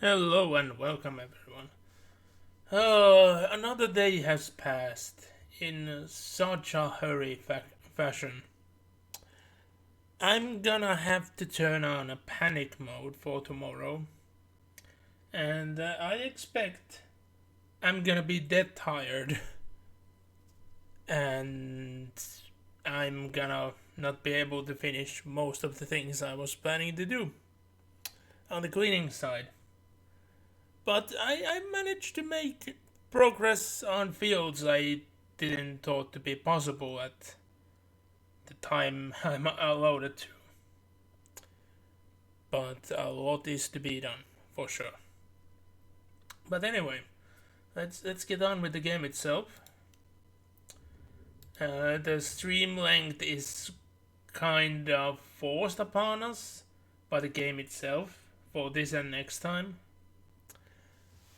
Hello and welcome everyone. Another day has passed in such a hurry fashion. I'm gonna have to turn on a panic mode for tomorrow, and I expect I'm gonna be dead tired, and I'm gonna not be able to finish most of the things I was planning to do on the cleaning side. But I managed to make progress on fields I didn't thought to be possible at the time I'm allowed to. But a lot is to be done, for sure. But anyway, let's get on with the game itself. The stream length is kind of forced upon us by the game itself for this and next time.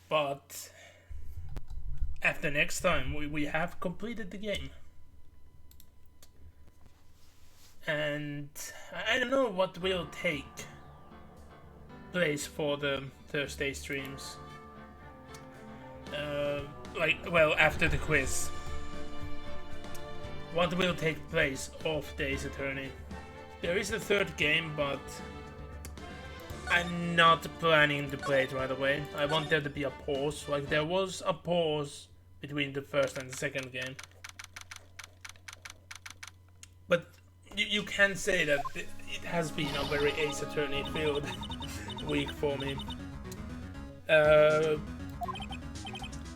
But after next time, we have completed the game. And I don't know what will take place for the Thursday streams. After the quiz. What will take place off Days Attorney? There is a third game, but I'm not planning to play it right away. I want there to be a pause. Like, there was a pause between the first and the second game. But you can say that it has been a very Ace Attorney filled week for me.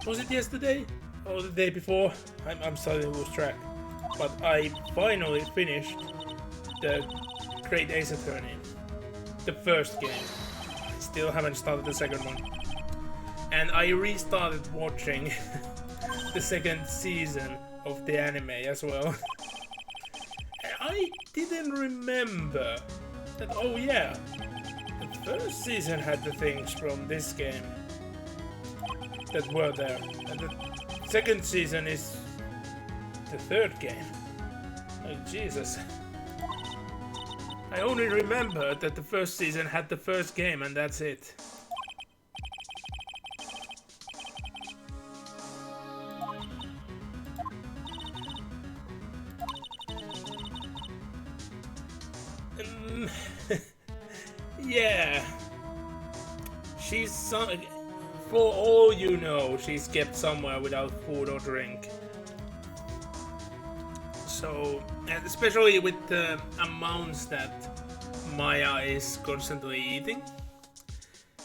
Was it yesterday? Or the day before? I'm starting to lose track. But I finally finished the Great Ace Attorney. The first game. Still haven't started the second one. And I restarted watching the second season of the anime as well. I didn't remember that, oh yeah, the first season had the things from this game that were there. And the second season is the third game. Oh, Jesus. I only remember that the first season had the first game and that's it. Yeah. She's for all you know, she's kept somewhere without food or drink. So, and especially with the amounts that Maya is constantly eating,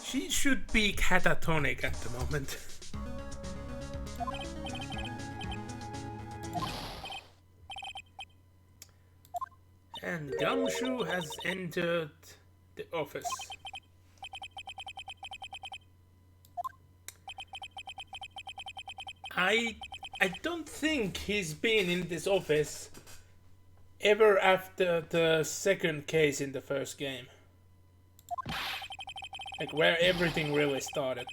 she should be catatonic at the moment. And Gumshoe has entered the office. I don't think he's been in this office ever after the second case in the first game. Like where everything really started.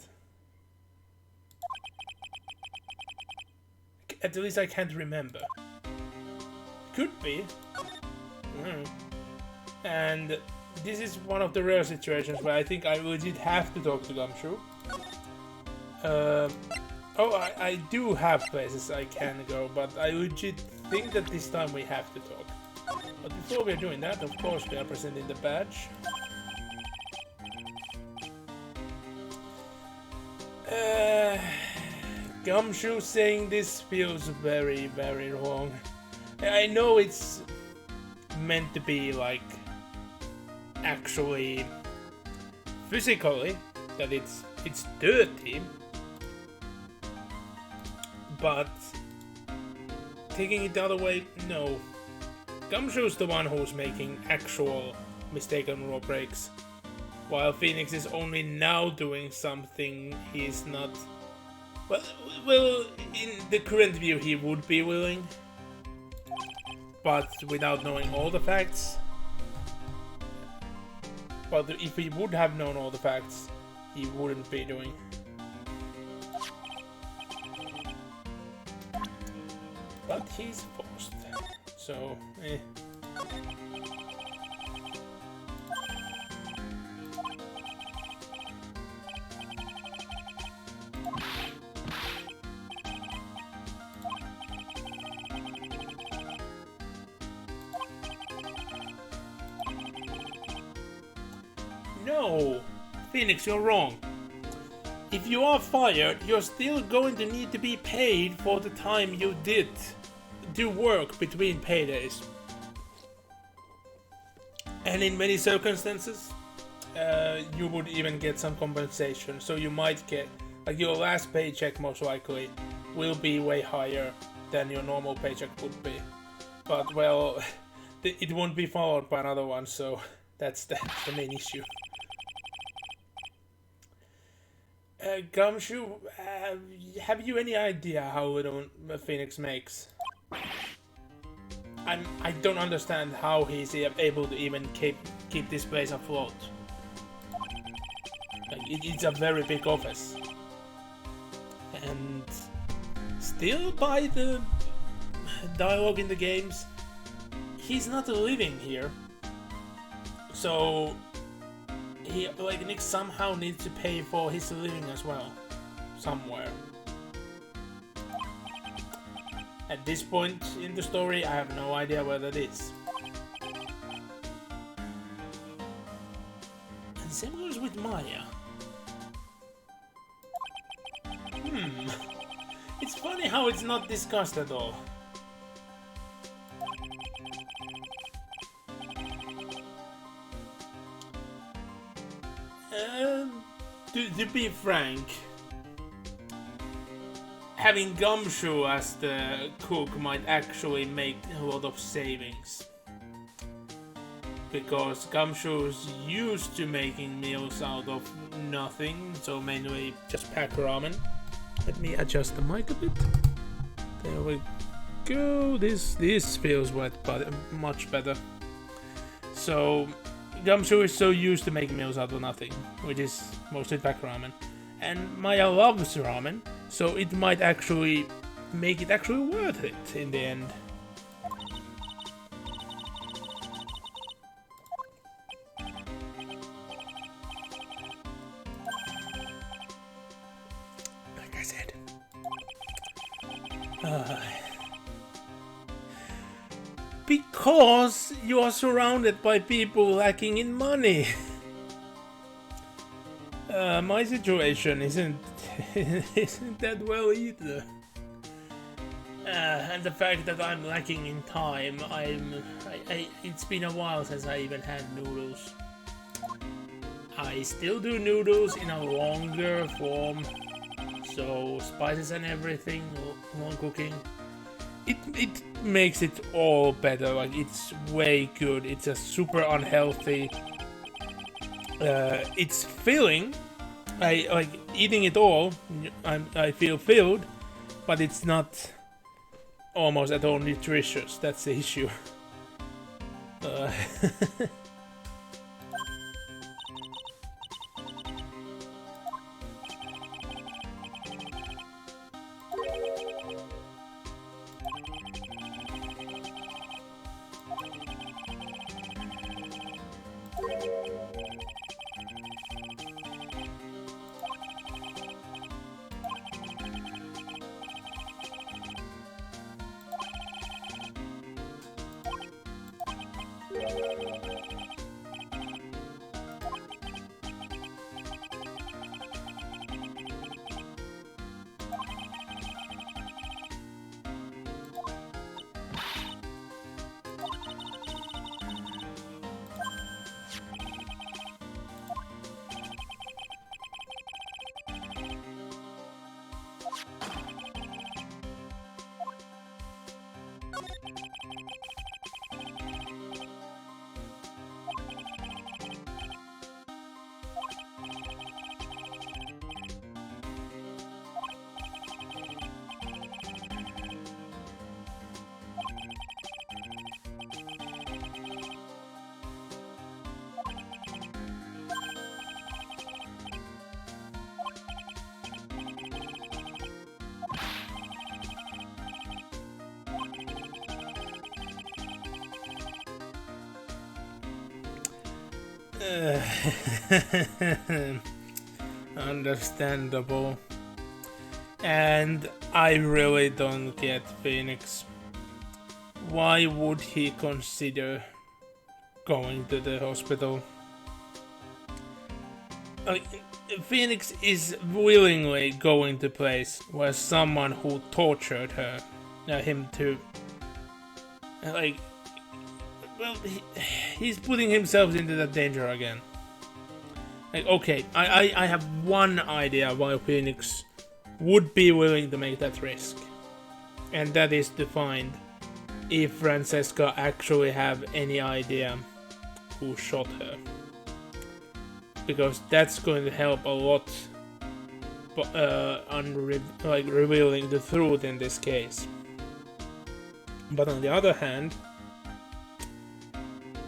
At least I can't remember. Could be. And this is one of the rare situations where I think I legit have to talk to Gumshoe. I do have places I can go, but I legit think that this time we have to talk. But before we're doing that, of course, we are presenting the badge. Gumshoe saying this feels very, very wrong. I know it's meant to be like actually physically that it's dirty, but taking it the other way, no. Gumshoe's the one who's making actual mistaken rule breaks, while Phoenix is only now doing something he's not. Well, in the current view, he would be willing, but without knowing all the facts. But if he would have known all the facts, he wouldn't be doing. But he's forced, so eh. No, Phoenix, you're wrong. If you are fired, you're still going to need to be paid for the time you did do work between paydays. And in many circumstances, you would even get some compensation. So you might get, like, your last paycheck most likely will be way higher than your normal paycheck would be. But, well, it won't be followed by another one, so that's the main issue. Gumshoe, have you any idea how little Phoenix makes? I don't understand how he's able to even keep this place afloat. Like, it's a very big office. And still, by the dialogue in the games, he's not living here. So Nick somehow needs to pay for his living as well, somewhere. At this point in the story, I have no idea where that is. And same goes with Maya. It's funny how it's not discussed at all. To be frank, having Gumshoe as the cook might actually make a lot of savings. Because Gumshoe's used to making meals out of nothing, so mainly just pack ramen. Let me adjust the mic a bit. There we go. This feels wet, but much better. So Gumshoe is so used to making meals out of nothing, which is mostly pack ramen. And Maya loves ramen, so it might actually make it actually worth it in the end. Like I said. Because you are surrounded by people lacking in money. My situation isn't that well either. And the fact that I'm lacking in time, it's been a while since I even had noodles. I still do noodles in a longer form, so spices and everything, long cooking. It makes it all better. Like, it's way good. It's a super unhealthy. It's filling. I like eating it all. I feel filled, but it's not almost at all nutritious. That's the issue. Understandable. And I really don't get Phoenix. Why would he consider going to the hospital? like, Phoenix is willingly going to place where someone who tortured him too. Like, well, he's putting himself into that danger again. Like, okay, I have one idea why Phoenix would be willing to make that risk. And that is to find if Francesca actually have any idea who shot her. Because that's going to help a lot revealing the truth in this case. But on the other hand,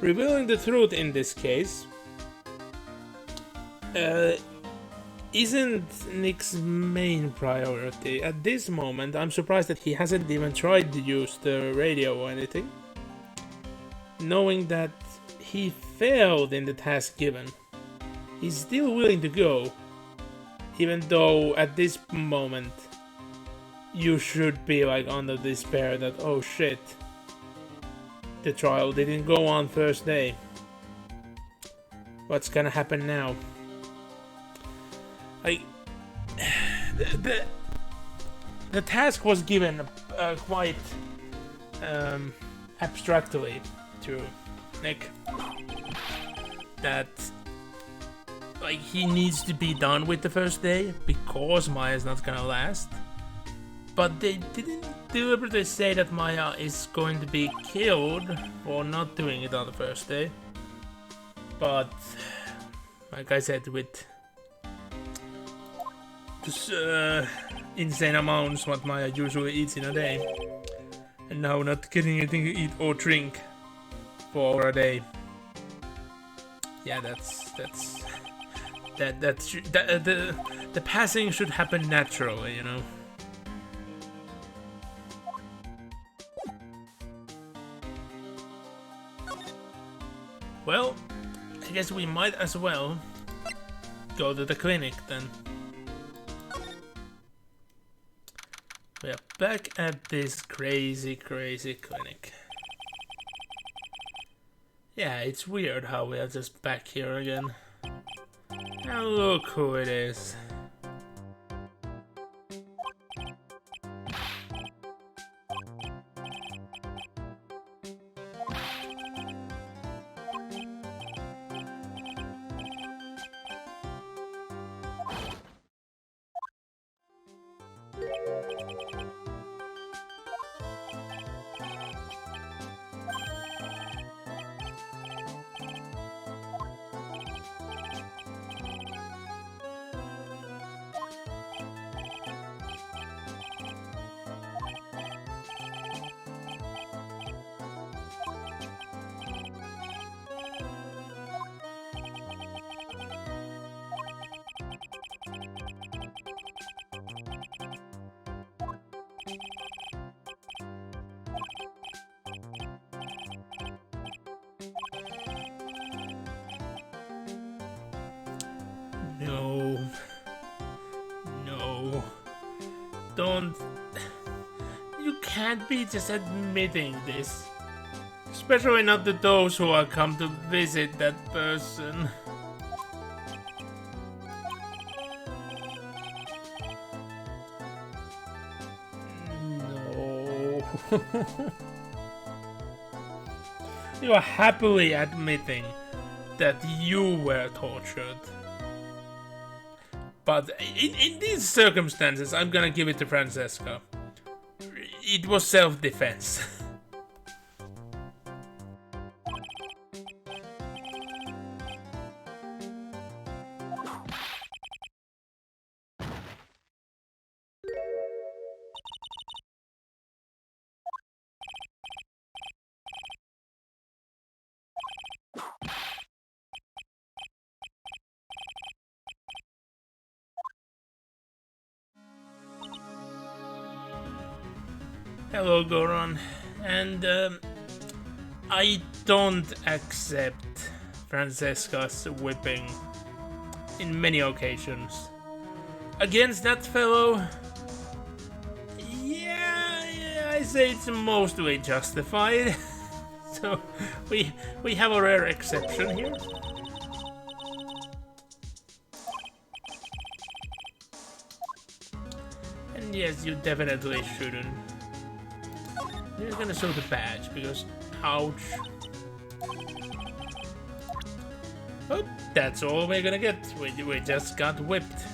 revealing the truth in this case isn't Nick's main priority. At this moment, I'm surprised that he hasn't even tried to use the radio or anything, knowing that he failed in the task given. He's still willing to go, even though at this moment you should be like under despair that, oh shit, the trial didn't go on first day. What's gonna happen now? Like, the task was given quite abstractly to Nick. That, like, he needs to be done with the first day because Maya's not gonna last. But they didn't deliberately say that Maya is going to be killed for not doing it on the first day. But, like I said, with just insane amounts what Maya usually eats in a day, and now not getting anything to eat or drink for over a day. Yeah, the passing should happen naturally, you know. Well, I guess we might as well go to the clinic then. We are back at this crazy clinic. Yeah, it's weird how we are just back here again. And look who it is. No. Don't. You can't be just admitting this. Especially not to those who are come to visit that person. No. You are happily admitting that you were tortured. But in these circumstances, I'm gonna give it to Francesca. It was self-defense. Hello, Goron, and I don't accept Francesca's whipping in many occasions. Against that fellow, yeah, I say it's mostly justified. So we have a rare exception here. Yes, you definitely shouldn't. You're gonna show the badge because, ouch. Oh, that's all we're gonna get. We just got whipped.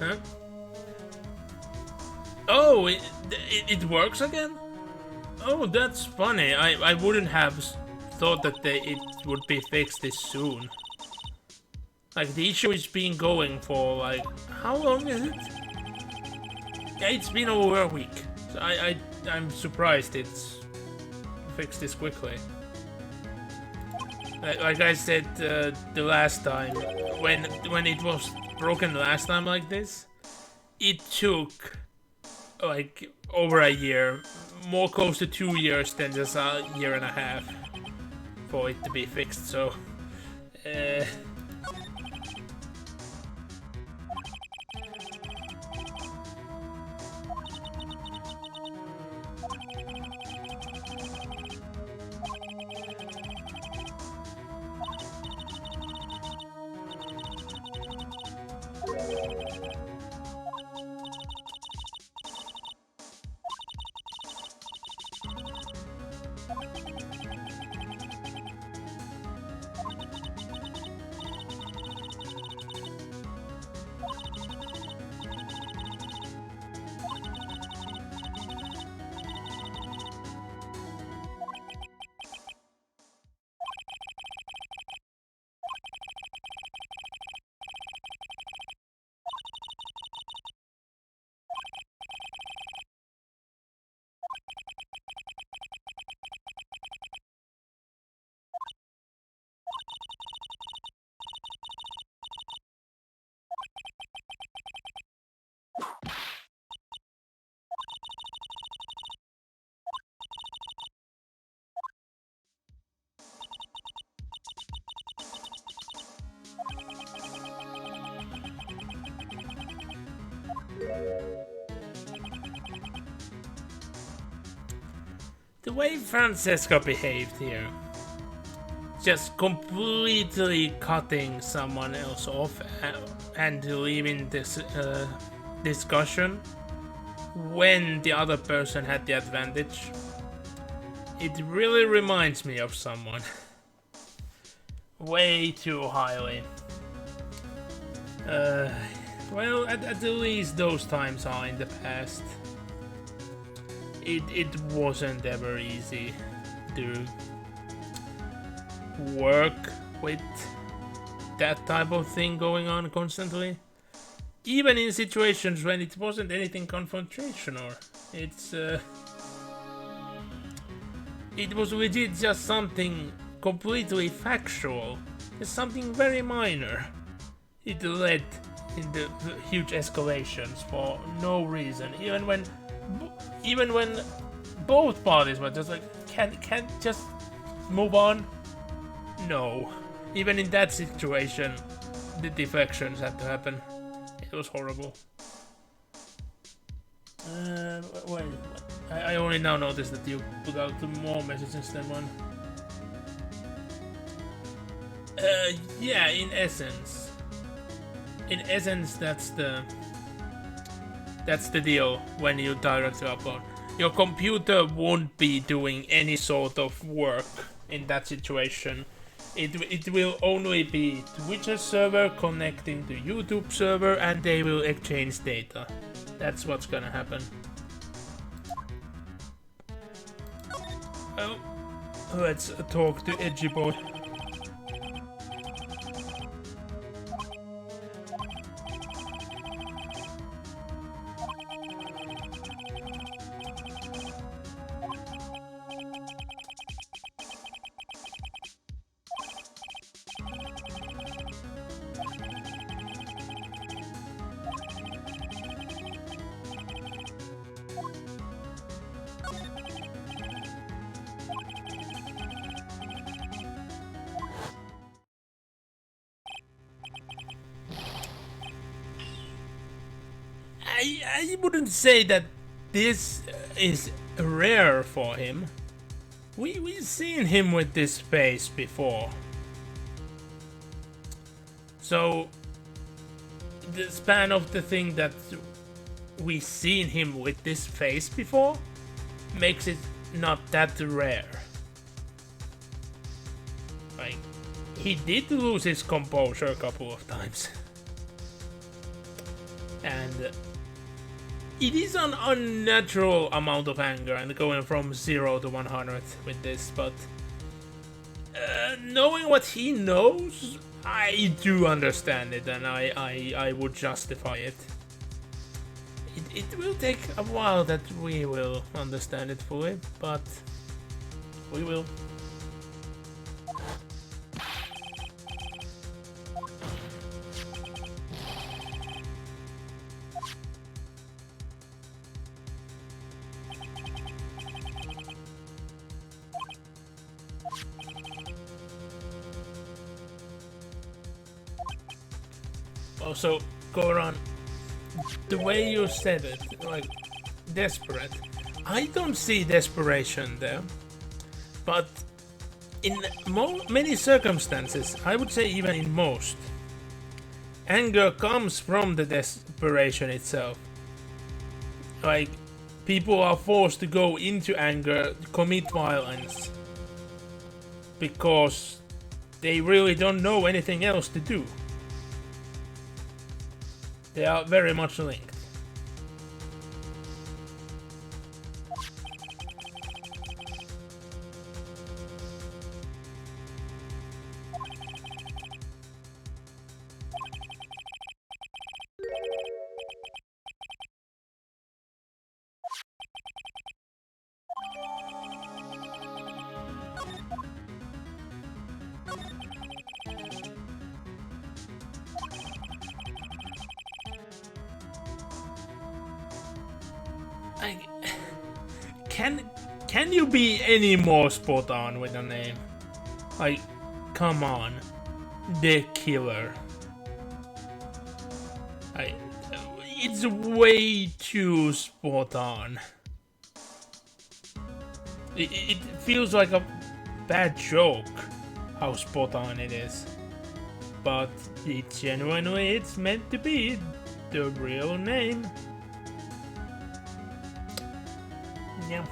Huh? Oh, it works again? Oh, that's funny. I wouldn't have thought that it would be fixed this soon. Like, the issue is been going for, like, how long is it? Yeah, it's been over a week. So I'm surprised it's fixed this quickly. Like I said the last time, when it was broken last time like this, it took like over a year, more close to 2 years than just a year and a half for it to be fixed. So, the way Francesca behaved here, just completely cutting someone else off and leaving this discussion when the other person had the advantage. It really reminds me of someone. Way too highly. Well, at least those times are in the past. It wasn't ever easy to work with that type of thing going on constantly. Even in situations when it wasn't anything confrontational. It was legit just something completely factual. It's something very minor. It led into huge escalations for no reason. Even when both parties were just like, can't just move on. No. Even in that situation, the defections had to happen. It was horrible. Wait. I only now noticed that you put out more messages than one. Yeah, in essence. In essence, that's the deal when you directly upload. Your computer won't be doing any sort of work in that situation. It will only be Twitch server connecting to YouTube server, and they will exchange data. That's what's gonna happen. Well, let's talk to Edgy Boy. I wouldn't say that this is rare for him. We've seen him with this face before. So the span of the thing that we've seen him with this face before makes it not that rare. Like, he did lose his composure a couple of times. And it is an unnatural amount of anger and going from 0 to 100 with this, but knowing what he knows, I do understand it, and I would justify it. It will take a while that we will understand it fully, but we will. Also, Goran, the way you said it, like, desperate, I don't see desperation there, but in many circumstances, I would say even in most, anger comes from the desperation itself. Like, people are forced to go into anger, commit violence, because they really don't know anything else to do. They are very much linked. Can you be any more spot on with a name? Like, come on, the Killer. It's way too spot on. It feels like a bad joke how spot on it is, but it's meant to be the real name. Yeah.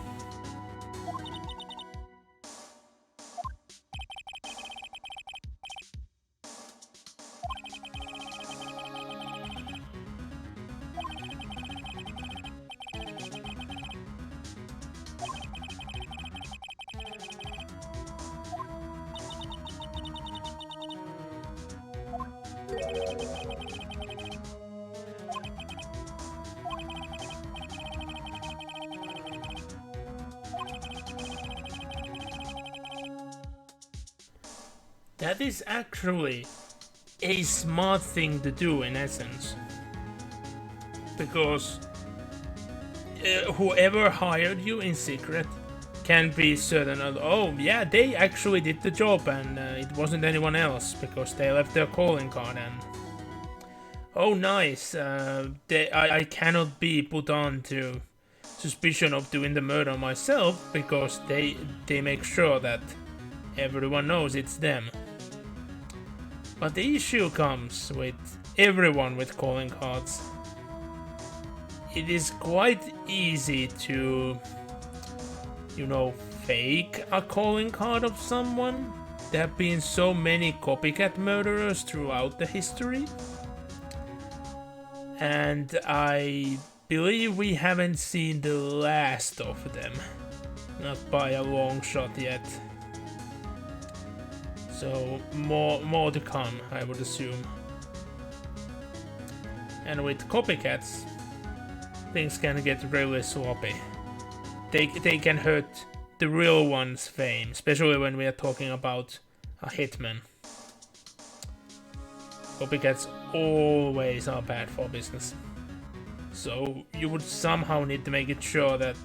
That is actually a smart thing to do in essence. Because whoever hired you in secret can be certain of, oh yeah, they actually did the job and it wasn't anyone else because they left their calling card, and oh nice, I cannot be put on to suspicion of doing the murder myself because they make sure that everyone knows it's them. But the issue comes with everyone with calling cards. It is quite easy to, fake a calling card of someone. There have been so many copycat murderers throughout the history. And I believe we haven't seen the last of them. Not by a long shot yet. So more to come, I would assume. And with copycats, things can get really sloppy. They can hurt the real one's fame, especially when we are talking about a hitman. Copycats always are bad for business. So you would somehow need to make it sure that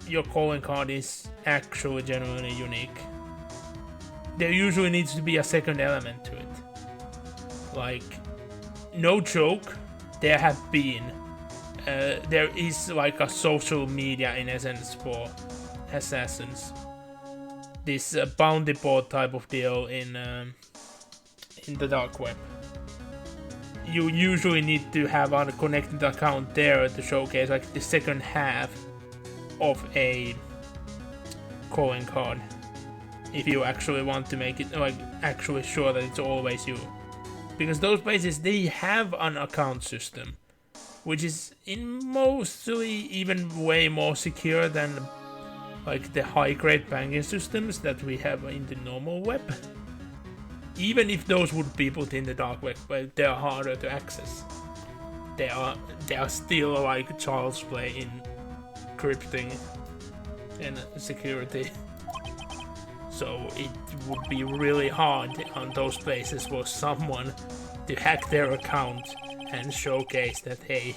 your calling card is actually genuinely unique. There usually needs to be a second element to it. Like, no joke, there have been there is like a social media in essence for assassins. This bounty board type of deal in the dark web. You usually need to have a connected account there to showcase like the second half of a calling card. If you actually want to make it like actually sure that it's always you. Because those places, they have an account system, which is in mostly even way more secure than like the high-grade banking systems that we have in the normal web. Even if those would be put in the dark web, but they are harder to access. They are still like child's play in encrypting and security. So it would be really hard on those places for someone to hack their account and showcase that, hey,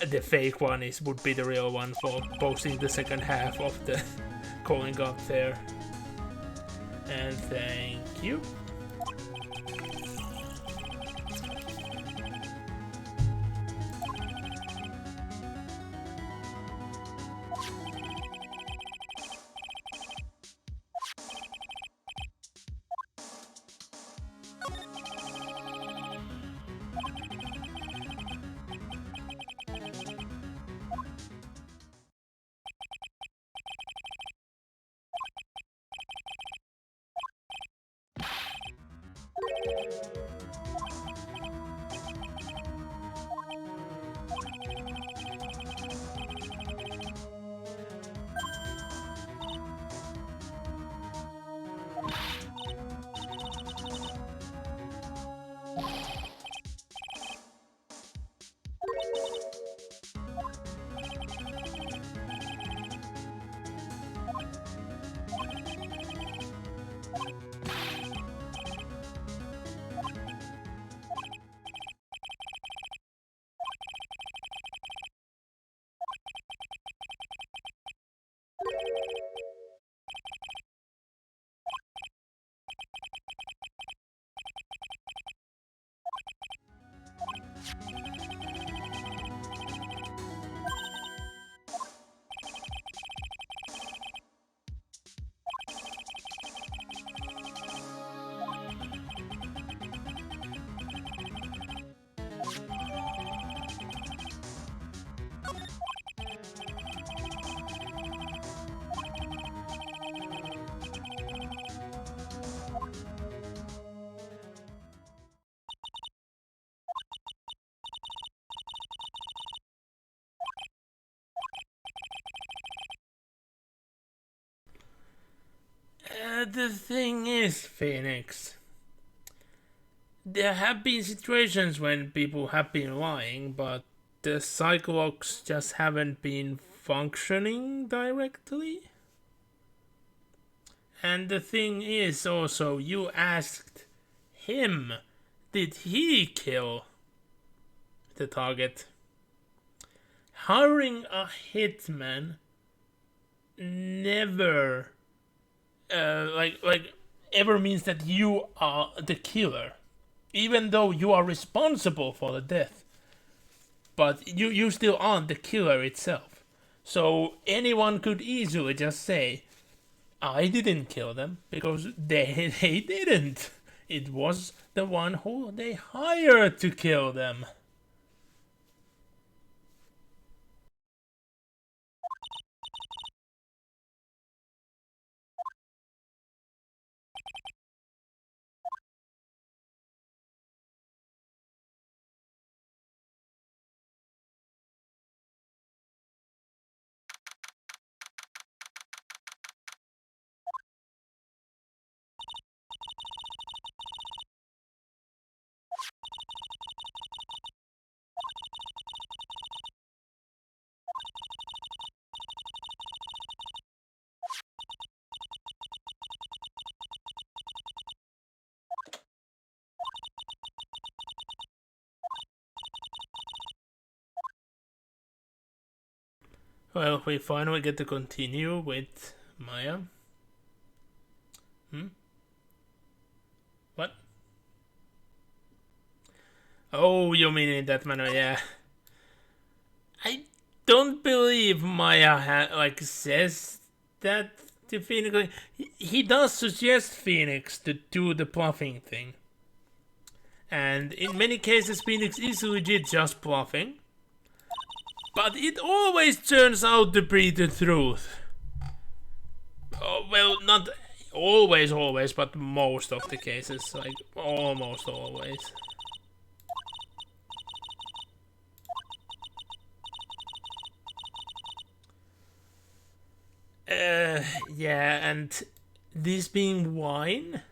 the fake one would be the real one for posting the second half of the calling up there. And thank you. The thing is, Phoenix, there have been situations when people have been lying, but the psychologs just haven't been functioning directly. And the thing is also, you asked him, did he kill the target? Hiring a hitman never ever means that you are the killer, even though you are responsible for the death. But you still aren't the killer itself. So anyone could easily just say, I didn't kill them, because they didn't. It was the one who they hired to kill them. Well, we finally get to continue with Maya. What? Oh, you mean in that manner, yeah. I don't believe Maya says that to Phoenix. He does suggest Phoenix to do the bluffing thing. And in many cases, Phoenix is legit just bluffing. But it always turns out to be the truth. Oh, well, not always, but most of the cases. Like, almost always. Yeah, and this being wine,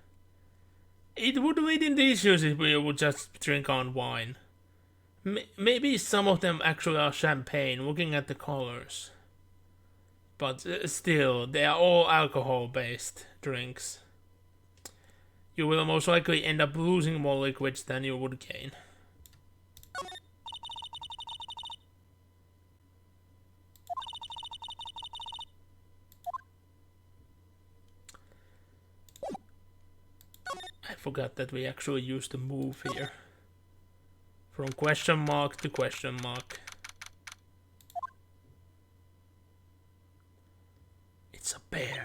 it would lead into issues if we would just drink on wine. Maybe some of them actually are champagne, looking at the colors. But still, they are all alcohol-based drinks. You will most likely end up losing more liquids than you would gain. I forgot that we actually used the move here. From question mark to question mark. It's a bear.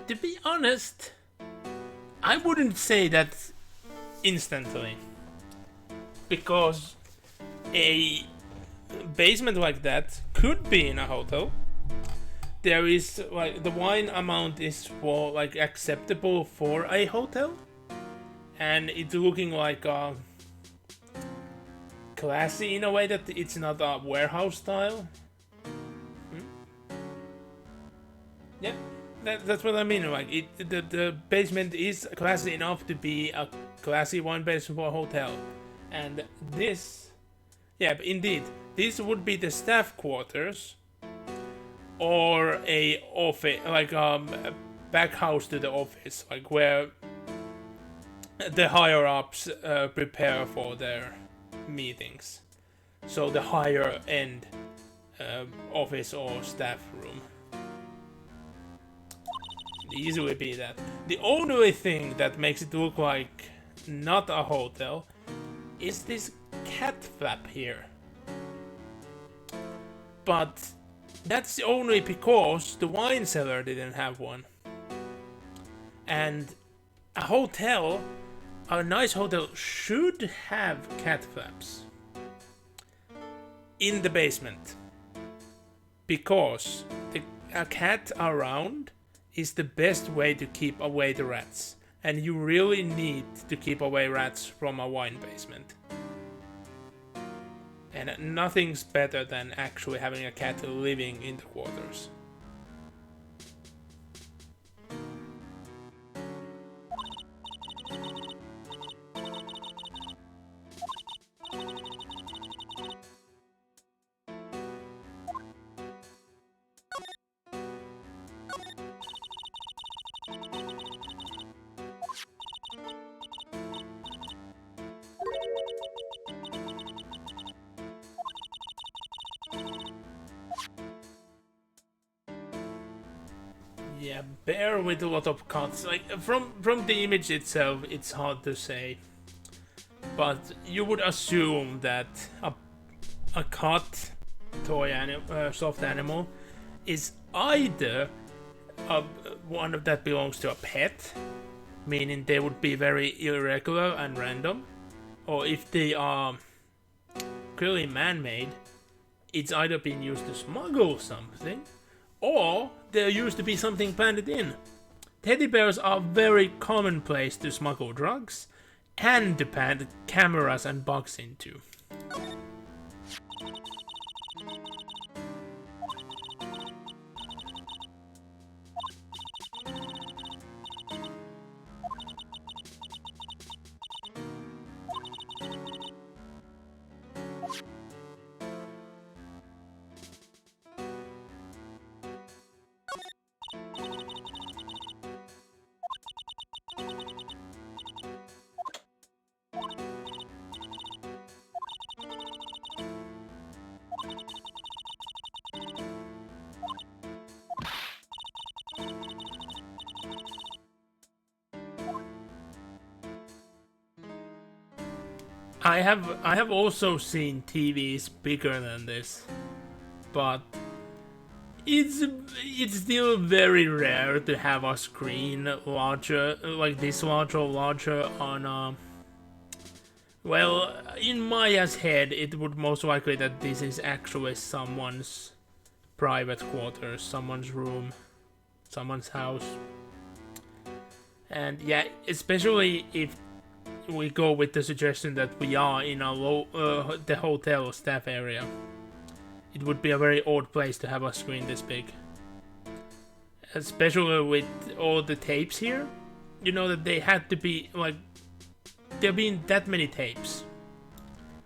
To be honest, I wouldn't say that instantly. Because a basement like that could be in a hotel. There is like the wine amount is for like acceptable for a hotel, and it's looking like classy in a way that it's not a warehouse style. Yeah, that's what I mean. Like the basement is classy enough to be a classy wine basement for a hotel, and this, yeah, indeed, this would be the staff quarters. Or a office, like a back house to the office, like where the higher ups prepare for their meetings. So the higher end office or staff room. Easily be that. The only thing that makes it look like not a hotel is this cat flap here. But that's only because the wine cellar didn't have one. And a hotel, a nice hotel, should have cat flaps in the basement. Because a cat around is the best way to keep away the rats. And you really need to keep away rats from a wine basement. And nothing's better than actually having a cat living in the quarters. Yeah, bear with a lot of cuts. Like from the image itself, it's hard to say, but you would assume that a cut toy soft animal is either one of that belongs to a pet, meaning they would be very irregular and random, or if they are clearly man-made, it's either being used to smuggle something, or there used to be something planted in. Teddy bears are very commonplace to smuggle drugs and to plant cameras and bugs into. I have also seen TVs bigger than this, but it's still very rare to have a screen larger, like this large or larger on well, in Maya's head, it would most likely that this is actually someone's private quarters, someone's room, someone's house. And yeah, especially if we go with the suggestion that we are in the hotel staff area. It would be a very odd place to have a screen this big. Especially with all the tapes here. You know that they had to be, like, there being that many tapes.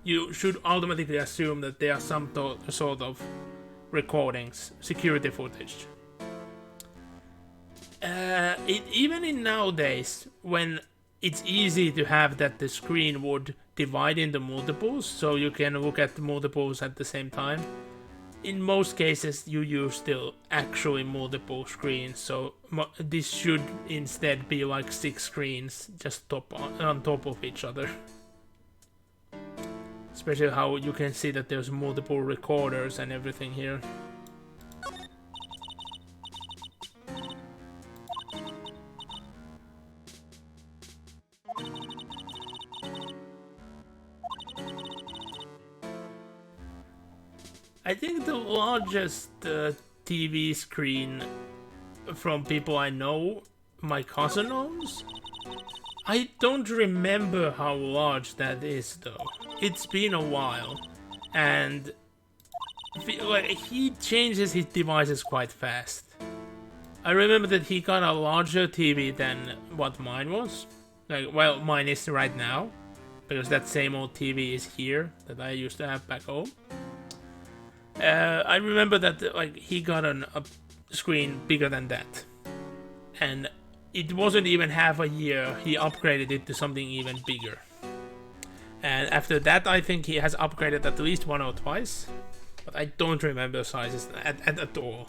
You should automatically assume that they are some sort of recordings, security footage. Even in nowadays, when it's easy to have that the screen would divide into multiples, so you can look at the multiples at the same time. In most cases, you use still actually multiple screens, so this should instead be like 6 screens just on top of each other. Especially how you can see that there's multiple recorders and everything here. I think the largest TV screen from people I know, my cousin owns. I don't remember how large that is though. It's been a while, and like, he changes his devices quite fast. I remember that he got a larger TV than what mine was. Like, well, mine is right now, because that same old TV is here that I used to have back home. I remember that like he got a screen bigger than that, and it wasn't even half a year he upgraded it to something even bigger. And after that, I think he has upgraded at least 1 or twice, but I don't remember sizes at all.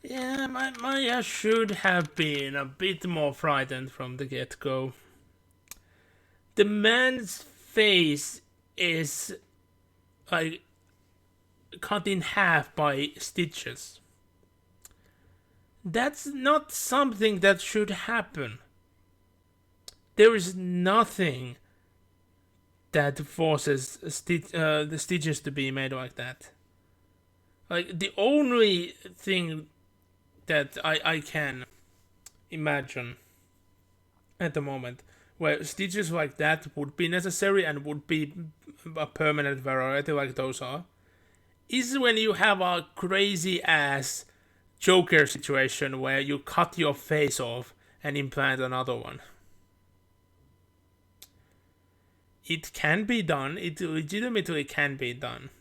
Yeah, Maya should have been a bit more frightened from the get-go. The man's face is like cut in half by stitches. That's not something that should happen. There is nothing that forces the stitches to be made like that. Like, the only thing that I can imagine at the moment where stitches like that would be necessary and would be a permanent variety like those are is when you have a crazy ass Joker situation where you cut your face off and implant another one. It can be done, it legitimately can be done,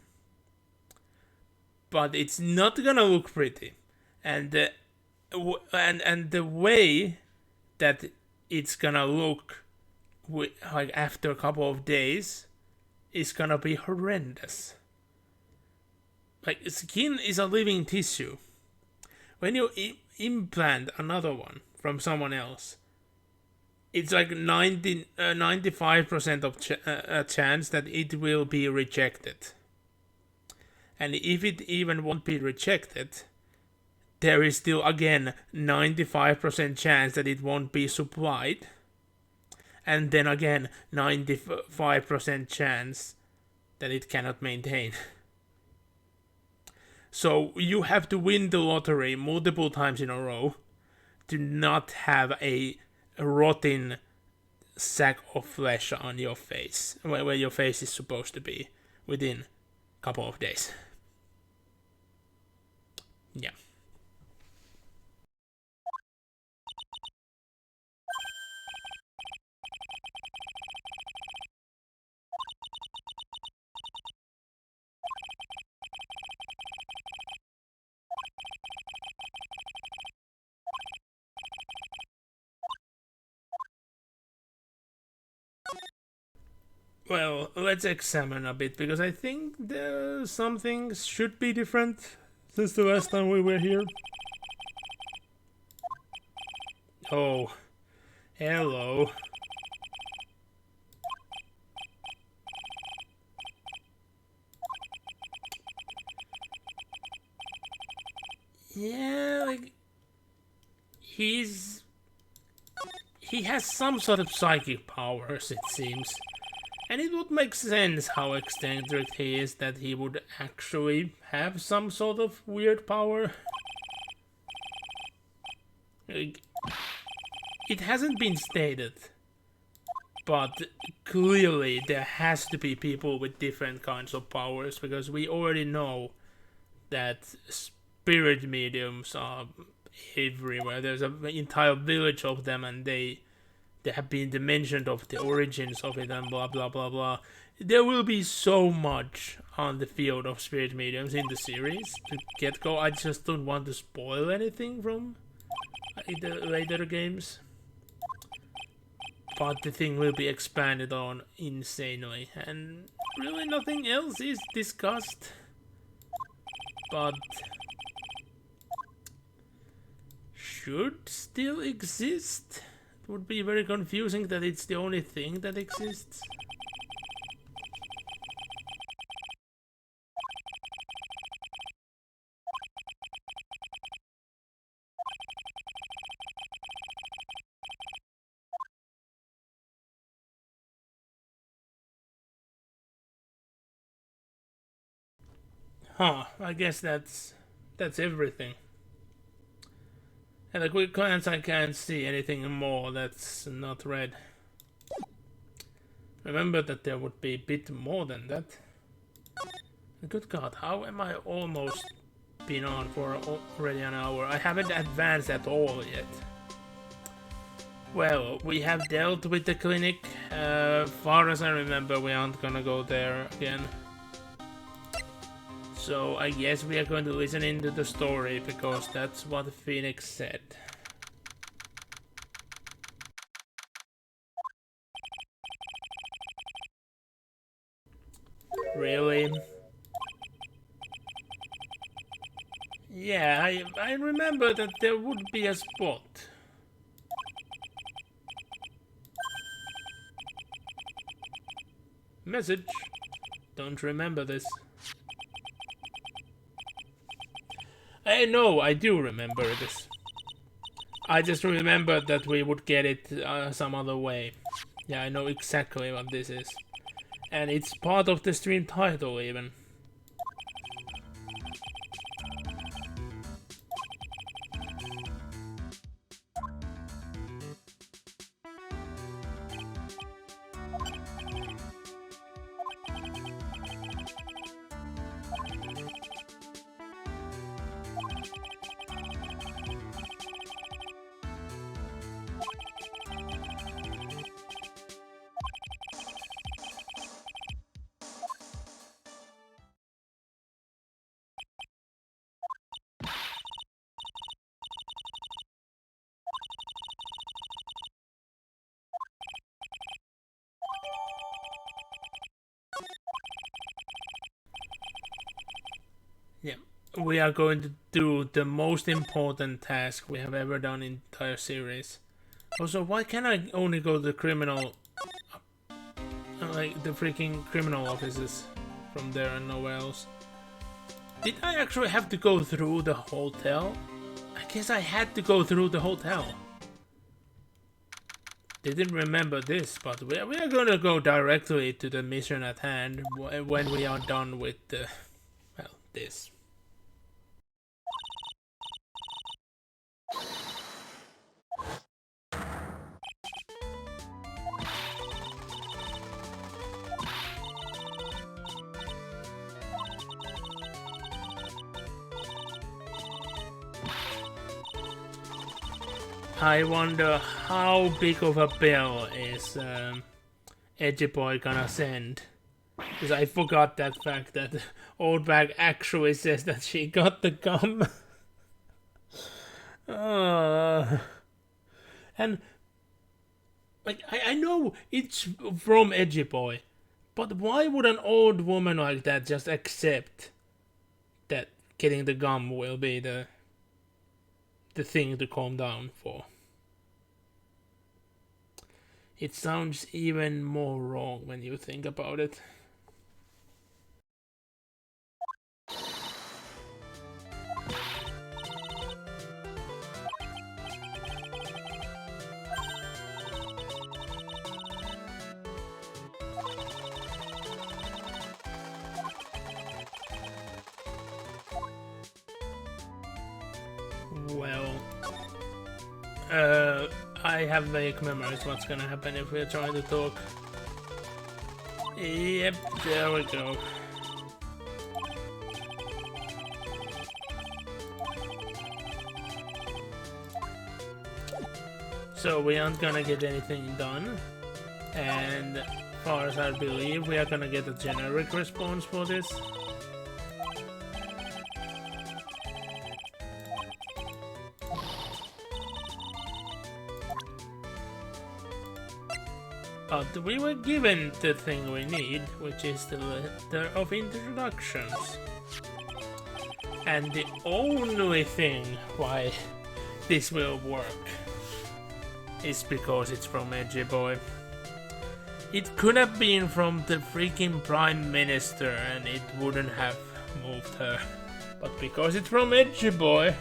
but it's not gonna look pretty. And the way that it's gonna look like after a couple of days is gonna be horrendous. Like, skin is a living tissue. When you implant another one from someone else, it's like 95% of a chance that it will be rejected. And if it even won't be rejected, there is still again 95% chance that it won't be supplied. And then again 95% chance that it cannot maintain. So you have to win the lottery multiple times in a row to not have a rotten sack of flesh on your face, where your face is supposed to be, within a couple of days. Yeah. Well, let's examine a bit, because I think some things should be different since the last time we were here. Oh, hello. Yeah, like he has some sort of psychic powers, it seems. And it would make sense how eccentric he is, that he would actually have some sort of weird power. Like, it hasn't been stated, but clearly there has to be people with different kinds of powers, because we already know that spirit mediums are everywhere. There's an entire village of them, and they have been mentioned of the origins of it and blah blah blah blah. There will be so much on the field of spirit mediums in the series to get go. I just don't want to spoil anything from the later games. But the thing will be expanded on insanely, and really nothing else is discussed. But should still exist. It would be very confusing that it's the only thing that exists. Huh, I guess that's everything. At a quick glance, I can't see anything more that's not red. Remember that there would be a bit more than that. Good God, how am I almost been on for already an hour? I haven't advanced at all yet. Well, we have dealt with the clinic. Far as I remember, we aren't gonna go there again. So I guess we are going to listen into the story, because that's what Phoenix said. Really? Yeah, I remember that there would be a spot. Message. Don't remember this. I know, I do remember this. I just remember that we would get it some other way. Yeah, I know exactly what this is. And it's part of the stream title even. Yeah, we are going to do the most important task we have ever done in the entire series. Also, why can't I only go to the criminal, like the freaking criminal offices from there and nowhere else? Did I actually have to go through the hotel? I guess I had to go through the hotel. Didn't remember this, but we are gonna go directly to the mission at hand when we are done with the, well, this. I wonder how big of a bill is Edgy Boy gonna send. Because I forgot that fact that Old Bag actually says that she got the gum. And like I know it's from Edgy Boy, but why would an old woman like that just accept that getting the gum will be the thing to calm down for? It sounds even more wrong when you think about it. Well, I have vague memories what's gonna happen if we're trying to talk. Yep, there we go. So we aren't gonna get anything done, and as far as I believe, we are gonna get a generic response for this. But we were given the thing we need, which is the letter of introductions. And the only thing why this will work is because it's from Edgy Boy. It could have been from the freaking Prime Minister and it wouldn't have moved her. But because it's from Edgy Boy...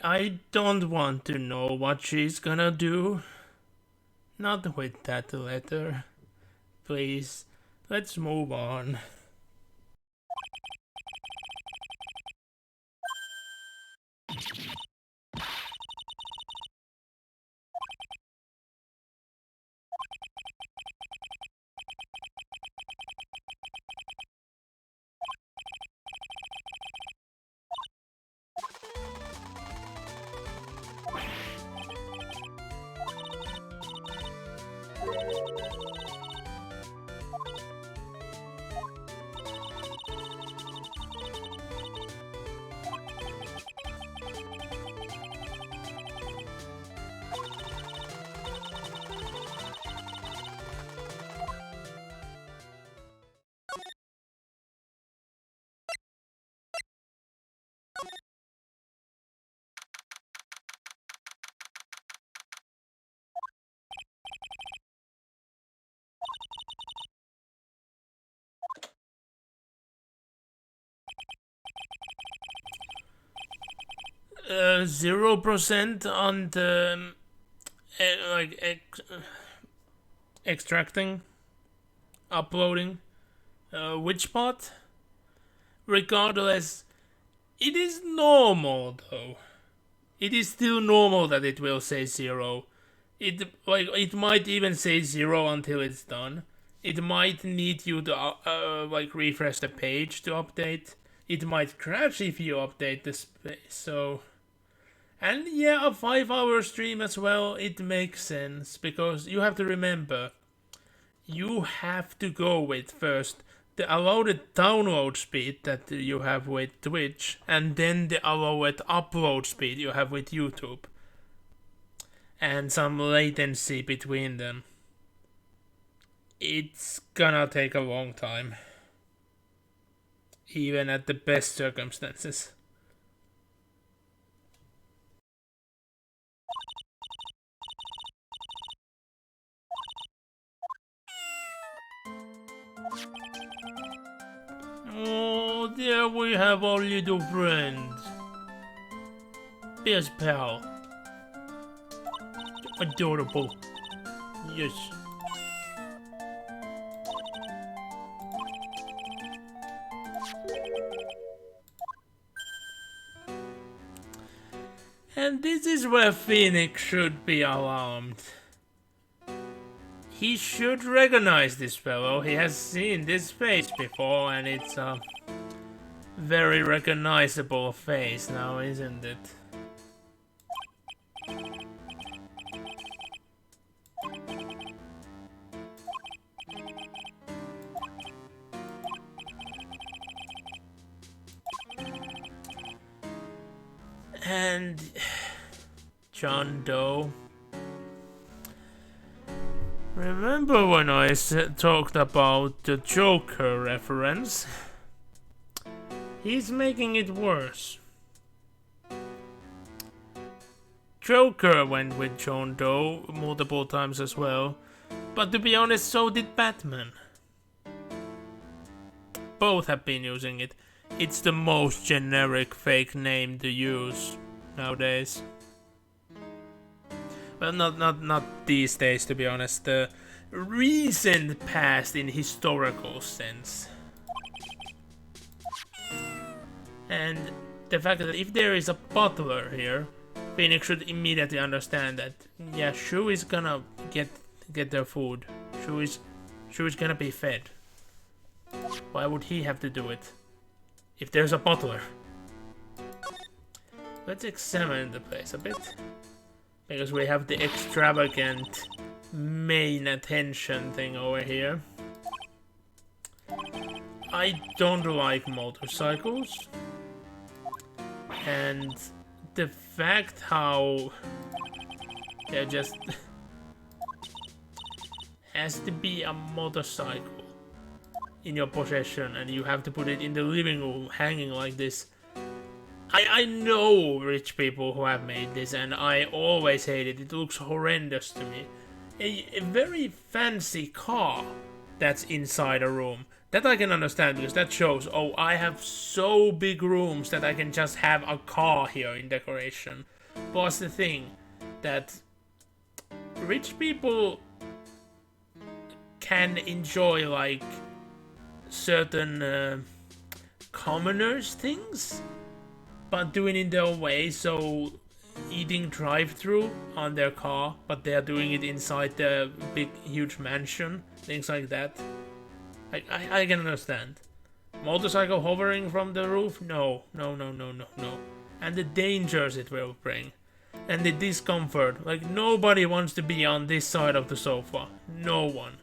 I don't want to know what she's gonna do. Not with that letter. Please, let's move on. Uh, 0% on the extracting, uploading, which part? Regardless, it is normal though. it is still normal that it will say 0. It might even say 0 until it's done. It might need you to like refresh the page to update. It might crash if you update the space. So, and yeah, a 5-hour stream as well. It makes sense because you have to remember, you have to go with first the allowed download speed that you have with Twitch, and then the allowed upload speed you have with YouTube, and some latency between them. It's gonna take a long time, even at the best circumstances. Oh, there we have our little friend. Best pal. Adorable. Yes. And this is where Phoenix should be alarmed. He should recognize this fellow. He has seen this face before, and it's a very recognizable face now, isn't it? And John Doe. Remember when I talked about the Joker reference? He's making it worse. Joker went with John Doe multiple times as well, but to be honest, so did Batman. Both have been using it. It's the most generic fake name to use nowadays. Well, not these days, to be honest. The recent past in historical sense. And the fact that if there is a butler here, Phoenix should immediately understand that, yeah, Shu is gonna get their food. Shu is gonna be fed. Why would he have to do it if there's a butler? Let's examine the place a bit. Because we have the extravagant main attention thing over here. I don't like motorcycles. And the fact how there just has to be a motorcycle in your possession and you have to put it in the living room hanging like this. I know rich people who have made this, and I always hate it. It looks horrendous to me. A very fancy car that's inside a room. That I can understand, because that shows, oh, I have so big rooms that I can just have a car here in decoration. But the thing that rich people can enjoy, like, certain commoners things, but doing it in their way, so eating drive-through on their car, but they are doing it inside the big, huge mansion, things like that. I can understand. Motorcycle hovering from the roof? No. And the dangers it will bring. And the discomfort. Like, nobody wants to be on this side of the sofa. No one.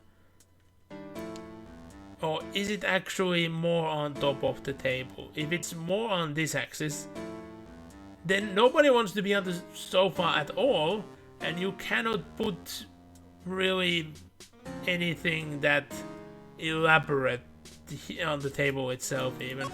Or is it actually more on top of the table? If it's more on this axis, then nobody wants to be on the sofa at all, and you cannot put really anything that elaborate on the table itself even.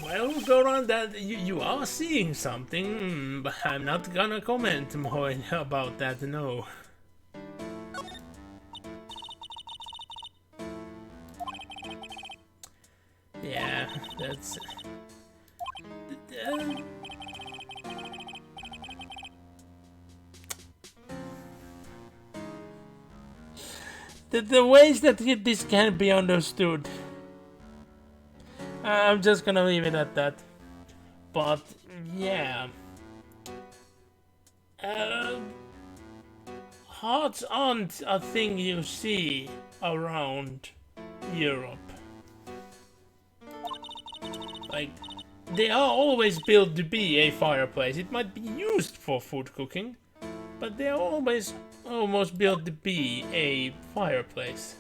Well, Goran, that you are seeing something, but I'm not gonna comment more about that, no. Yeah, that's... the ways that this can be understood. I'm just gonna leave it at that. But yeah, hearts aren't a thing you see around Europe. Like, they are always built to be a fireplace. It might be used for food cooking, but they are always almost built to be a fireplace.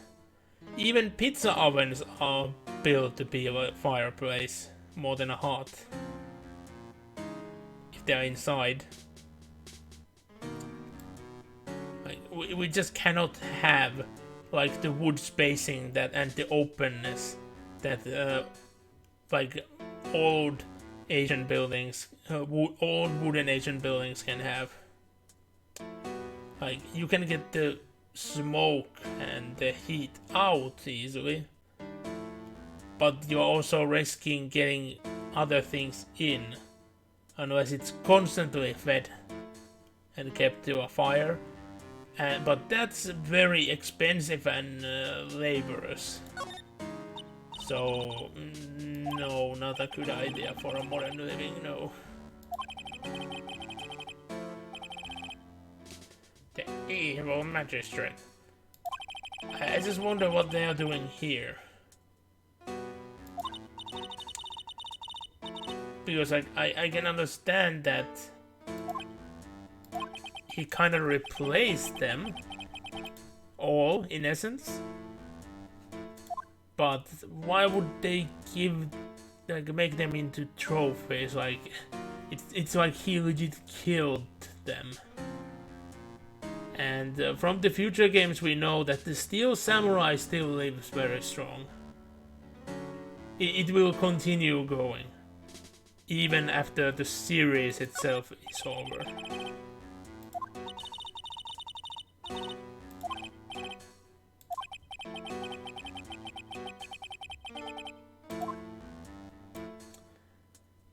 Even pizza ovens are built to be a fireplace more than a hearth. If they're inside. Like, we just cannot have like the wood spacing that and the openness that like old Asian buildings, old wooden Asian buildings can have. Like, you can get the smoke and the heat out easily, but you're also risking getting other things in, unless it's constantly fed and kept to a fire. But that's very expensive and laborious. So, no, not a good idea for a modern living, no. The evil magistrate. I just wonder what they are doing here. Because I can understand that he kind of replaced them all, in essence. But why would they make them into trophies? Like, it's like he legit killed them. And from the future games we know that the Steel Samurai still lives very strong. It will continue going, even after the series itself is over.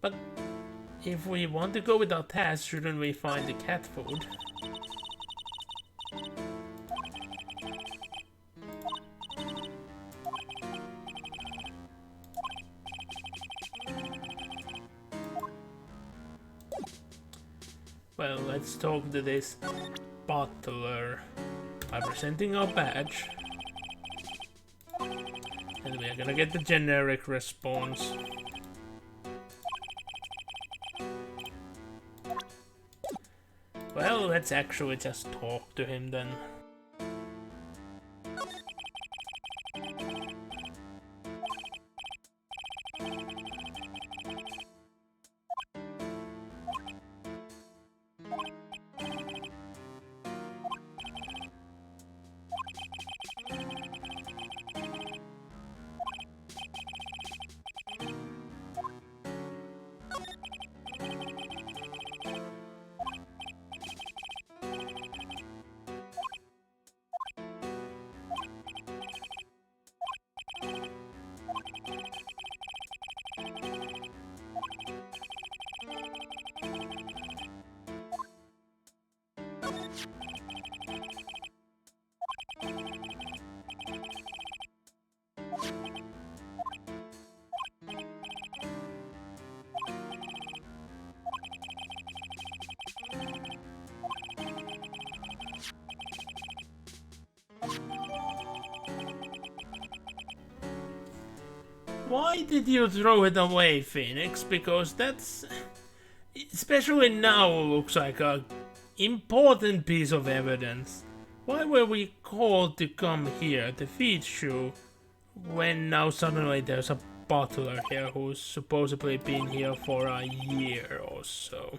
But if we want to go with our task, shouldn't we find the cat food? Well, let's talk to this butler by presenting our badge. And we are gonna get the generic response. Well, let's actually just talk to him then. Why did you throw it away, Phoenix? Because that's... especially now looks like a important piece of evidence. Why were we called to come here to feed you when now suddenly there's a butler here who's supposedly been here for a year or so?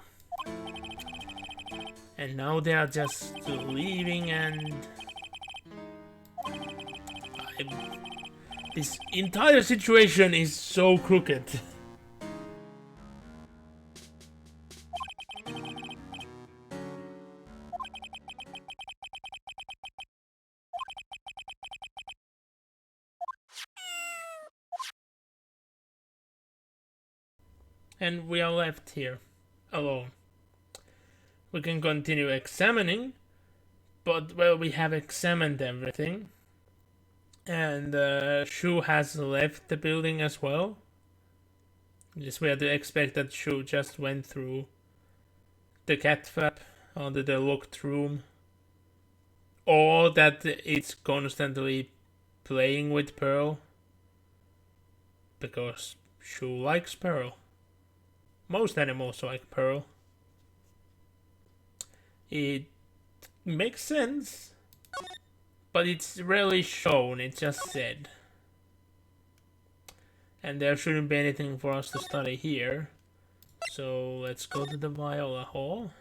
And now they are just leaving and... this entire situation is so crooked. And we are left here, alone. We can continue examining, but well, we have examined everything. And Shu has left the building as well. Just we had to expect that Shu just went through the cat flap under the locked room. Or that it's constantly playing with Pearl. Because Shu likes Pearl. Most animals like Pearl. It makes sense. But it's rarely shown, it's just said. And there shouldn't be anything for us to study here. So let's go to the Viola Hall.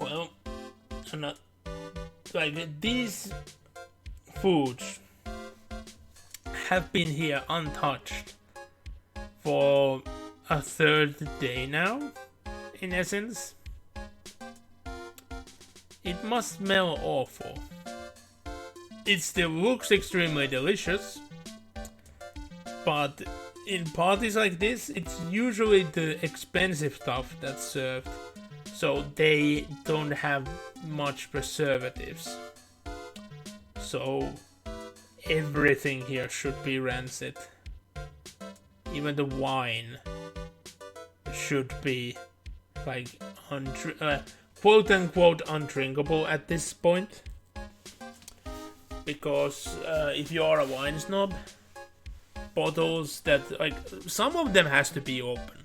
Well, not like these foods have been here untouched for a third day now, in essence. It must smell awful. It still looks extremely delicious, but in parties like this, it's usually the expensive stuff that's served, so they don't have much preservatives. So everything here should be rancid. Even the wine should be like quote unquote undrinkable at this point. Because if you are a wine snob, bottles that like some of them has to be open.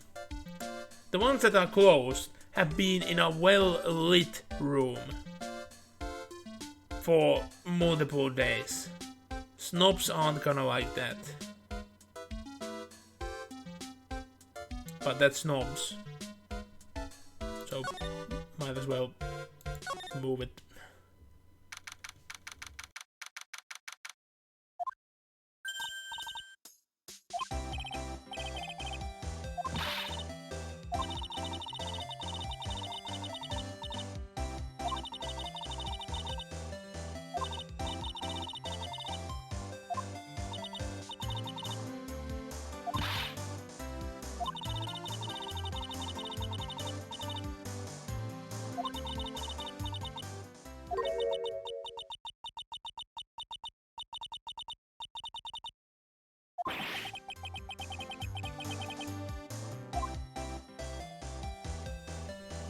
The ones that are closed have been in a well lit room for multiple days. Snobs aren't gonna like that. But that's snobs. So might as well move it.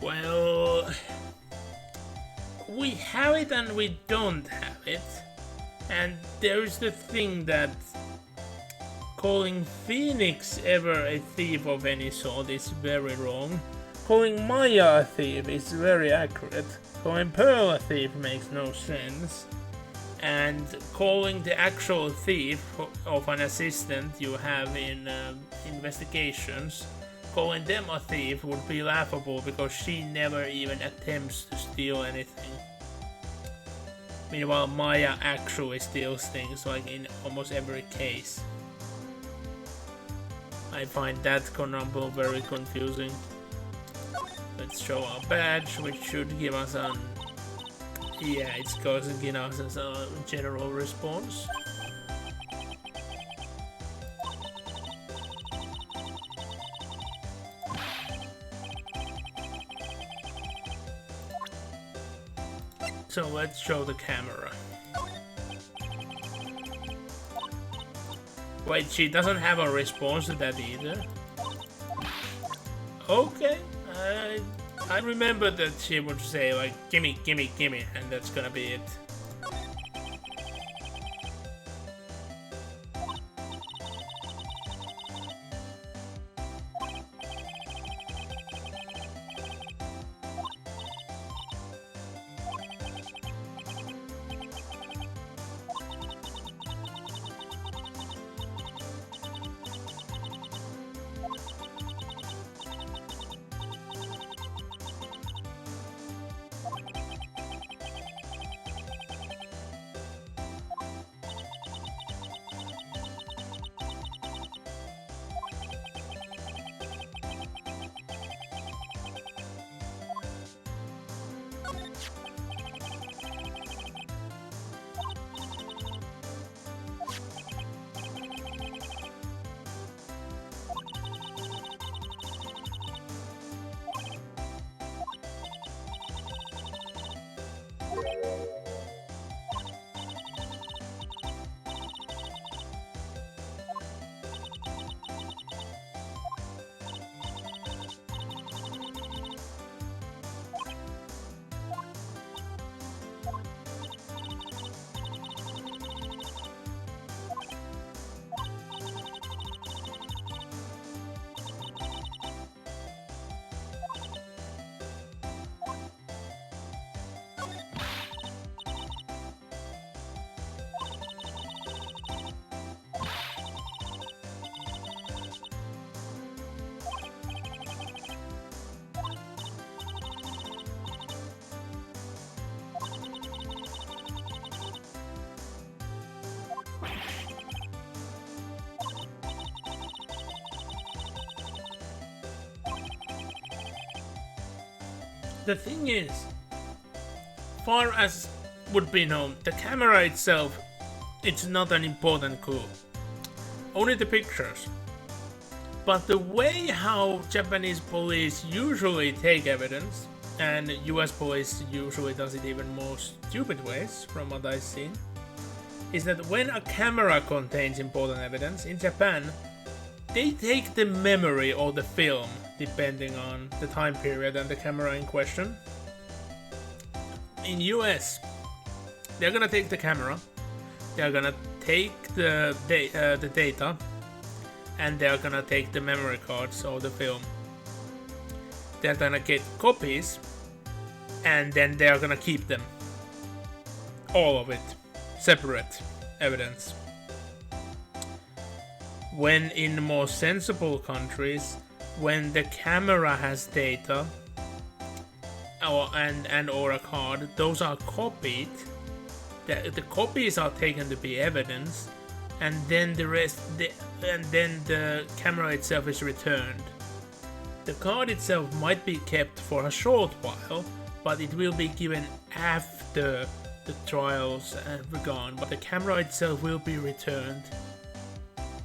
Well, we have it and we don't have it. And there's the thing that calling Phoenix ever a thief of any sort is very wrong. Calling Maya a thief is very accurate. Calling Pearl a thief makes no sense. And calling the actual thief of an assistant you have in investigations, calling them a thief would be laughable because she never even attempts to steal anything. Meanwhile, Maya actually steals things, like in almost every case. I find that conundrum very confusing. Let's show our badge, which should give us an... Yeah, it's going to give us a general response. So let's show the camera. Wait, she doesn't have a response to that either. Okay, I remember that she would say like, gimme, gimme, gimme, and that's gonna be it. The thing is, far as would be known, the camera itself, it's not an important clue. Only the pictures. But the way how Japanese police usually take evidence, and US police usually does it even more stupid ways from what I've seen, is that when a camera contains important evidence, in Japan, they take the memory or the film, depending on the time period and the camera in question. In US, they're gonna take the camera, they're gonna take the data, and they're gonna take the memory cards or the film. They're gonna get copies, and then they're gonna keep them. All of it. Separate evidence. When in more sensible countries, when the camera has data or a card, those are copied. The copies are taken to be evidence, and then the camera itself is returned. The card itself might be kept for a short while, but it will be given after the trials are gone. But the camera itself will be returned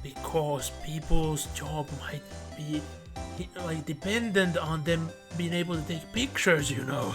because people's job might be like dependent on them being able to take pictures, you know.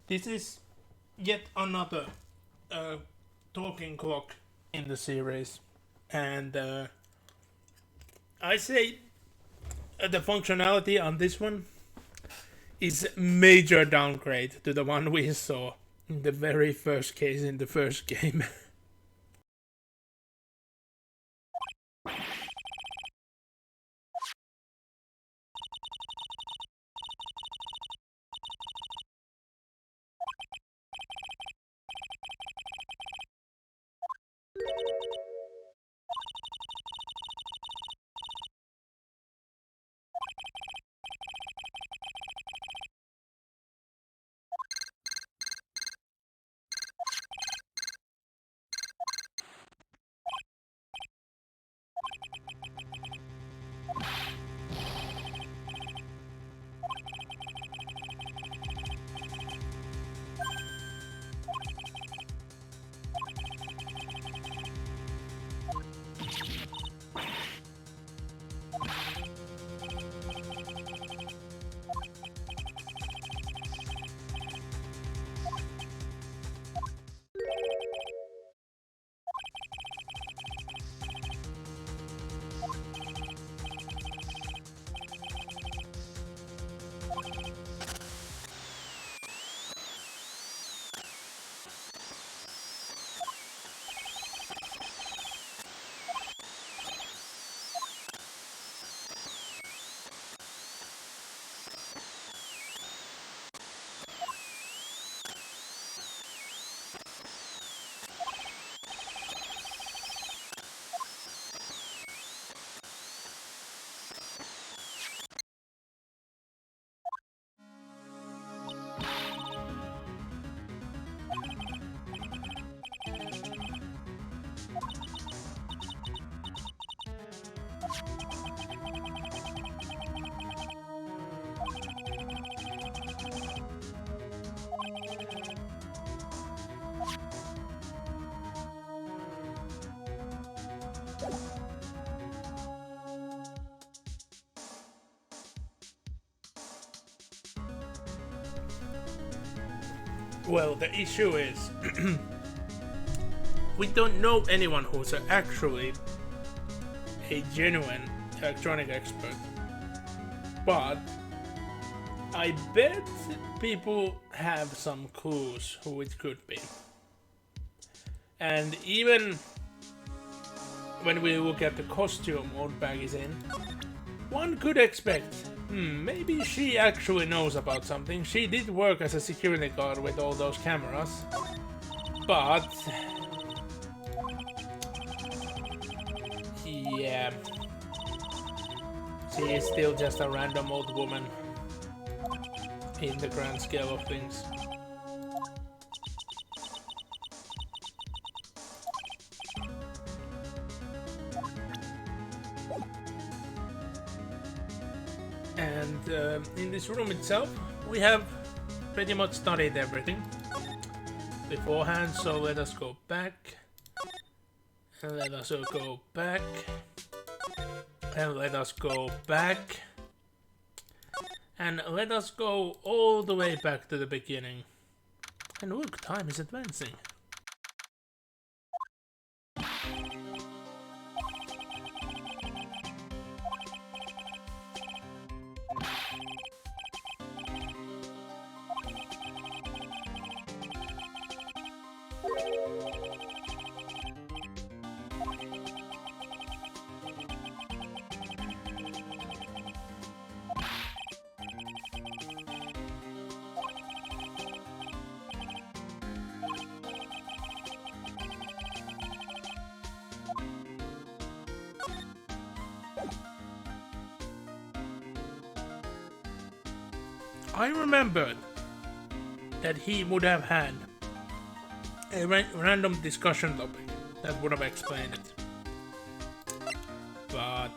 This is yet another talking clock in the series, and I say the functionality on this one is major downgrade to the one we saw in the very first case in the first game. Well, the issue is we don't know anyone who's actually a genuine electronic expert, but I bet people have some clues who it could be. And even when we look at the costume Oldbag is in, one could expect, maybe she actually knows about something. She did work as a security guard with all those cameras, but yeah, she is still just a random old woman in the grand scale of things. And in this room itself, we have pretty much studied everything beforehand, so let us go back, and let us go back, and let us go back, and let us go all the way back to the beginning. And look, time is advancing. I remembered that he would have had a random discussion topic that would have explained it. But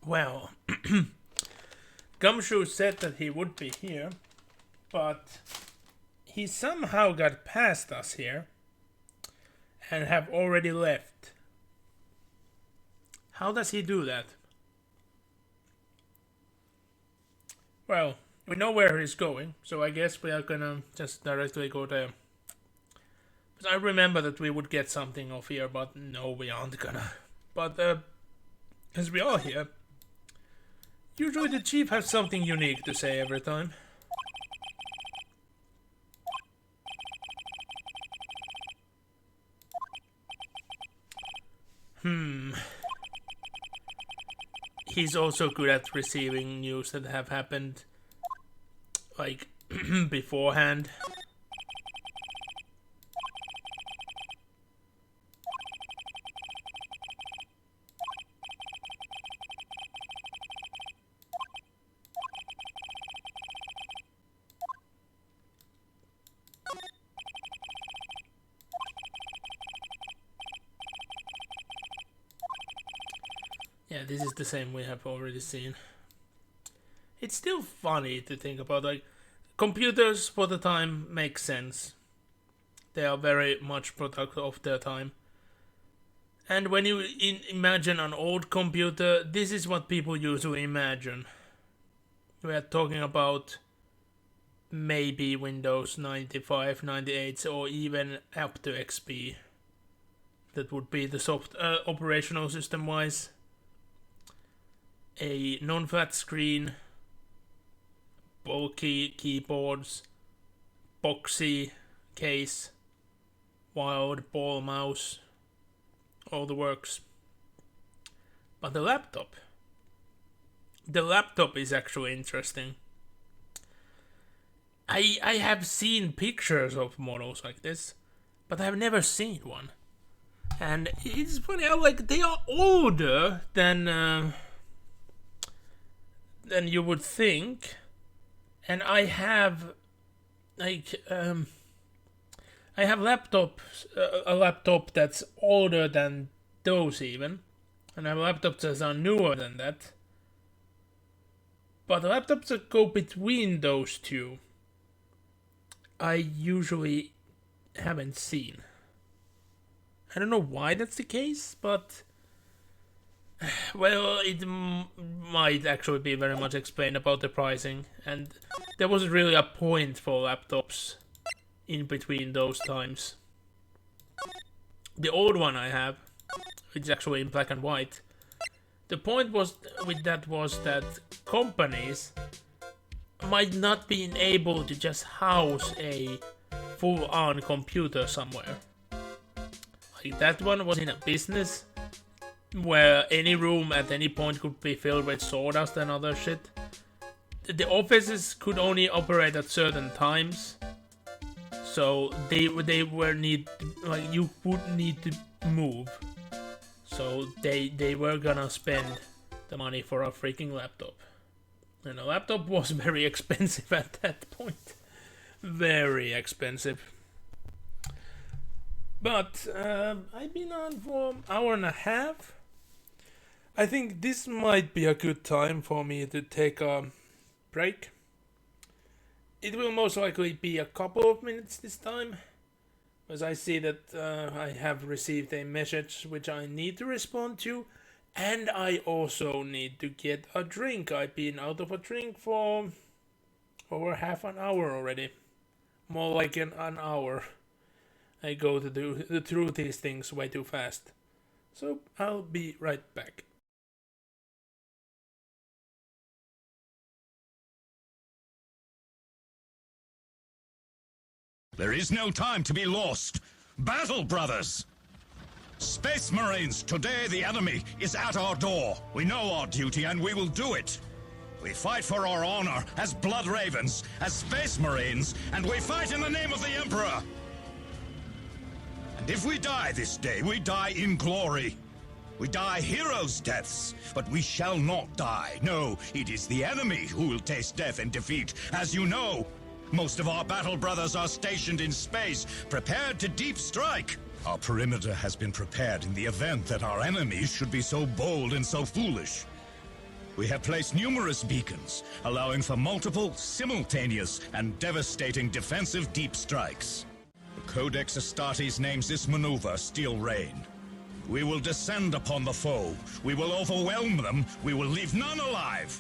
Well, Gumshoe said that he would be here, but he somehow got past us here and have already left. How does he do that? Well, we know where he's going, so I guess we are gonna just directly go there. Because I remember that we would get something off here, but no, we aren't gonna. But as we are here, usually the chief has something unique to say every time. He's also good at receiving news that have happened, like, beforehand. Yeah, this is the same we have already seen. It's still funny to think about, like, computers for the time make sense. They are very much product of their time. And when you imagine an old computer, this is what people usually imagine. We are talking about maybe Windows 95, 98, or even up to XP. That would be the soft operational system wise. A non-flat screen, bulky keyboards, boxy case, wild ball mouse, all the works. But the laptop is actually interesting. I have seen pictures of models like this, but I have never seen one. And it's funny how, like, they are older than you would think. And I have, like, I have laptops, a laptop that's older than those even. And I have laptops that are newer than that. But the laptops that go between those two, I usually haven't seen. I don't know why that's the case, but well, it might actually be very much explained about the pricing, and there wasn't really a point for laptops in between those times. The old one I have, which is actually in black and white, the point was with that was that companies might not be able to just house a full-on computer somewhere. Like, that one was in a business where any room at any point could be filled with sawdust and other shit. The offices could only operate at certain times, so they were you would need to move. So they were gonna spend the money for a freaking laptop. And a laptop was very expensive at that point. Very expensive. But I've been on for an hour and a half. I think this might be a good time for me to take a break. It will most likely be a couple of minutes this time, as I see that I have received a message which I need to respond to, and I also need to get a drink. I've been out of a drink for over half an hour already. More like an hour. I go to do through these things way too fast. So I'll be right back. There is no time to be lost. Battle, brothers! Space Marines, today the enemy is at our door. We know our duty and we will do it. We fight for our honor as Blood Ravens, as Space Marines, and we fight in the name of the Emperor. And if we die this day, we die in glory. We die heroes' deaths, but we shall not die. No, it is the enemy who will taste death and defeat, as you know. Most of our battle brothers are stationed in space, prepared to deep strike. Our perimeter has been prepared in the event that our enemies should be so bold and so foolish. We have placed numerous beacons, allowing for multiple, simultaneous, and devastating defensive deep strikes. The Codex Astartes names this maneuver Steel Rain. We will descend upon the foe. We will overwhelm them. We will leave none alive.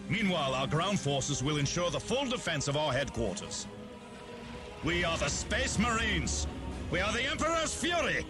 Meanwhile, our ground forces will ensure the full defense of our headquarters. We are the Space Marines. We are the Emperor's Fury.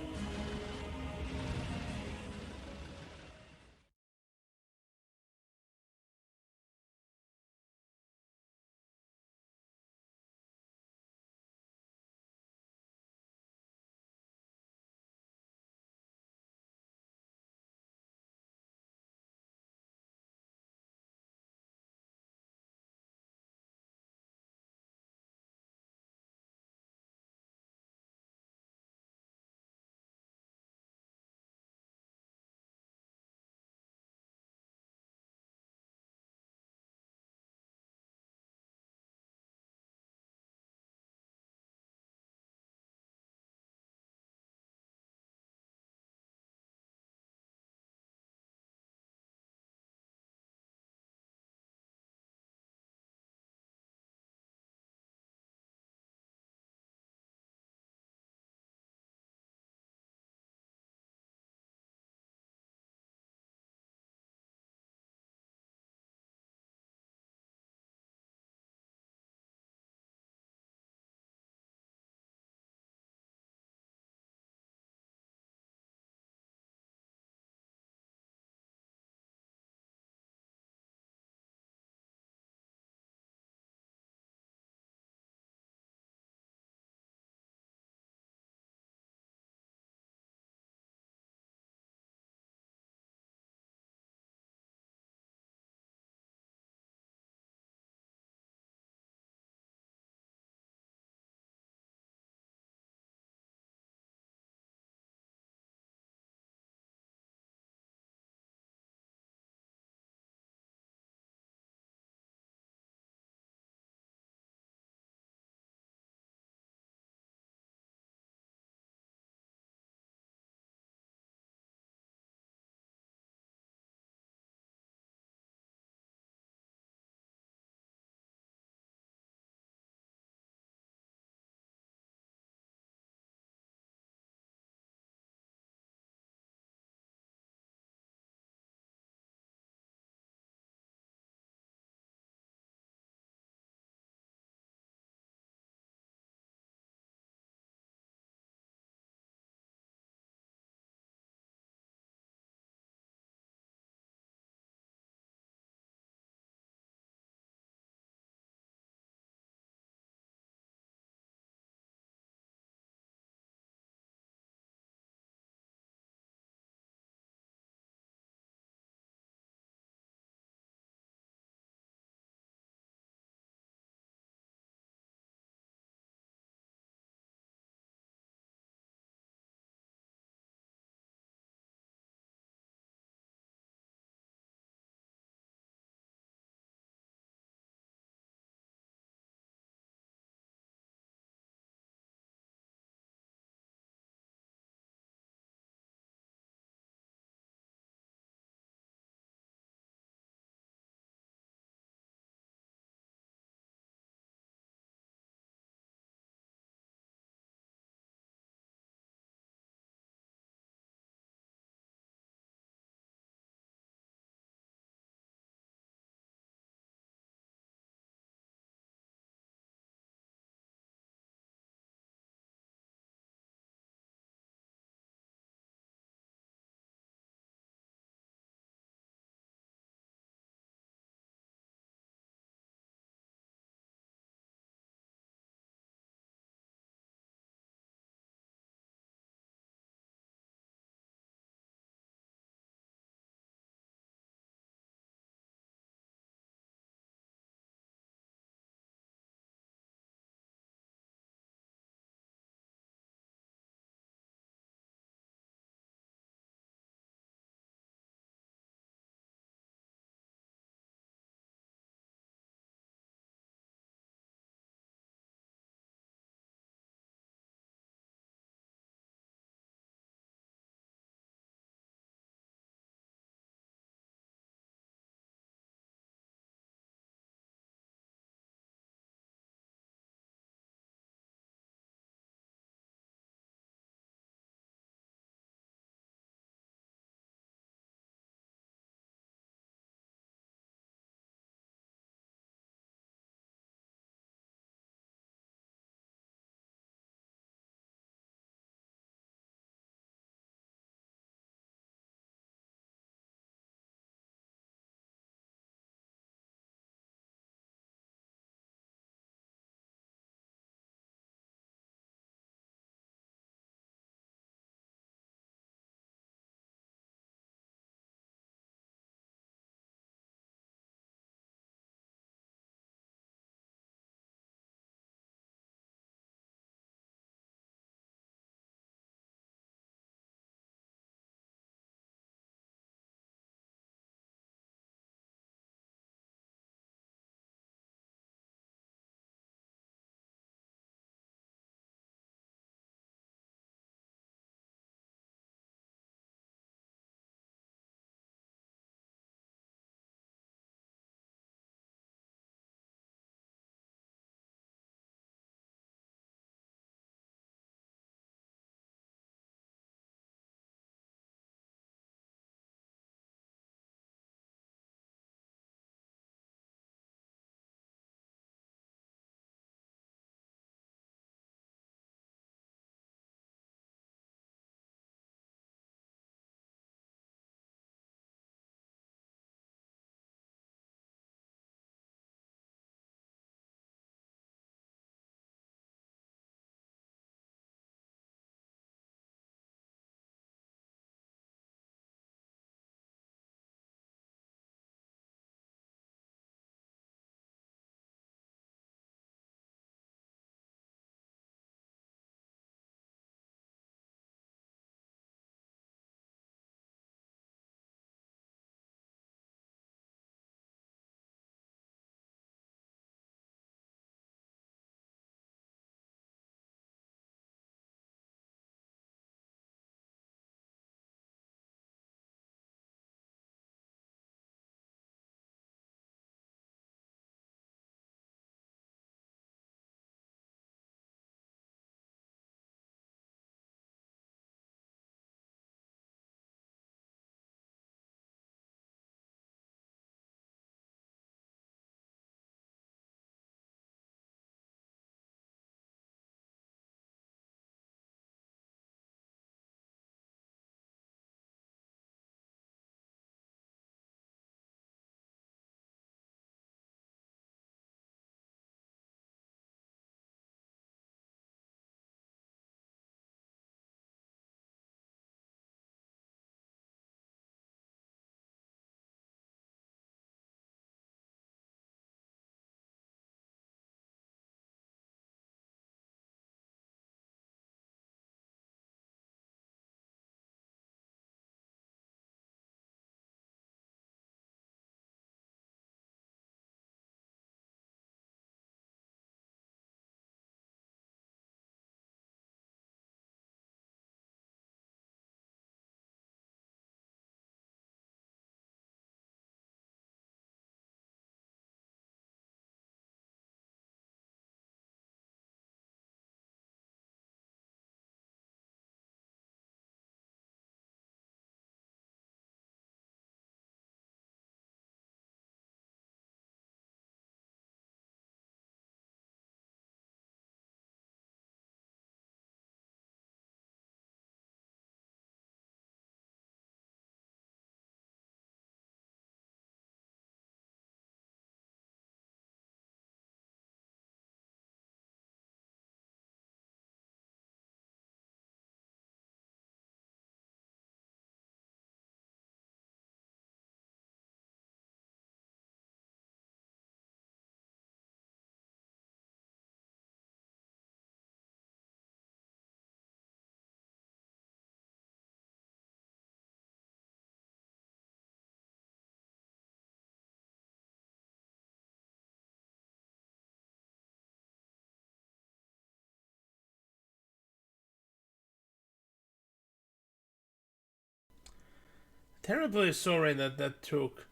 terribly sorry that that took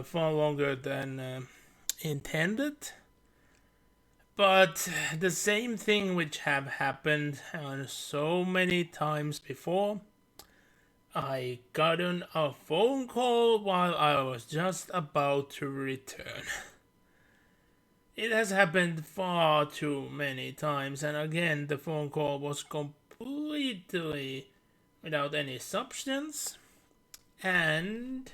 far longer than intended. But the same thing which have happened so many times before. I gotten a phone call while I was just about to return. It has happened far too many times, and again the phone call was completely without any substance, and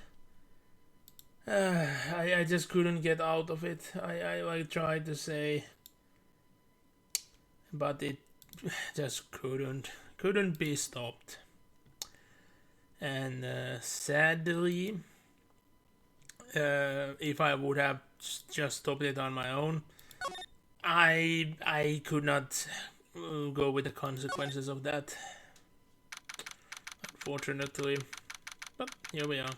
I just couldn't get out of it. I like tried to say, but it just couldn't be stopped. And sadly, if I would have just stopped it on my own, I could not go with the consequences of that, unfortunately. But here we are.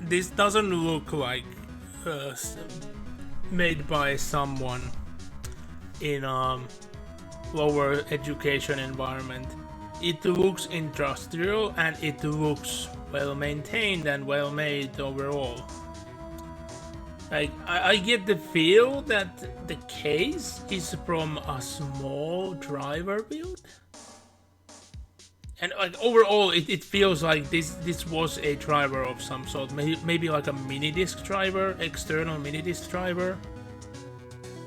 This doesn't look like made by someone in a lower education environment. It looks industrial and it looks well maintained and well made overall. Like I get the feel that the case is from a small driver build. And like overall, it feels like this was a driver of some sort. Maybe like a mini disc driver, external mini disc driver,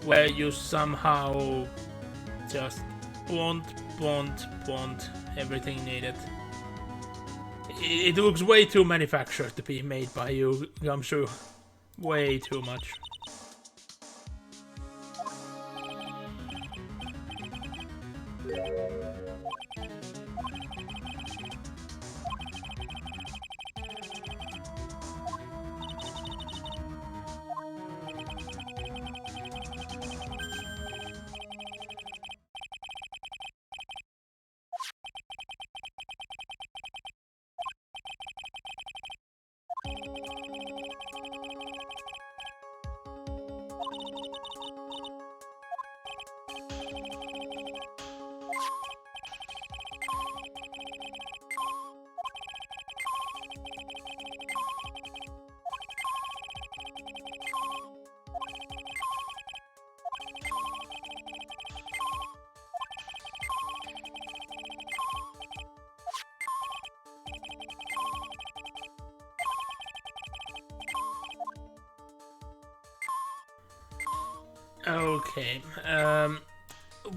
where you somehow just blunt everything needed. It looks way too manufactured to be made by you, Gumshoe. Way too much. Okay,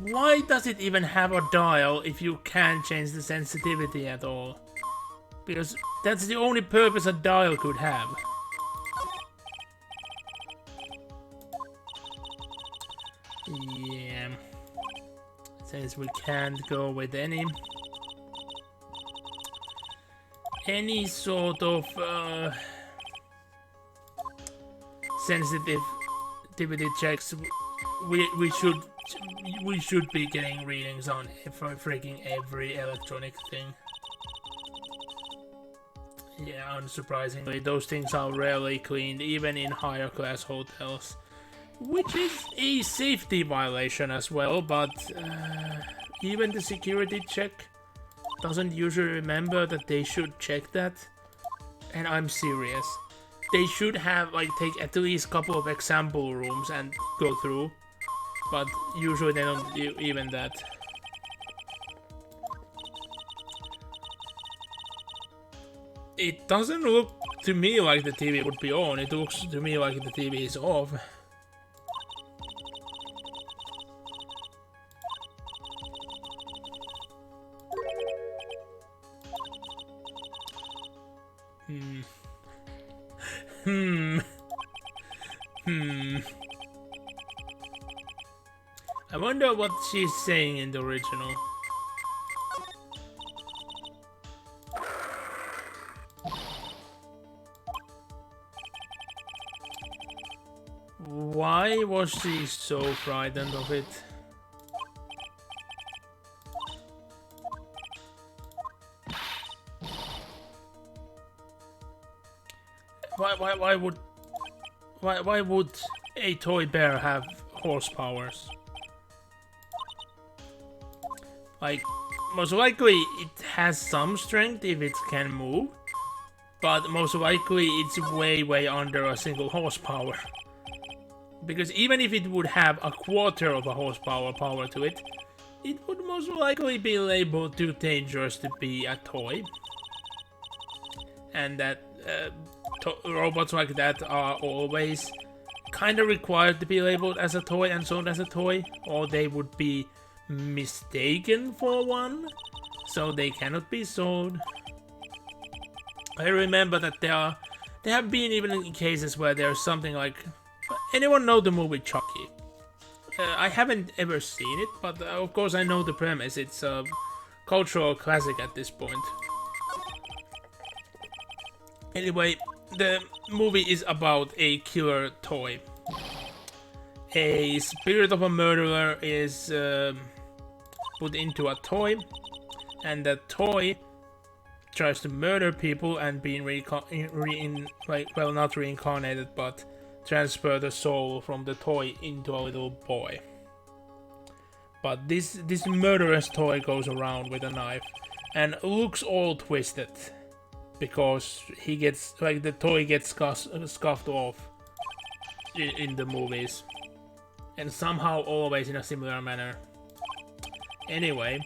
why does it even have a dial if you can't change the sensitivity at all? Because that's the only purpose a dial could have. Yeah, since we can't go with any sort of sensitivity checks, we should be getting readings on freaking every electronic thing. Yeah, unsurprisingly, those things are rarely cleaned, even in higher class hotels, which is a safety violation as well. But even the security check doesn't usually remember that they should check that, and I'm serious. They should have take at least a couple of example rooms and go through, but usually they don't do even that. It doesn't look to me like the TV would be on. It looks to me like the TV is off. I wonder what she's saying in the original. Why was she so frightened of it? Why would a toy bear have horse powers? Like, most likely it has some strength if it can move, but most likely it's way under a single horsepower. Because even if it would have a quarter of a horsepower power to it, it would most likely be labeled too dangerous to be a toy. And that robots like that are always kind of required to be labeled as a toy and sold as a toy, or they would be mistaken for one, so they cannot be sold. I remember that there have been even cases where there's something like... Anyone know the movie Chucky? I haven't ever seen it, but of course I know the premise. It's a cultural classic at this point. Anyway, the movie is about a killer toy. A spirit of a murderer is put into a toy, and the toy tries to murder people and being not reincarnated, but transfer the soul from the toy into a little boy. But this murderous toy goes around with a knife and looks all twisted because he gets the toy gets scuffed off in the movies, and somehow always in a similar manner. Anyway,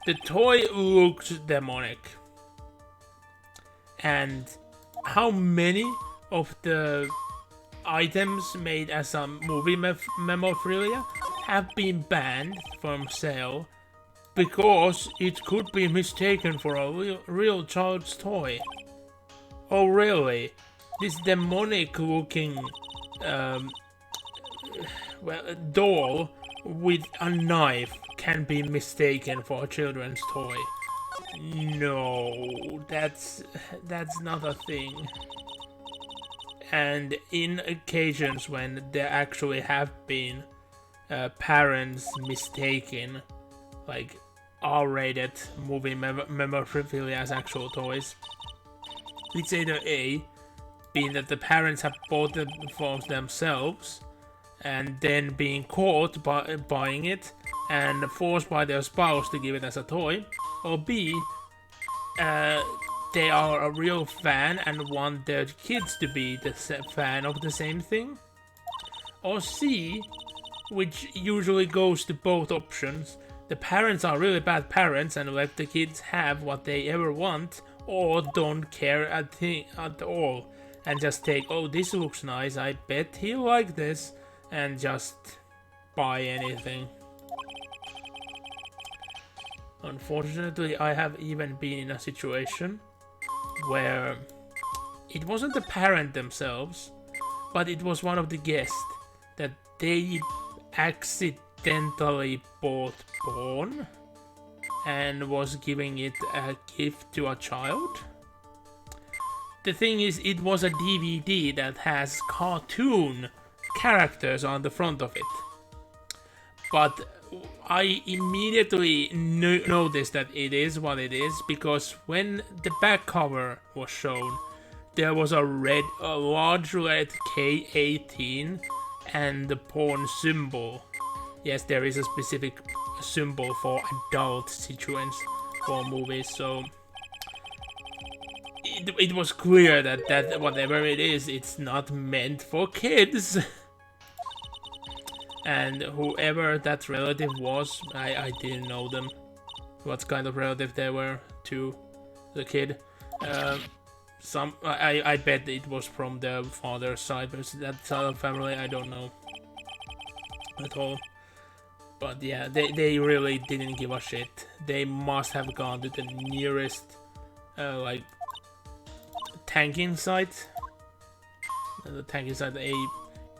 the toy looks demonic, and how many of the items made as a movie memorabilia have been banned from sale because it could be mistaken for a real child's toy. Oh really? This demonic looking doll with a knife can be mistaken for a children's toy? No, that's not a thing. And in occasions when there actually have been parents mistaken like R-rated movie memorabilia as actual toys, it's either A, being that the parents have bought them for themselves and then being caught by buying it and forced by their spouse to give it as a toy, or B, they are a real fan and want their kids to be the fan of the same thing. Or C, which usually goes to both options, the parents are really bad parents and let the kids have what they ever want, or don't care at all and just take, oh this looks nice, I bet he'll like this, and just buy anything. Unfortunately, I have even been in a situation where it wasn't the parent themselves, but it was one of the guests that they accidentally bought porn and was giving it a gift to a child. The thing is, it was a DVD that has cartoon characters on the front of it. But I immediately noticed that it is what it is, because when the back cover was shown, there was a large red K-18 and the porn symbol. Yes, there is a specific symbol for adult situations for movies, so it was clear that whatever it is, it's not meant for kids. And whoever that relative was, I didn't know them, what kind of relative they were to the kid. I bet it was from the father's side, but that side of family I don't know at all. But yeah, they really didn't give a shit. They must have gone to the nearest like tanking site the tank is at a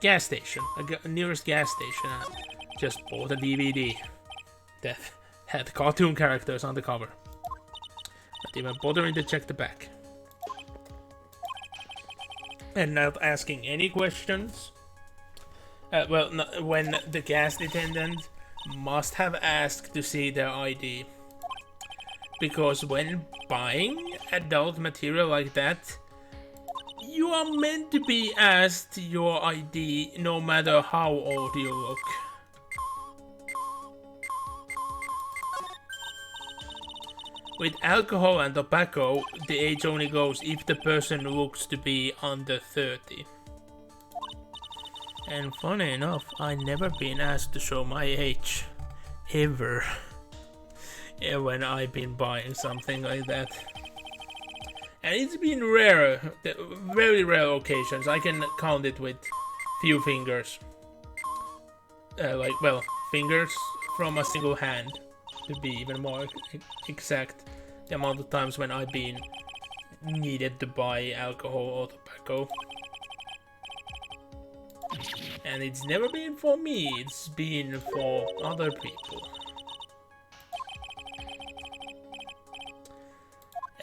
gas station, a nearest gas station. And just bought a DVD that had cartoon characters on the cover. Not even bothering to check the back. And not asking any questions. Well, no, when the gas attendant must have asked to see their ID. Because when buying adult material like that, you are meant to be asked your ID no matter how old you look. With alcohol and tobacco, the age only goes if the person looks to be under 30. And funny enough, I never been asked to show my age. Ever. When I've been buying something like that. And it's been rare, very rare occasions. I can count it with few fingers. Fingers from a single hand. To be even more exact, the amount of times when I've been needed to buy alcohol or tobacco. And it's never been for me, it's been for other people.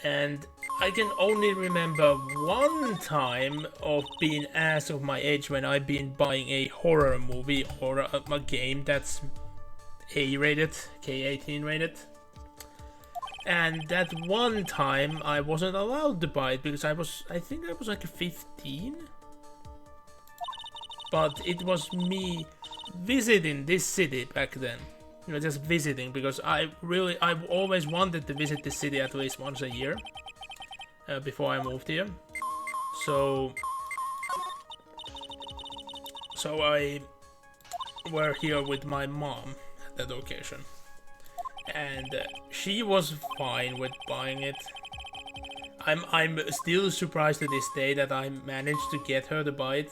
And I can only remember one time of being asked of my age when I've been buying a horror movie or a game that's A-rated, K-18 rated. And that one time I wasn't allowed to buy it because I think I was like 15. But it was me visiting this city back then. You know, just visiting, because I've always wanted to visit this city at least once a year. Before I moved here. So I were here with my mom at that occasion. And she was fine with buying it. I'm still surprised to this day that I managed to get her to buy it,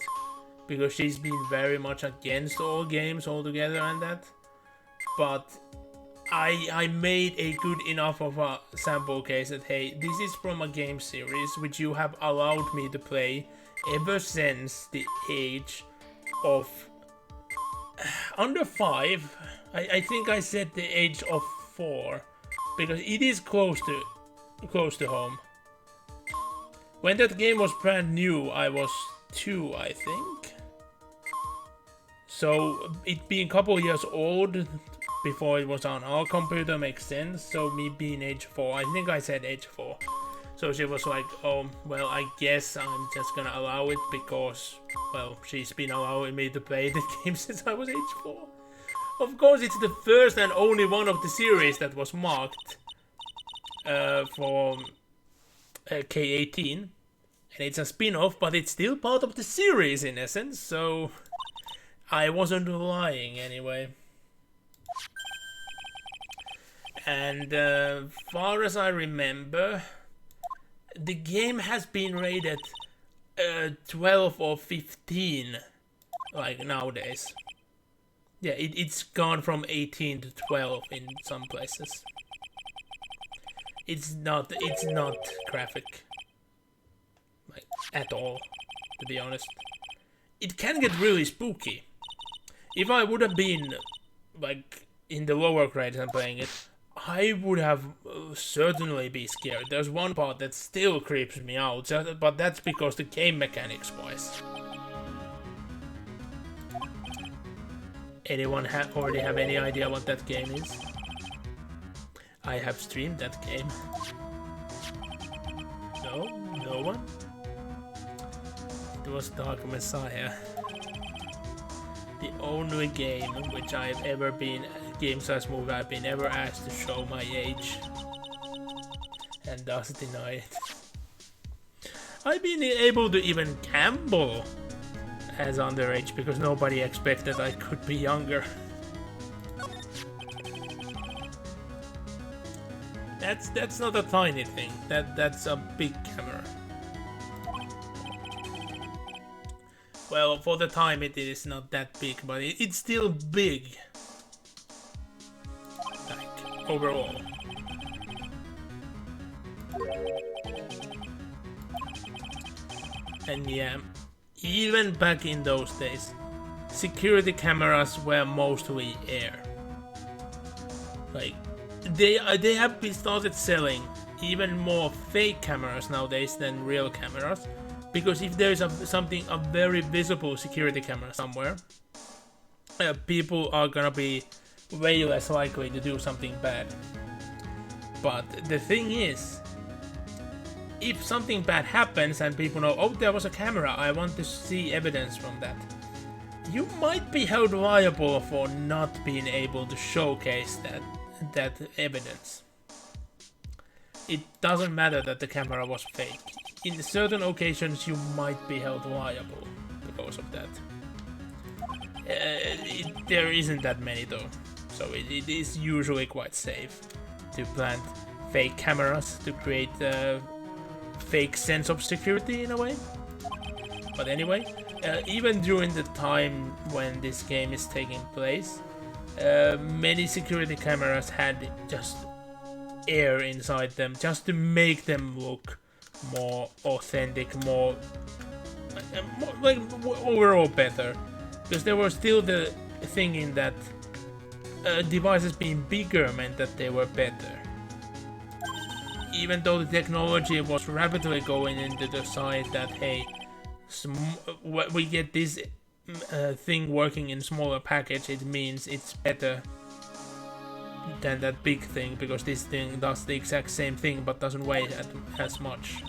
because she's been very much against all games altogether and that. But I made a good enough of a sample case that, hey, this is from a game series which you have allowed me to play ever since the age of under 5. I think I said the age of 4, because it is close to home. When that game was brand new, I was 2, I think. So it being a couple years old before it was on our computer makes sense. So me being age 4, I think I said age 4. So she was like, oh, well, I guess I'm just gonna allow it because, well, she's been allowing me to play the game since I was age 4. Of course, it's the first and only one of the series that was marked for K-18. And it's a spin-off, but it's still part of the series in essence, so I wasn't lying anyway. And far as I remember, the game has been rated 12 or 15, like nowadays. Yeah, it's gone from 18 to 12 in some places. It's not graphic, like, at all, to be honest. It can get really spooky. If I would have been, like, in the lower grades and playing it, I would have certainly be scared. There's one part that still creeps me out, but that's because the game mechanics wise. Anyone already have any idea what that game is? I have streamed that game. No? No one? It was Dark Messiah. The only game which I've ever been, game/movie I've been ever asked to show my age. And thus deny it. I've been able to even gamble as underage because nobody expected I could be younger. That's not a tiny thing. That's a big camera. Well, for the time it is not that big, but it's still big. Like, overall. And yeah, even back in those days, security cameras were mostly air. Like, they have been started selling even more fake cameras nowadays than real cameras, because if there's a very visible security camera somewhere, people are gonna be way less likely to do something bad. But the thing is, if something bad happens and people know, oh, there was a camera, I want to see evidence from that, you might be held liable for not being able to showcase that evidence. It doesn't matter that the camera was fake. In certain occasions you might be held liable because of that. There isn't that many though, so it is usually quite safe to plant fake cameras to create a fake sense of security in a way. But anyway, even during the time when this game is taking place, many security cameras had just air inside them, just to make them look more authentic, more like overall better. Because there was still the thinking that devices being bigger meant that they were better. Even though the technology was rapidly going into the side that, hey, we get this thing working in smaller package, it means it's better than that big thing, because this thing does the exact same thing but doesn't weigh as much.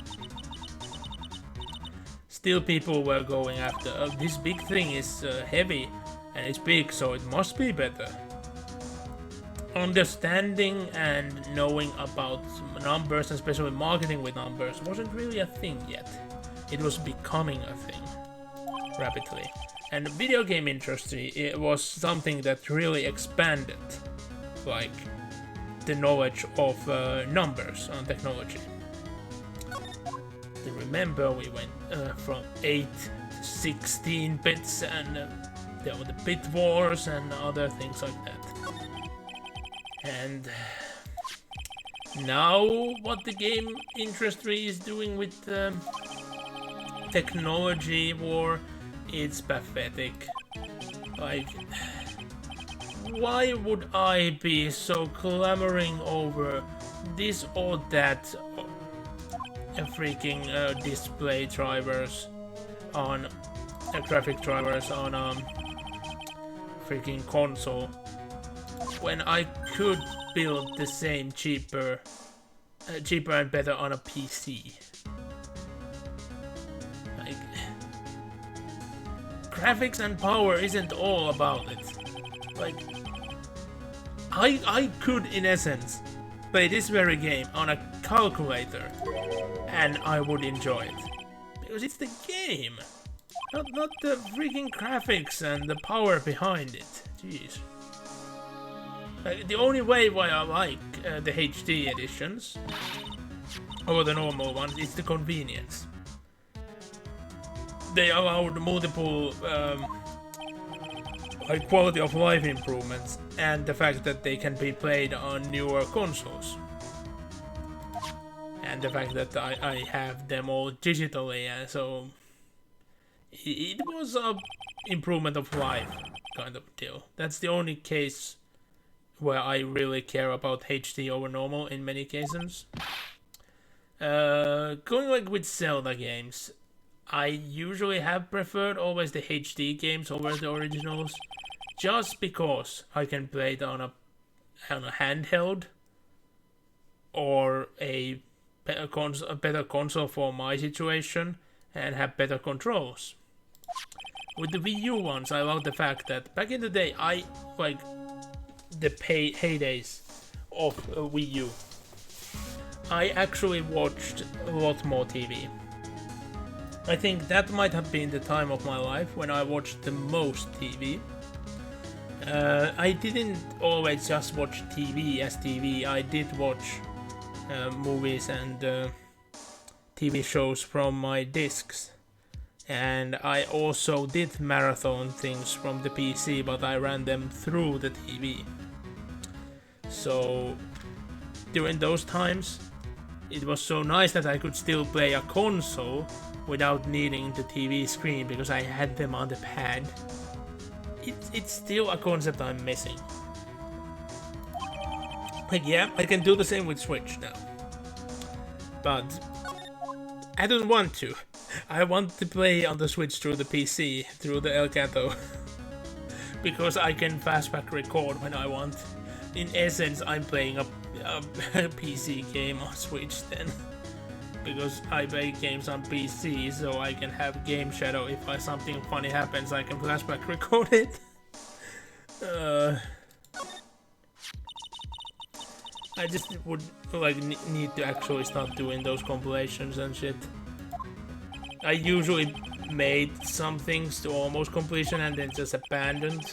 Still people were going after, this big thing is heavy and it's big, so it must be better. Understanding and knowing about numbers, and especially marketing with numbers, wasn't really a thing yet. It was becoming a thing rapidly. And the video game industry, it was something that really expanded, like, the knowledge of numbers on technology. To remember, we went from 8 to 16 bits, and there were the bit wars and other things like that. And now what the game industry is doing with technology war, it's pathetic. Like, why would I be so clamoring over this or that freaking display drivers on graphic drivers on freaking console, when I could build the same cheaper and better on a PC? Like, graphics and power isn't all about it. Like, I could, in essence, play this very game on a calculator and I would enjoy it. Because it's the game, not the freaking graphics and the power behind it. Jeez. Like, the only way why I like the HD editions over the normal ones is the convenience. They allowed multiple like quality of life improvements, and the fact that they can be played on newer consoles, and the fact that I have them all digitally, and so it was a improvement of life kind of deal. That's the only case where I really care about HD over normal in many cases. Going like with Zelda games, I usually have preferred always the HD games over the originals, just because I can play it on a handheld or a better console for my situation and have better controls. With the Wii U ones, I love the fact that back in the day, I like the heydays of Wii U, I actually watched a lot more TV. I think that might have been the time of my life when I watched the most TV. I didn't always just watch TV as TV, I did watch movies and TV shows from my discs. And I also did marathon things from the PC, but I ran them through the TV. So during those times, it was so nice that I could still play a console without needing the TV screen because I had them on the pad. It's still a concept I'm missing. Like, yeah, I can do the same with Switch now. But I don't want to. I want to play on the Switch through the PC, through the Elgato. Because I can fastback record when I want. In essence, I'm playing a PC game on Switch then. Because I play games on PC, so I can have game shadow. If something funny happens, I can flashback record it. I just would like need to actually start doing those compilations and shit. I usually made some things to almost completion and then just abandoned.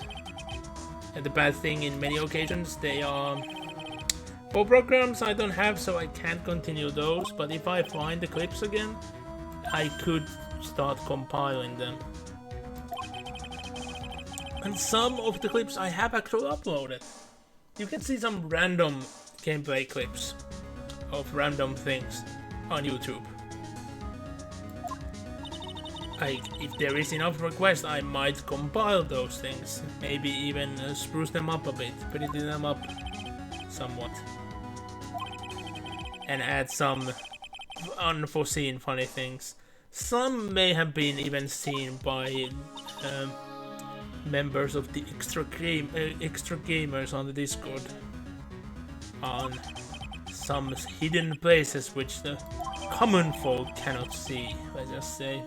And the bad thing in many occasions, they are for programs I don't have, so I can't continue those. But if I find the clips again, I could start compiling them. And some of the clips I have actually uploaded. You can see some random gameplay clips of random things on YouTube. Like, if there is enough requests, I might compile those things. Maybe even spruce them up a bit, pretty them up somewhat. And add some unforeseen funny things. Some may have been even seen by members of the extra gamers on the Discord. On some hidden places which the common folk cannot see, let's just say.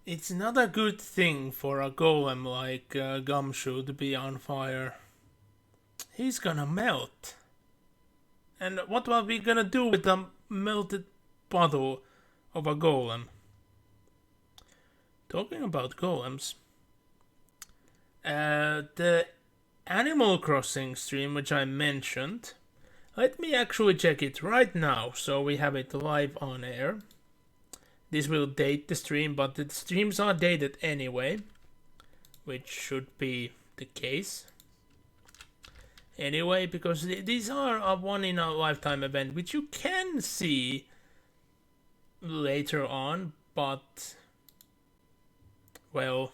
It's not a good thing for a golem like Gumshoe to be on fire. He's gonna melt. And what are we gonna do with a melted bottle of a golem? Talking about golems, the Animal Crossing stream which I mentioned, let me actually check it right now so we have it live on air. This will date the stream, but the streams are dated anyway, which should be the case. Anyway, because these are a one-in-a-lifetime event, which you can see later on, but, well,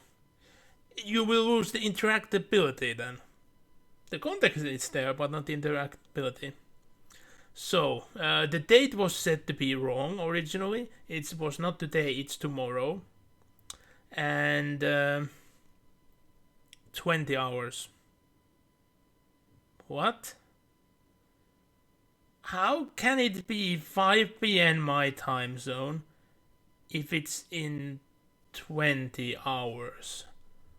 you will lose the interactability then. The context is there, but not the interactability. So, the date was set to be wrong originally. It was not today, it's tomorrow. And 20 hours. What? How can it be 5 p.m. my time zone if it's in 20 hours?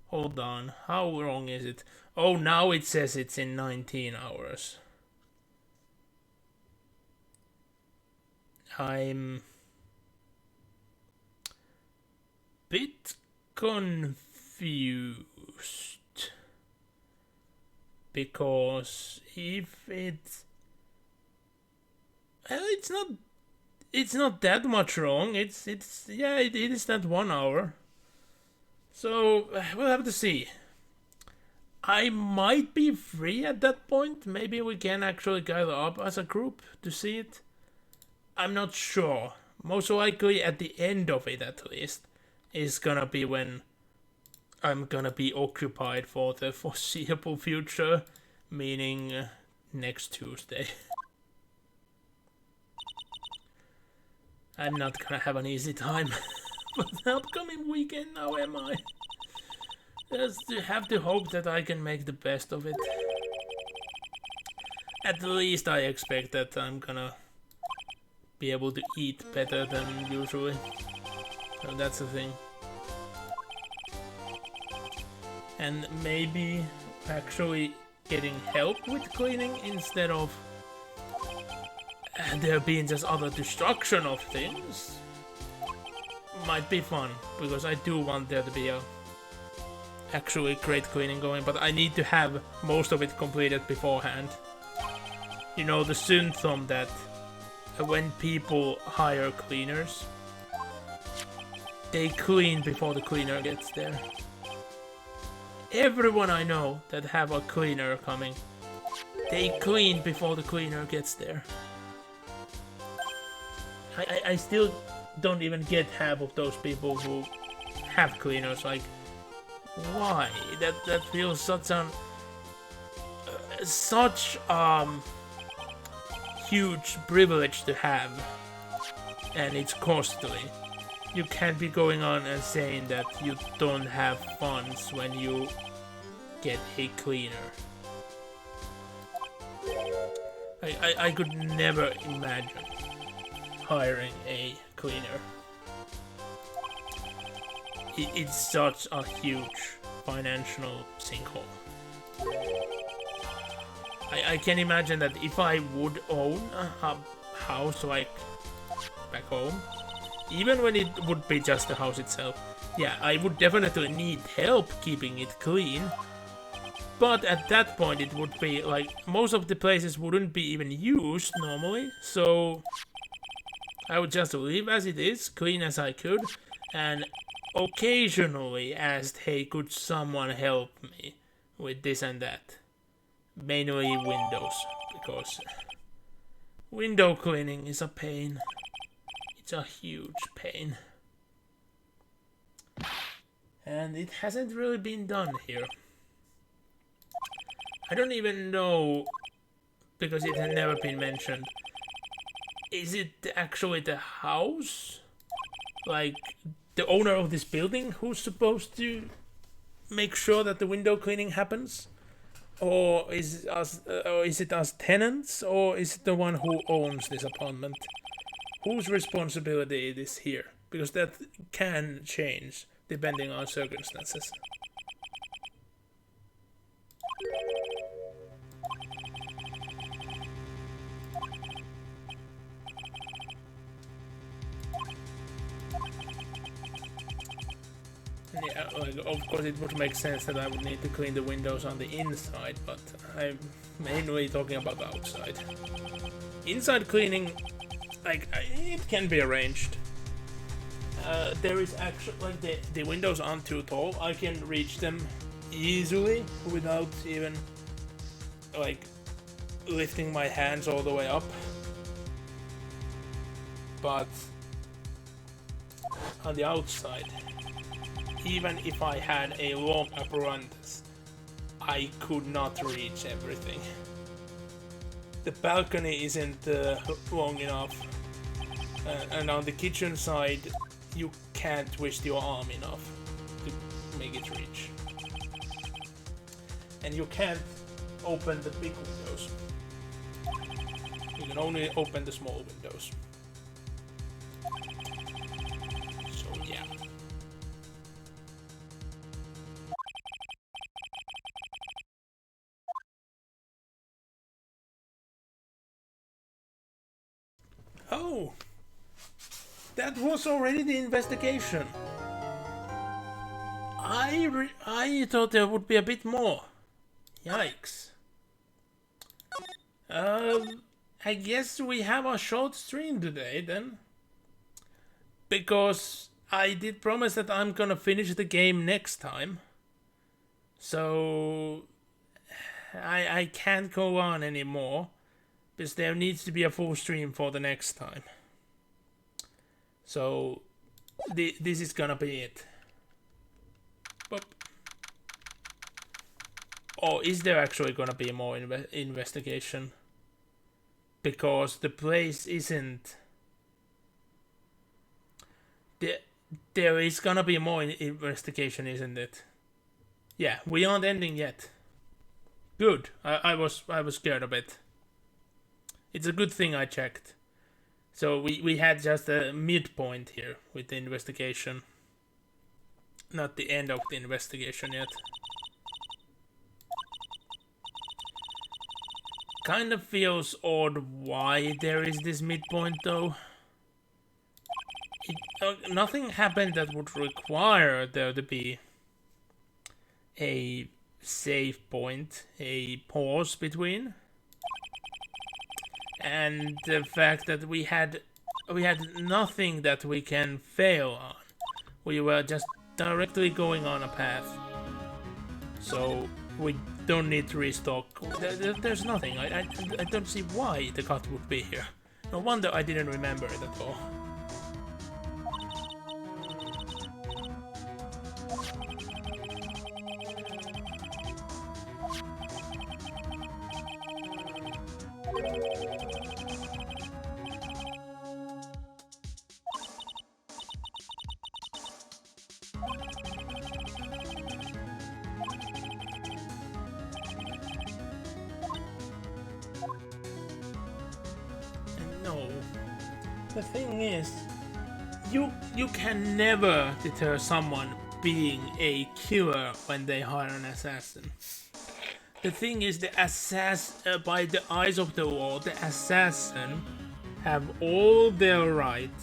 Hold on, how wrong is it? Oh, now it says it's in 19 hours. I'm bit confused because if it's well, it's not that much wrong. It's yeah, it is that 1 hour. So we'll have to see. I might be free at that point. Maybe we can actually gather up as a group to see it. I'm not sure. Most likely at the end of it at least is gonna be when I'm gonna be occupied for the foreseeable future, meaning next Tuesday. I'm not gonna have an easy time for the upcoming weekend now, am I? Just have to hope that I can make the best of it. At least I expect that I'm gonna be able to eat better than usually. So that's the thing. And maybe actually getting help with cleaning instead of there being just other destruction of things might be fun, because I do want there to be a actually great cleaning going, but I need to have most of it completed beforehand. You know, the symptom that when people hire cleaners, they clean before the cleaner gets there. Everyone I know that have a cleaner coming, they clean before the cleaner gets there. I still don't even get half of those people who have cleaners. Like, why? That feels such an huge privilege to have, and it's costly. You can't be going on and saying that you don't have funds when you get a cleaner. I could never imagine hiring a cleaner. It's such a huge financial sinkhole. I can imagine that if I would own a house like back home, even when it would be just the house itself, yeah, I would definitely need help keeping it clean. But at that point it would be like most of the places wouldn't be even used normally, so I would just leave as it is, clean as I could, and occasionally asked, hey, could someone help me with this and that? Mainly windows, because window cleaning is a pain. It's a huge pain. And it hasn't really been done here. I don't even know, because it had never been mentioned. Is it actually the house? Like, the owner of this building who's supposed to make sure that the window cleaning happens? Or is it us tenants? Or is it the one who owns this apartment? Whose responsibility it is here? Because that can change depending on circumstances. Yeah, like, of course it would make sense that I would need to clean the windows on the inside, but I'm mainly talking about the outside. Inside cleaning, like, it can be arranged. There is actually, like, the windows aren't too tall. I can reach them easily without even, like, lifting my hands all the way up. But on the outside, even if I had a long apparatus, I could not reach everything. The balcony isn't long enough, and on the kitchen side, you can't twist your arm enough to make it reach. And you can't open the big windows. You can only open the small windows. So yeah. Oh, that was already the investigation. I thought there would be a bit more. Yikes. I guess we have a short stream today then. Because I did promise that I'm gonna finish the game next time. So I can't go on anymore. Because there needs to be a full stream for the next time. So this is gonna be it. Boop. Or is there actually gonna be more investigation? Because the place isn't... There is gonna be more investigation, isn't it? Yeah, we aren't ending yet. Good. I was scared a bit. It's a good thing I checked. So we had just a midpoint here with the investigation. Not the end of the investigation yet. kind of feels odd why there is this midpoint though. Nothing happened that would require there to be a save point, a pause between. And the fact that we had nothing that we can fail on. We were just directly going on a path. So we don't need to restock. There's nothing. I don't see why the cut would be here. No wonder I didn't remember it at all. No. The thing is, you can never deter someone being a killer when they hire an assassin. The thing is, the assassin, by the eyes of the law, the assassin have all their right,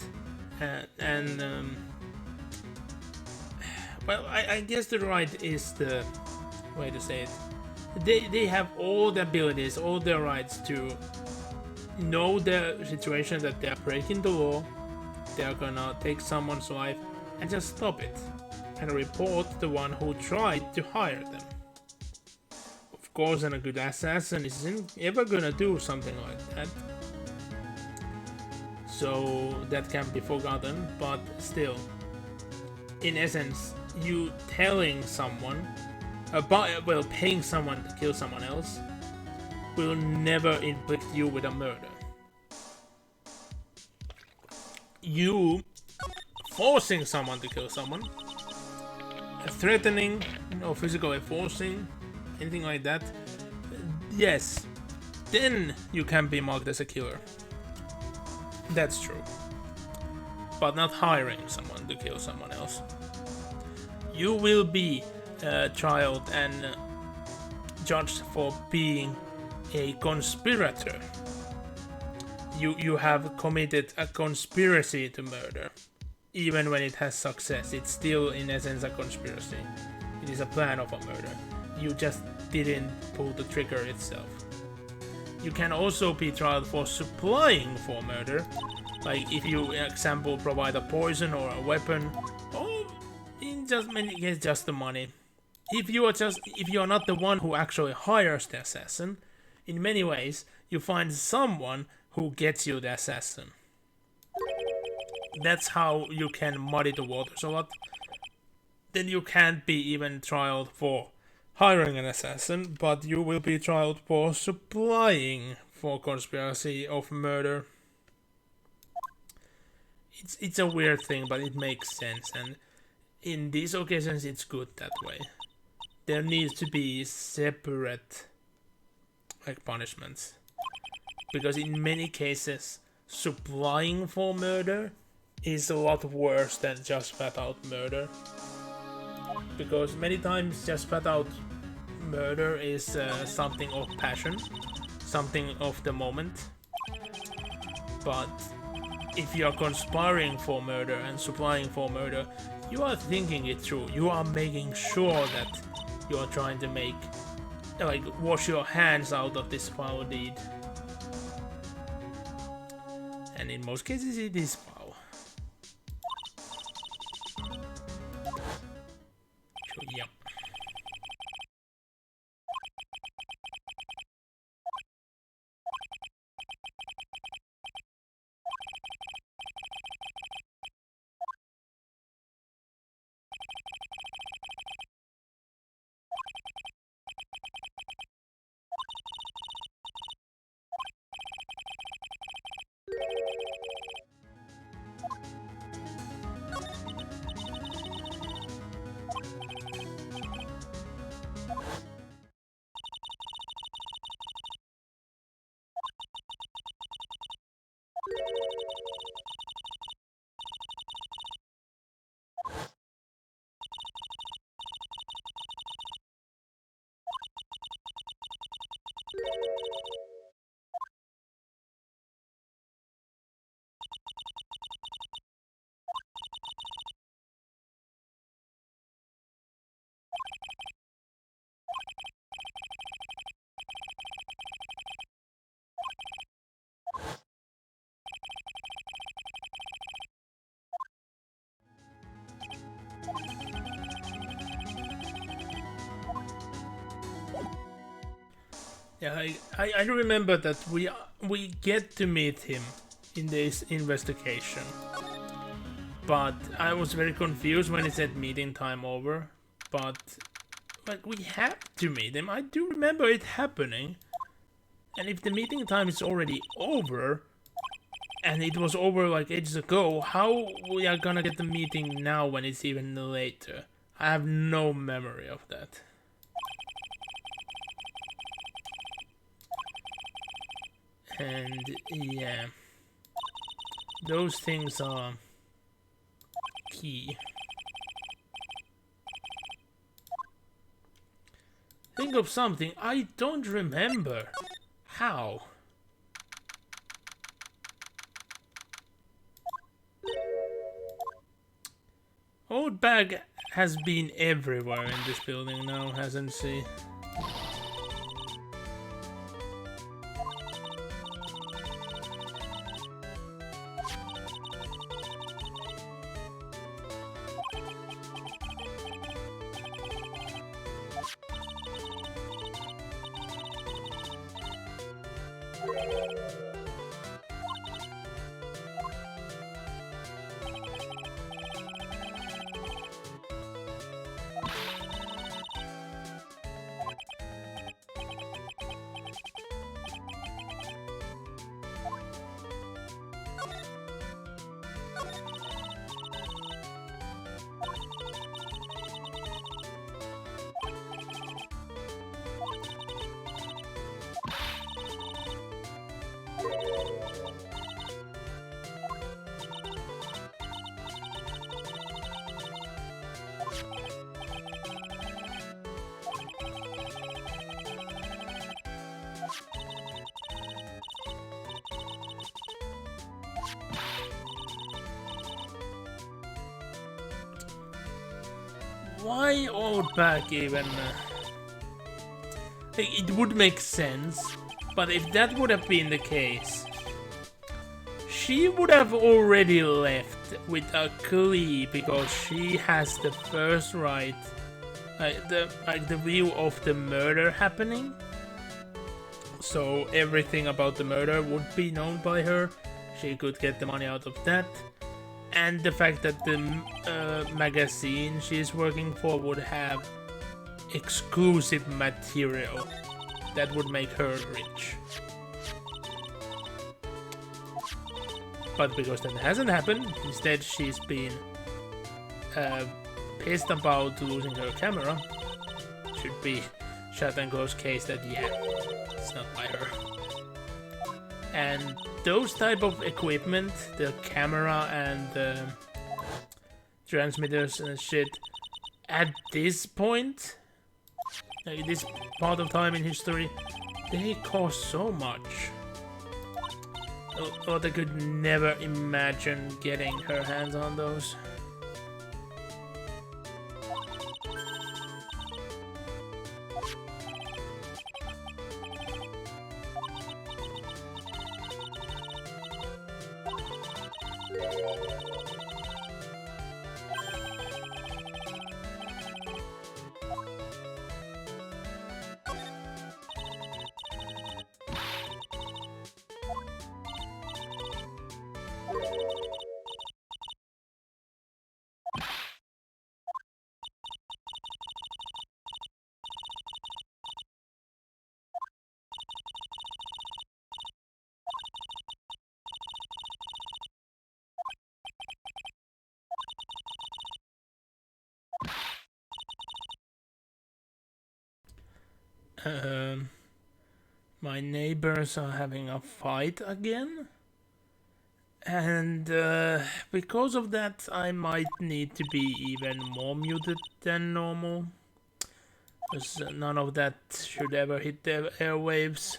well, I guess the right is the way to say it. They have all the abilities, all their rights to know the situation that they are breaking the law, they are gonna take someone's life and just stop it and report the one who tried to hire them. Of course, and a good assassin isn't ever gonna do something like that, so that can't be forgotten. But still, in essence, you telling someone about, well, paying someone to kill someone else will never inflict you with a murder. You forcing someone to kill someone, threatening or physically forcing, anything like that, yes, then you can be marked as a killer. That's true. But not hiring someone to kill someone else. You will be trialed and judged for being a conspirator. You have committed a conspiracy to murder. Even when it has success, it's still in essence a conspiracy. It is a plan of a murder. You just didn't pull the trigger itself. You can also be tried for supplying for murder, like if you, example, provide a poison or a weapon, or in just many cases just the money. If you are not the one who actually hires the assassin, in many ways you find someone who gets you the assassin. That's how you can muddy the waters a lot. Then you can't be even trialed for hiring an assassin, but you will be trialed for supplying for conspiracy of murder. It's a weird thing, but it makes sense, and in these occasions it's good that way. There needs to be separate punishments, because in many cases supplying for murder is a lot worse than just flat out murder, because many times just flat out murder is something of passion, something of the moment. But if you are conspiring for murder and supplying for murder, you are thinking it through. You are making sure that you are trying to make, wash your hands out of this foul deed. And in most cases it is foul. So, yep. Yeah, I remember that we get to meet him in this investigation, but I was very confused when he said meeting time over. But like we have to meet him. I do remember it happening, and if the meeting time is already over, and it was over like ages ago, how we are gonna get the meeting now when it's even later? I have no memory of that. And yeah, those things are key. Think of something. I don't remember. How? Old bag has been everywhere in this building now, hasn't she? Why old back even? It would make sense, but if that would have been the case, she would have already left with a key because she has the first right, the view of the murder happening. So everything about the murder would be known by her. She could get the money out of that. And the fact that the magazine she's working for would have exclusive material that would make her rich. But because that hasn't happened, instead she's been pissed about losing her camera. Should be shut and close case that yeah, it's not by her. And those type of equipment, the camera and the transmitters and shit, at this point, like this part of time in history, they cost so much. Or they could never imagine getting her hands on those. My neighbors are having a fight again, and because of that I might need to be even more muted than normal, because none of that should ever hit the airwaves,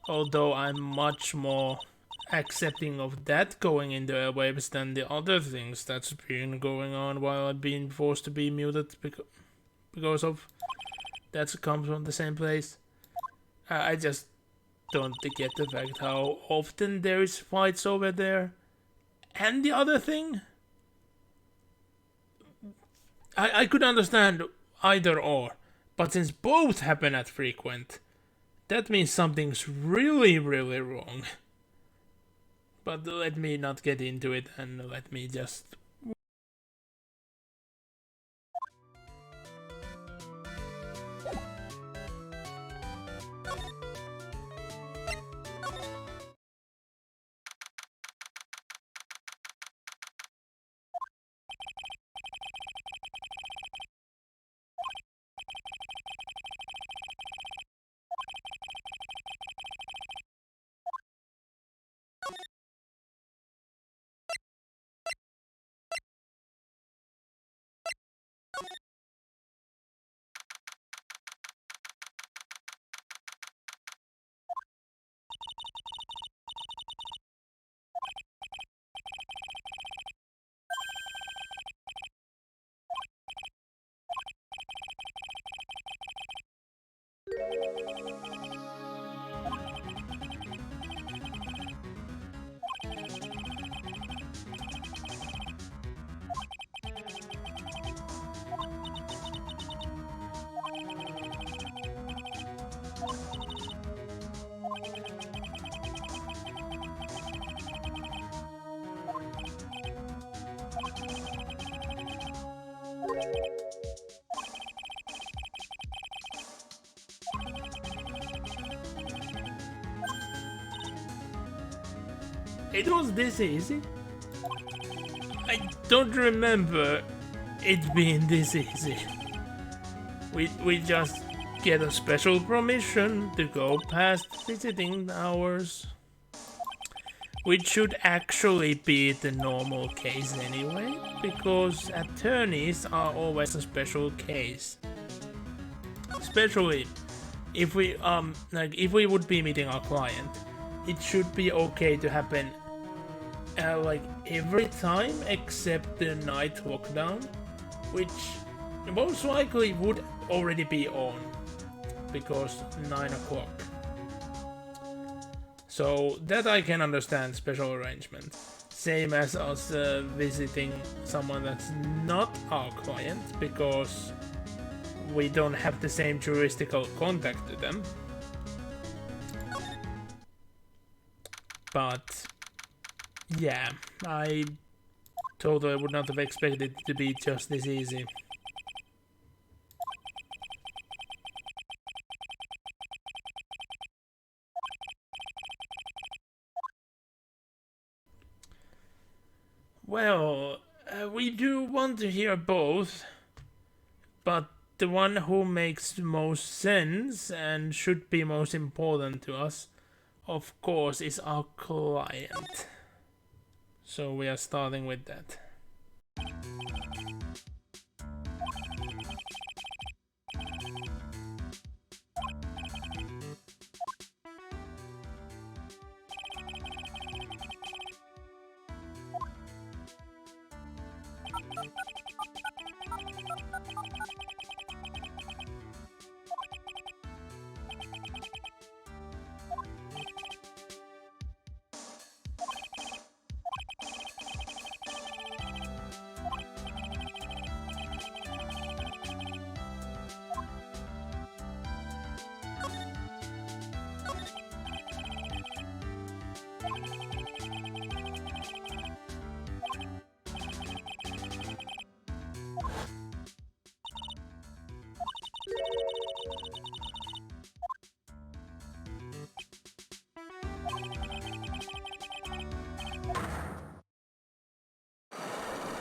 although I'm much more accepting of that going in the airwaves than the other things that's been going on while I've been forced to be muted because of that comes from the same place. I just don't get the fact how often there is fights over there. And the other thing, I could understand either or, but since both happen at frequent, that means something's really, really wrong. But let me not get into it and let me just... It was this easy? I don't remember it being this easy. We just get a special permission to go past visiting hours. Which should actually be the normal case anyway, because attorneys are always a special case. Especially if we if we would be meeting our client, it should be okay to happen like every time except the night lockdown, which most likely would already be on because 9 o'clock. So that I can understand, special arrangement. Same as us visiting someone that's not our client because we don't have the same juridical contact to them. But yeah, I totally would not have expected it to be just this easy. Well, we do want to hear both, but the one who makes most sense and should be most important to us, of course, is our client. So we are starting with that.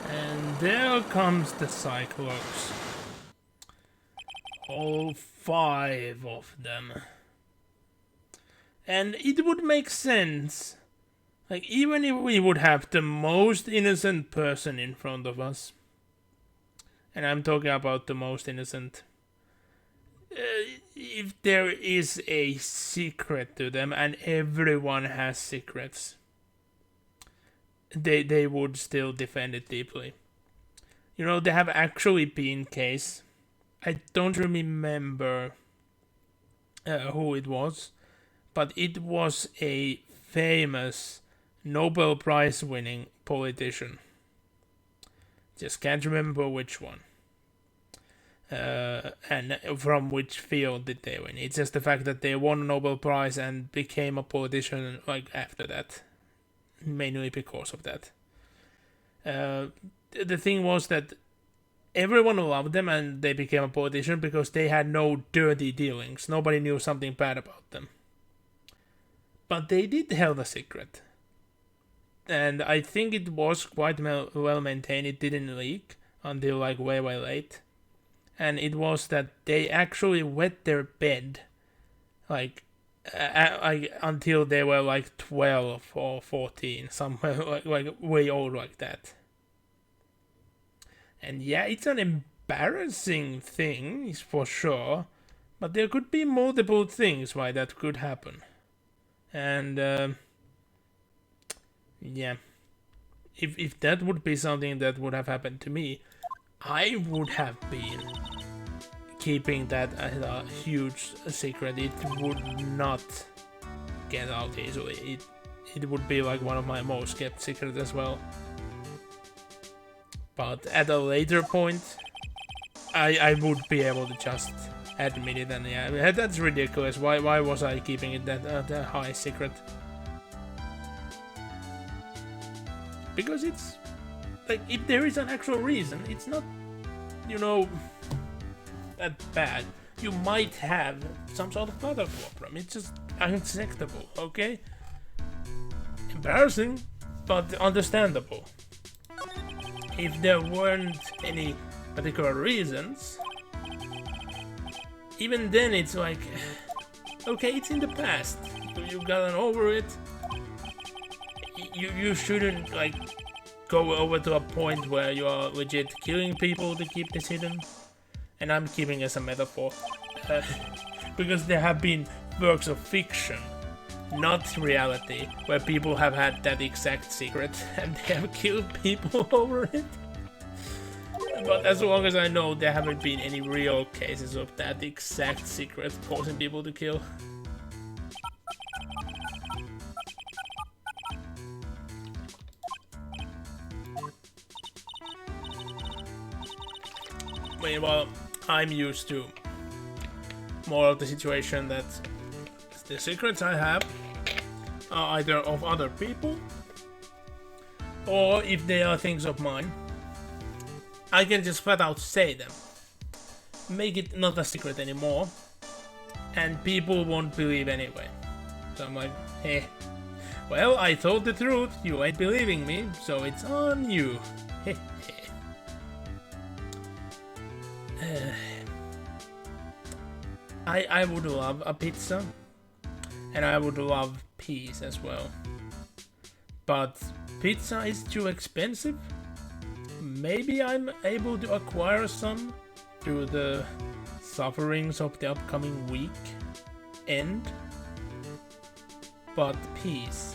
And there comes the Cyclops. All 5 of them. And it would make sense. Like, even if we would have the most innocent person in front of us, and I'm talking about the most innocent, if there is a secret to them, and everyone has secrets, they would still defend it deeply. You know, there have actually been cases, I don't remember who it was, but it was a famous Nobel Prize winning politician. Just can't remember which one. and from which field did they win. It's just the fact that they won a Nobel Prize and became a politician like after that, mainly because of that. The thing was that everyone loved them and they became a politician because they had no dirty dealings. Nobody knew something bad about them. But they did held a secret. And I think it was quite well maintained. It didn't leak until like way late. And it was that they actually wet their bed like until they were like 12 or 14, somewhere like way old like that. And yeah, it's an embarrassing thing, for sure, but there could be multiple things why that could happen. And yeah, if that would be something that would have happened to me, I would have been keeping that as a huge secret. It would not get out easily. It would be like one of my most kept secrets as well. But at a later point, I would be able to just admit it, and yeah, that's ridiculous. Why was I keeping it that high secret? Because it's like, if there is an actual reason, it's not, you know, that bad. You might have some sort of other problem. It's just unacceptable, okay? Embarrassing, but understandable. If there weren't any particular reasons, even then it's like, okay, it's in the past. You've gotten over it. You shouldn't like go over to a point where you are legit killing people to keep this hidden. And I'm keeping it as a metaphor. Because there have been works of fiction, not reality, where people have had that exact secret and they have killed people over it. But as long as I know, there haven't been any real cases of that exact secret causing people to kill. Meanwhile, I'm used to more of the situation that the secrets I have are either of other people, or if they are things of mine, I can just flat out say them. Make it not a secret anymore, and people won't believe anyway. So I'm like, eh. Well, I told the truth, you ain't believing me, so it's on you. I would love a pizza, and I would love peas as well. But pizza is too expensive. Maybe I'm able to acquire some through the sufferings of the upcoming week end. But peas,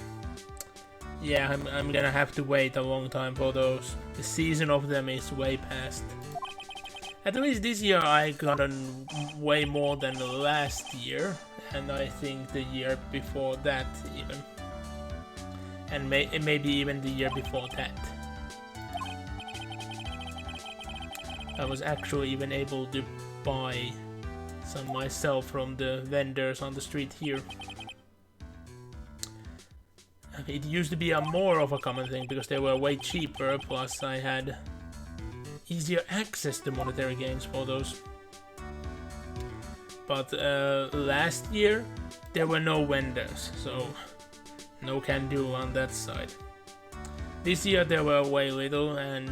yeah, I'm gonna have to wait a long time for those. The season of them is way past. At least this year I gotten way more than last year, and I think the year before that even. And maybe even the year before that. I was actually even able to buy some myself from the vendors on the street here. It used to be a more of a common thing because they were way cheaper, plus I had easier access to monetary gains for those. But last year there were no vendors, so no can do on that side. This year there were way little, and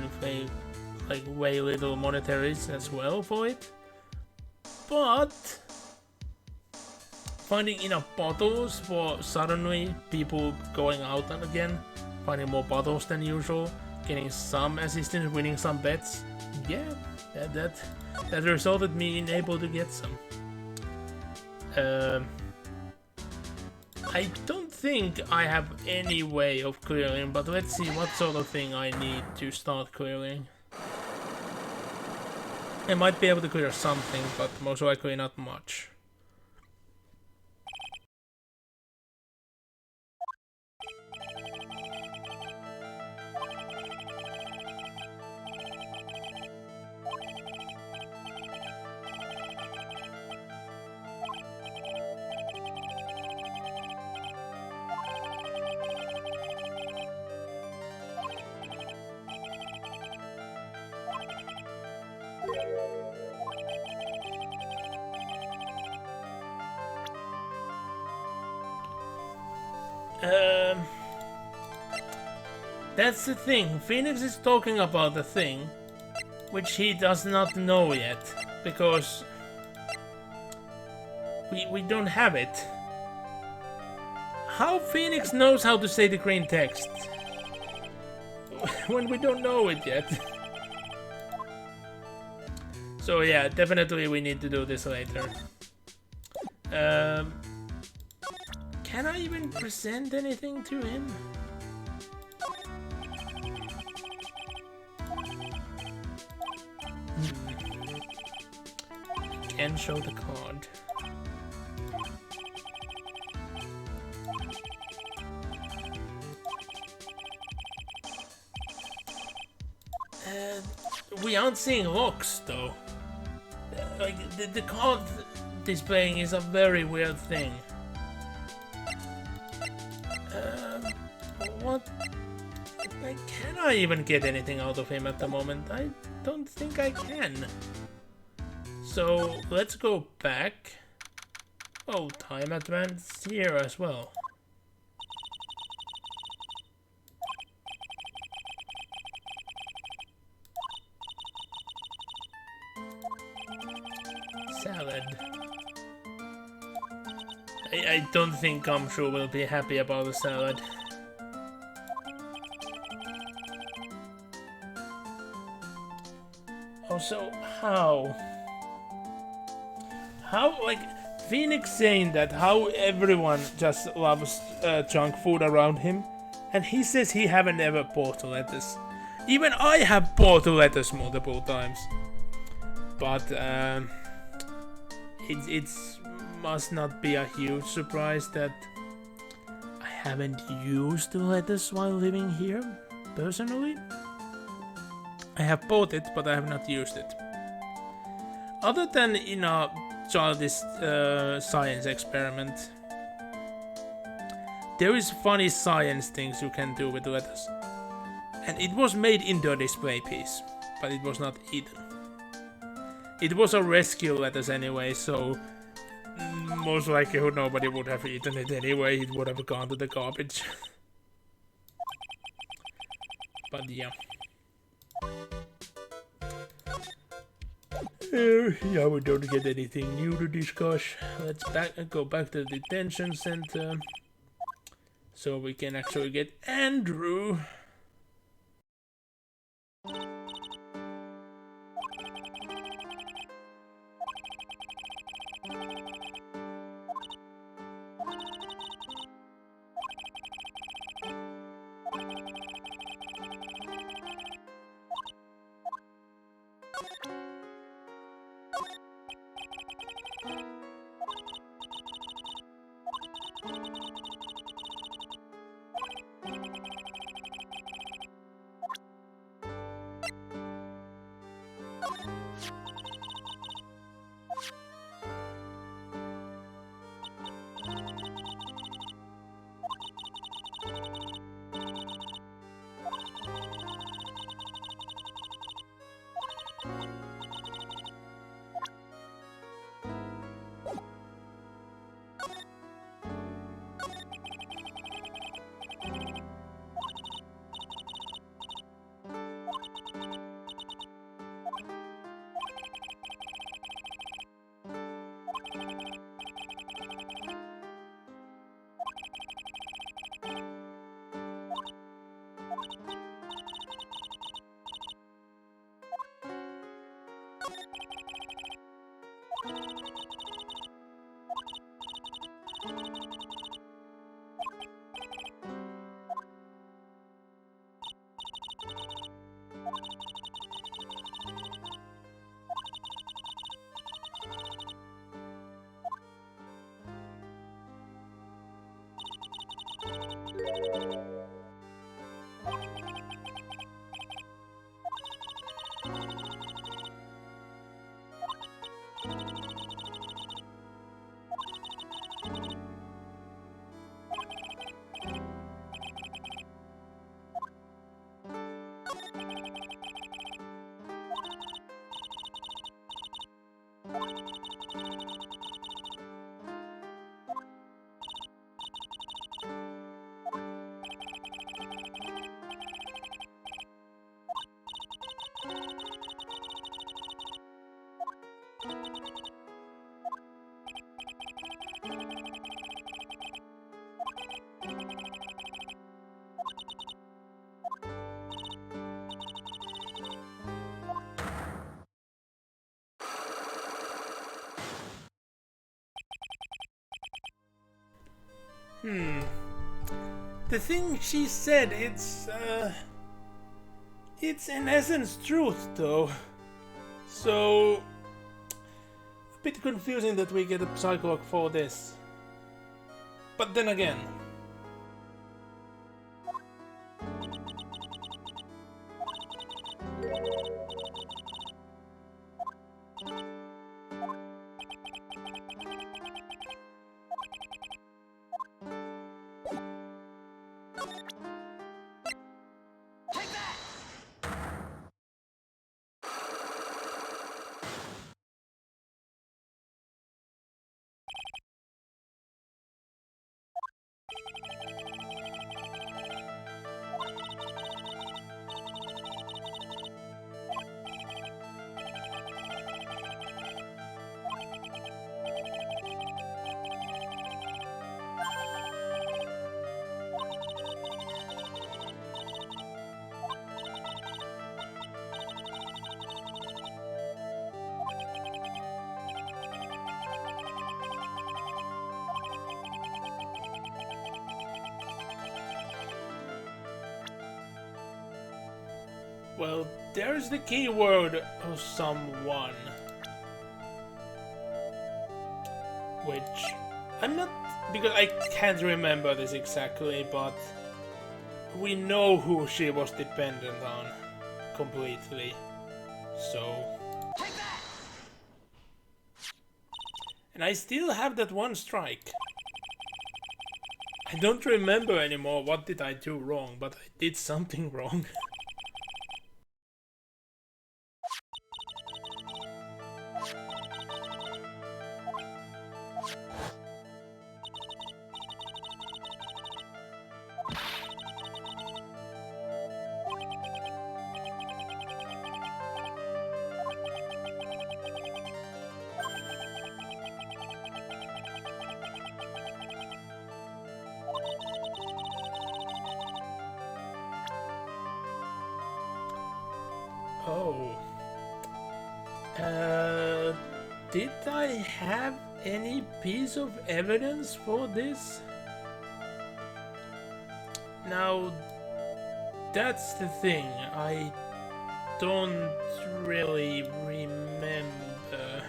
way little monetaries as well for it. But finding enough bottles for suddenly people going out and again, finding more bottles than usual, getting some assistance, winning some bets. Yeah, that resulted me in able to get some. I don't think I have any way of clearing, but let's see what sort of thing I need to start clearing. I might be able to clear something, but most likely not much. Um, that's the thing. Phoenix is talking about the thing, which he does not know yet, because we don't have it. How Phoenix knows how to say the green text when we don't know it yet? So yeah, definitely we need to do this later. Can I even present anything to him? Can show the card. We aren't seeing locks though. Like the card displaying is a very weird thing. What? Like, can I even get anything out of him at the moment? I don't think I can. So let's go back. Oh, time advance here as well. Salad. I don't think Gumshoe will be happy about the salad. Also, how, like, Phoenix saying that how everyone just loves junk food around him, and he says he haven't ever bought lettuce. Even I have bought lettuce multiple times, but it must not be a huge surprise that I haven't used lettuce while living here, personally. I have bought it, but I have not used it. Other than in a childish science experiment, there is funny science things you can do with lettuce. And it was made into a display piece, but it was not eaten. It was a rescue lettuce anyway, so most likely nobody would have eaten it anyway. It would have gone to the garbage. But yeah. Yeah, we don't get anything new to discuss. Let's go back to the detention center, so we can actually get Andrew. The thing she said, it's in essence truth, though. So, a bit confusing that we get a psycholog for this. But then again, well, there's the keyword of someone. Which, I'm not, because I can't remember this exactly, but we know who she was dependent on completely. So, and I still have that one strike. I don't remember anymore what did I do wrong, but I did something wrong. Oh. Did I have any piece of evidence for this? Now, that's the thing. I don't really remember.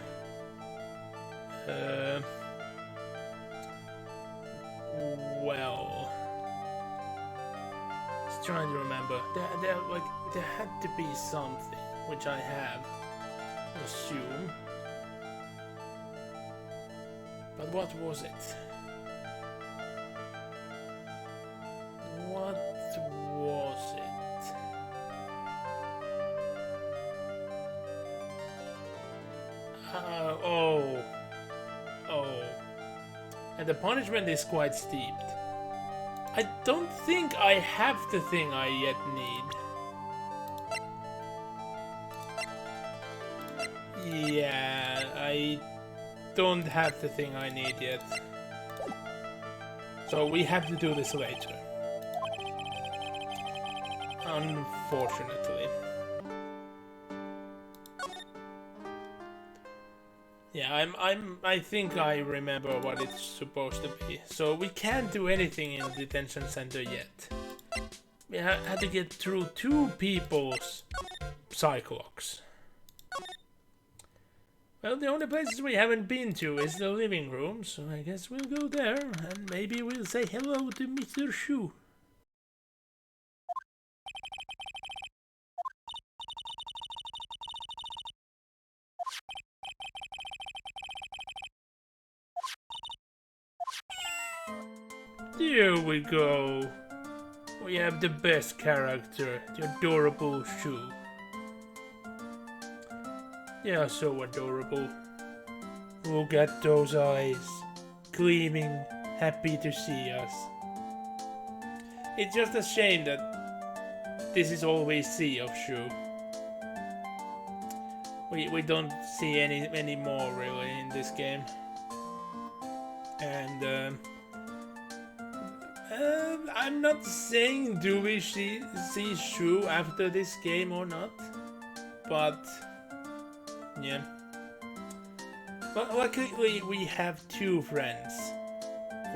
Well, just trying to remember. There had to be something which I have, assume. But what was it? What was it? Oh. And the punishment is quite steep. I don't think I have the thing I yet need. Yeah, I don't have the thing I need yet. So we have to do this later. Unfortunately. Yeah, I think I remember what it's supposed to be. So we can't do anything in the detention center yet. We had to get through 2 people's psychologs. Well, the only places we haven't been to is the living room, so I guess we'll go there, and maybe we'll say hello to Mr. Shu. There we go. We have the best character, the adorable Shu. They are so adorable. Look at those eyes, gleaming, happy to see us. It's just a shame that this is all we see of Shu. We don't see any more really in this game. And I'm not saying do we see Shu after this game or not, but yeah. But luckily we have 2 friends,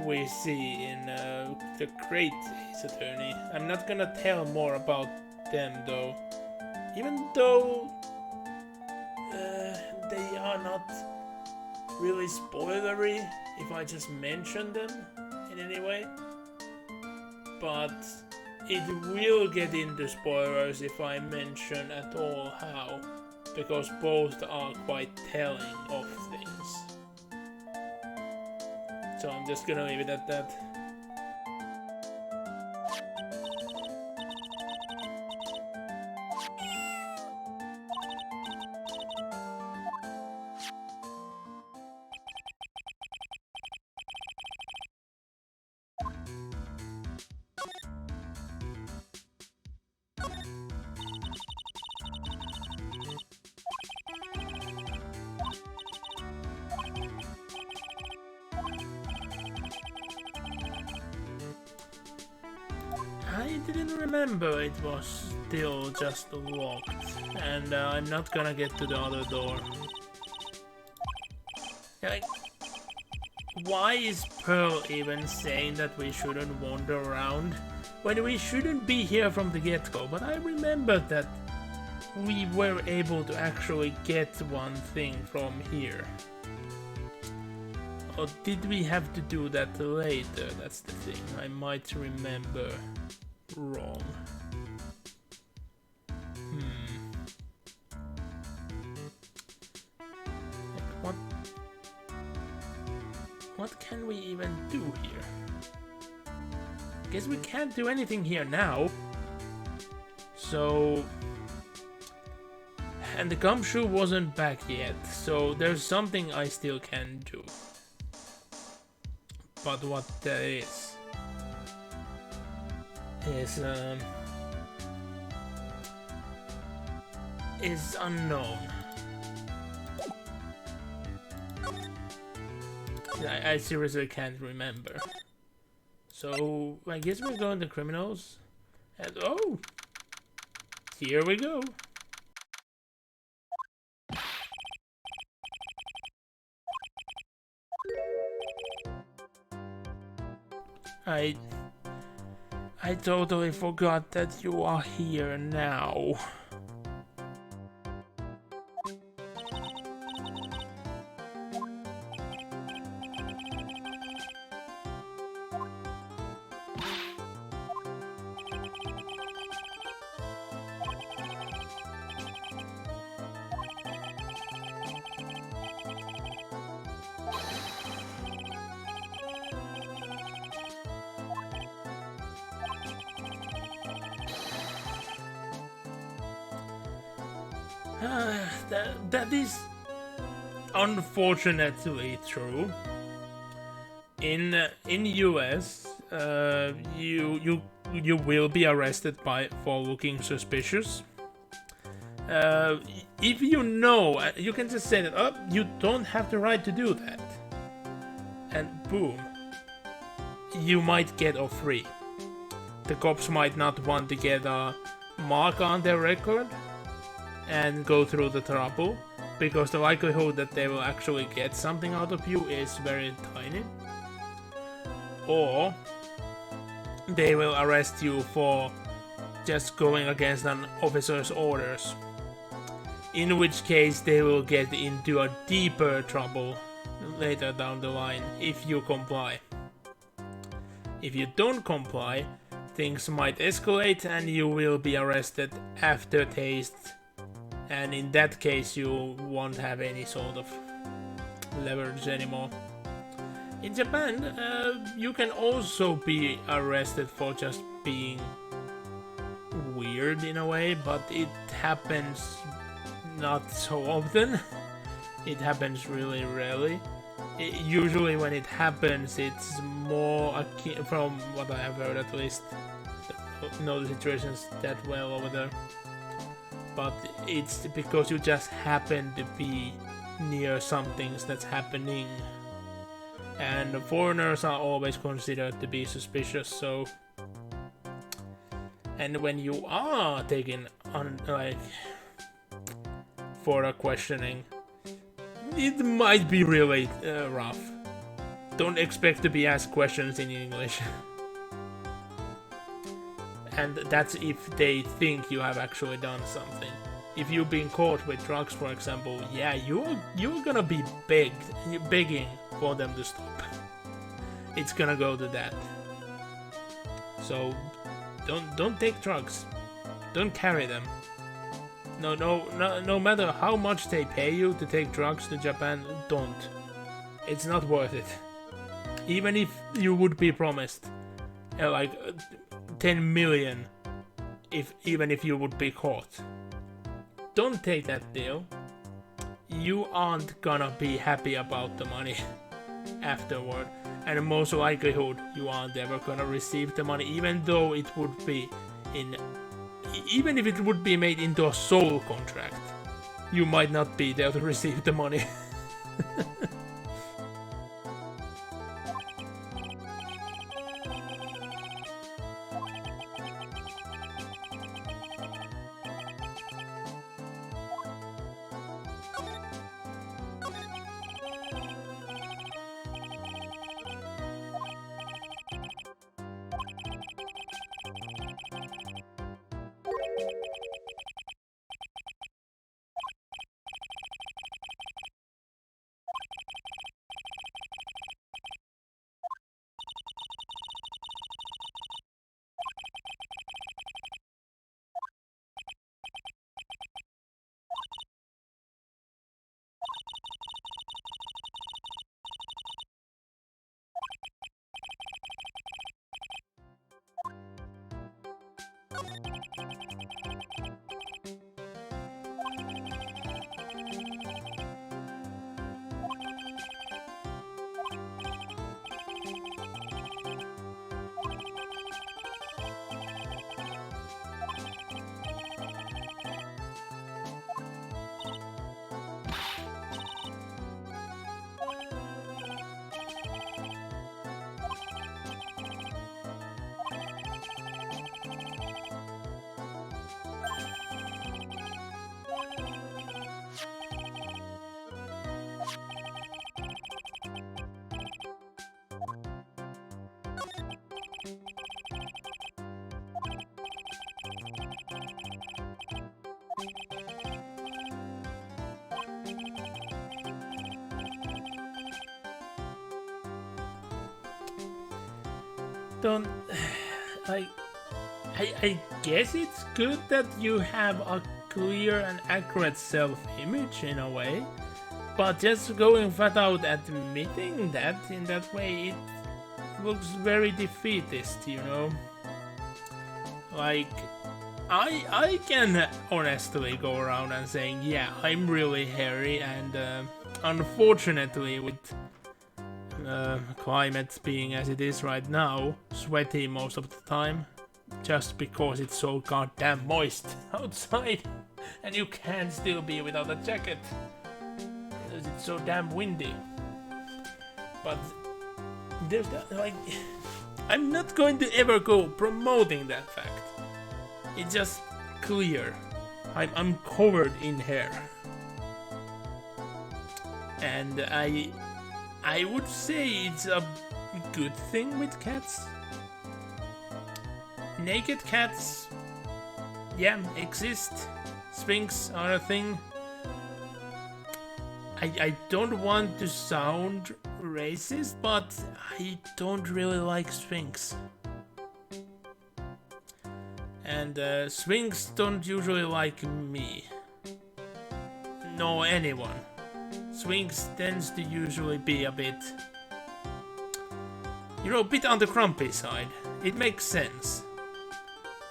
we see in the Great Ace Attorney. I'm not gonna tell more about them though, even though they are not really spoilery if I just mention them in any way, but it will get into spoilers if I mention at all how, because both are quite telling of things. So I'm just gonna leave it at that. I didn't remember it was still just locked, and I'm not gonna get to the other door. Like, why is Pearl even saying that we shouldn't wander around when we shouldn't be here from the get-go? But I remember that we were able to actually get one thing from here. Or did we have to do that later? That's the thing. I might remember wrong. Like what can we even do here? Guess we can't do anything here now. So, and the gumshoe wasn't back yet, so there's something I still can do. But what that is unknown. I seriously can't remember. So I guess we're going to criminals. And oh, here we go. I totally forgot that you are here now. That is unfortunately true. In US, you will be arrested for looking suspicious. If you know, you can just say that, oh, you don't have the right to do that, and boom, you might get off free. The cops might not want to get a mark on their record and go through the trouble, because the likelihood that they will actually get something out of you is very tiny. Or they will arrest you for just going against an officer's orders, in which case they will get into a deeper trouble later down the line if you comply. If you don't comply, things might escalate and you will be arrested after taste, and in that case you won't have any sort of leverage anymore. In Japan, you can also be arrested for just being weird in a way, but it happens not so often. It happens really rarely. Usually when it happens, it's more akin, from what I have heard at least, know the situations that well over there, but it's because you just happen to be near some things that's happening, and foreigners are always considered to be suspicious. So, and when you are taken on, like, for a questioning, it might be really rough. don't expect to be asked questions in English. And that's if they think you have actually done something. If you've been caught with drugs, for example, yeah, you're gonna be begging for them to stop. It's gonna go to that. So don't take drugs. Don't carry them. No matter how much they pay you to take drugs to Japan, don't. It's not worth it. Even if you would be promised like 10 million, even if you would be caught. Don't take that deal. You aren't gonna be happy about the money afterward, and most likelihood you aren't ever gonna receive the money, even though it would be even if it would be made into a soul contract. You might not be there to receive the money. Don't... I guess it's good that you have a clear and accurate self-image in a way, but just going flat out admitting that in that way, it looks very defeatist, you know? Like, I can honestly go around and saying, yeah, I'm really hairy, and unfortunately with climate being as it is right now, sweaty most of the time, just because it's so goddamn moist outside, and you can't still be without a jacket, because it's so damn windy. But there's that, like, I'm not going to ever go promoting that fact. It's just clear. I'm covered in hair. And I would say it's a good thing with cats. Naked cats, yeah, exist. Sphinx are a thing. I don't want to sound racist, but I don't really like Sphinx. And Sphinx don't usually like me. No, anyone. Sphinx tends to usually be a bit, you know, a bit on the grumpy side. It makes sense.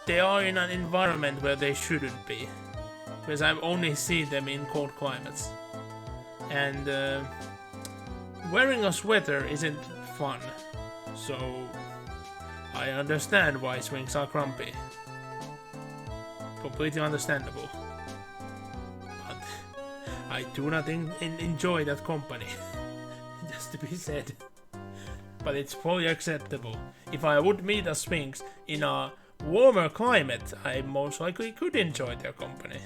They are in an environment where they shouldn't be, because I've only seen them in cold climates. And wearing a sweater isn't fun, so I understand why Sphinx are grumpy. Completely understandable. But I do not enjoy that company, just to be said. But it's fully acceptable. If I would meet a Sphinx in a warmer climate, I most likely could enjoy their company.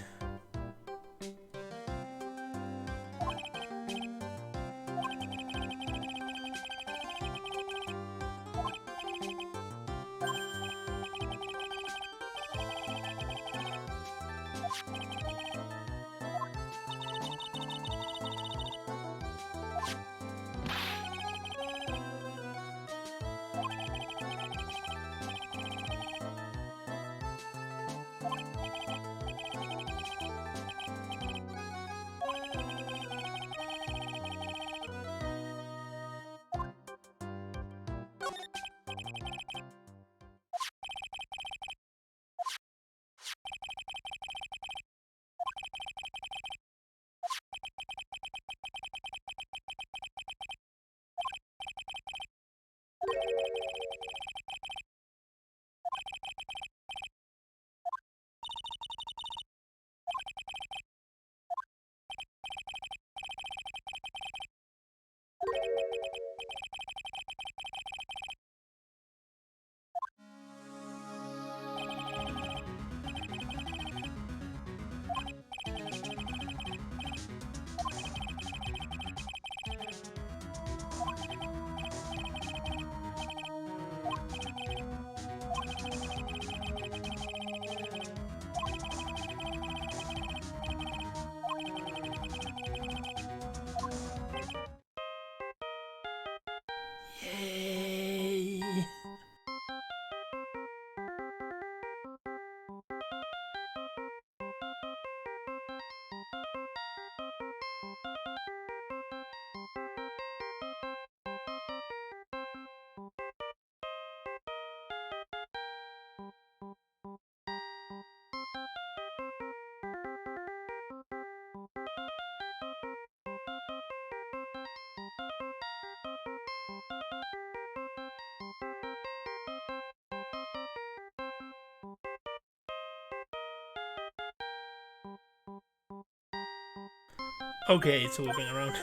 Okay, it's looping around.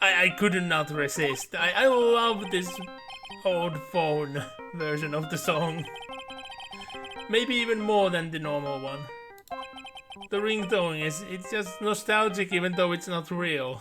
I could not resist. I love this old phone version of the song. Maybe even more than the normal one. The ringtone it's just nostalgic even though it's not real.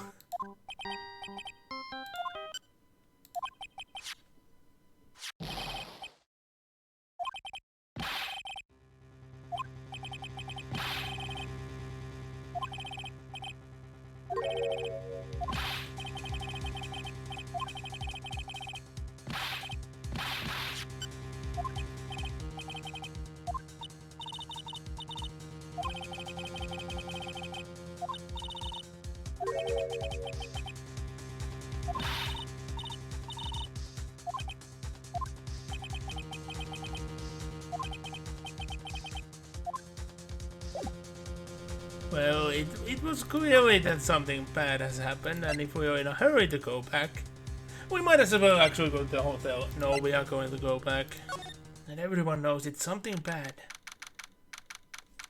Well, it was clearly that something bad has happened, and if we are in a hurry to go back, we might as well actually go to the hotel. No, we are going to go back. And everyone knows it's something bad.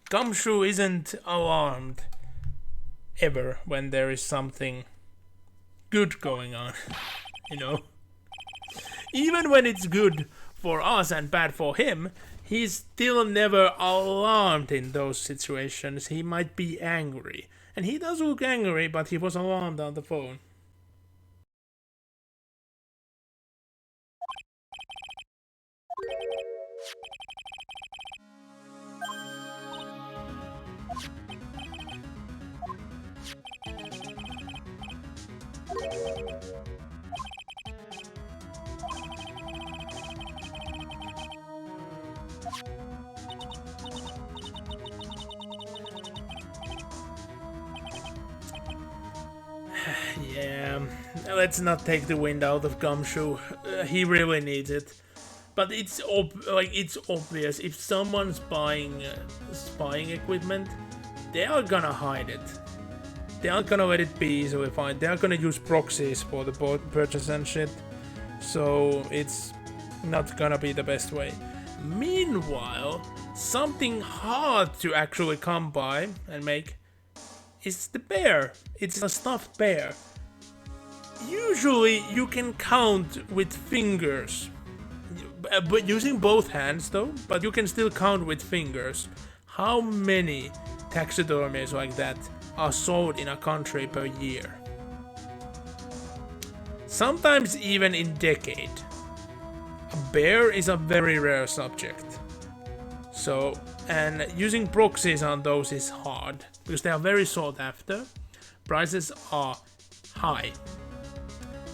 Gumshoe isn't alarmed ever when there is something good going on, you know? Even when it's good for us and bad for him, he's still never alarmed in those situations. He might be angry. And he does look angry, but he was alarmed on the phone. Yeah, let's not take the wind out of Gumshoe. He really needs it. But it's obvious if someone's buying spying equipment, they are gonna hide it. They aren't gonna let it be easily found. They are gonna use proxies for the purchase and shit. So it's not gonna be the best way. Meanwhile, something hard to actually come by and make is the bear. It's a stuffed bear. Usually you can count with fingers, but using both hands though, but you can still count with fingers how many taxidermies like that are sold in a country per year. Sometimes even in decade. A bear is a very rare subject. So, and using proxies on those is hard because they are very sought after. Prices are high.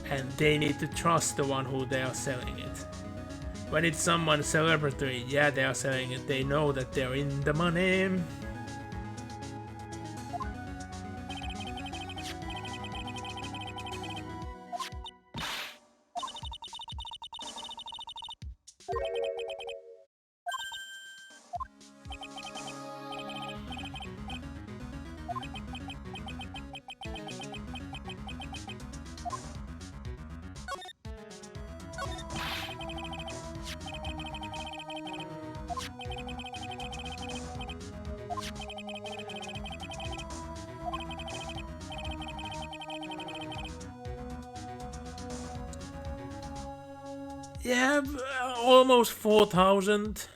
And they need to trust the one who they are selling it. When it's someone celebrity, yeah, they are selling it. They know that they're in the money. Yeah, almost 4,000.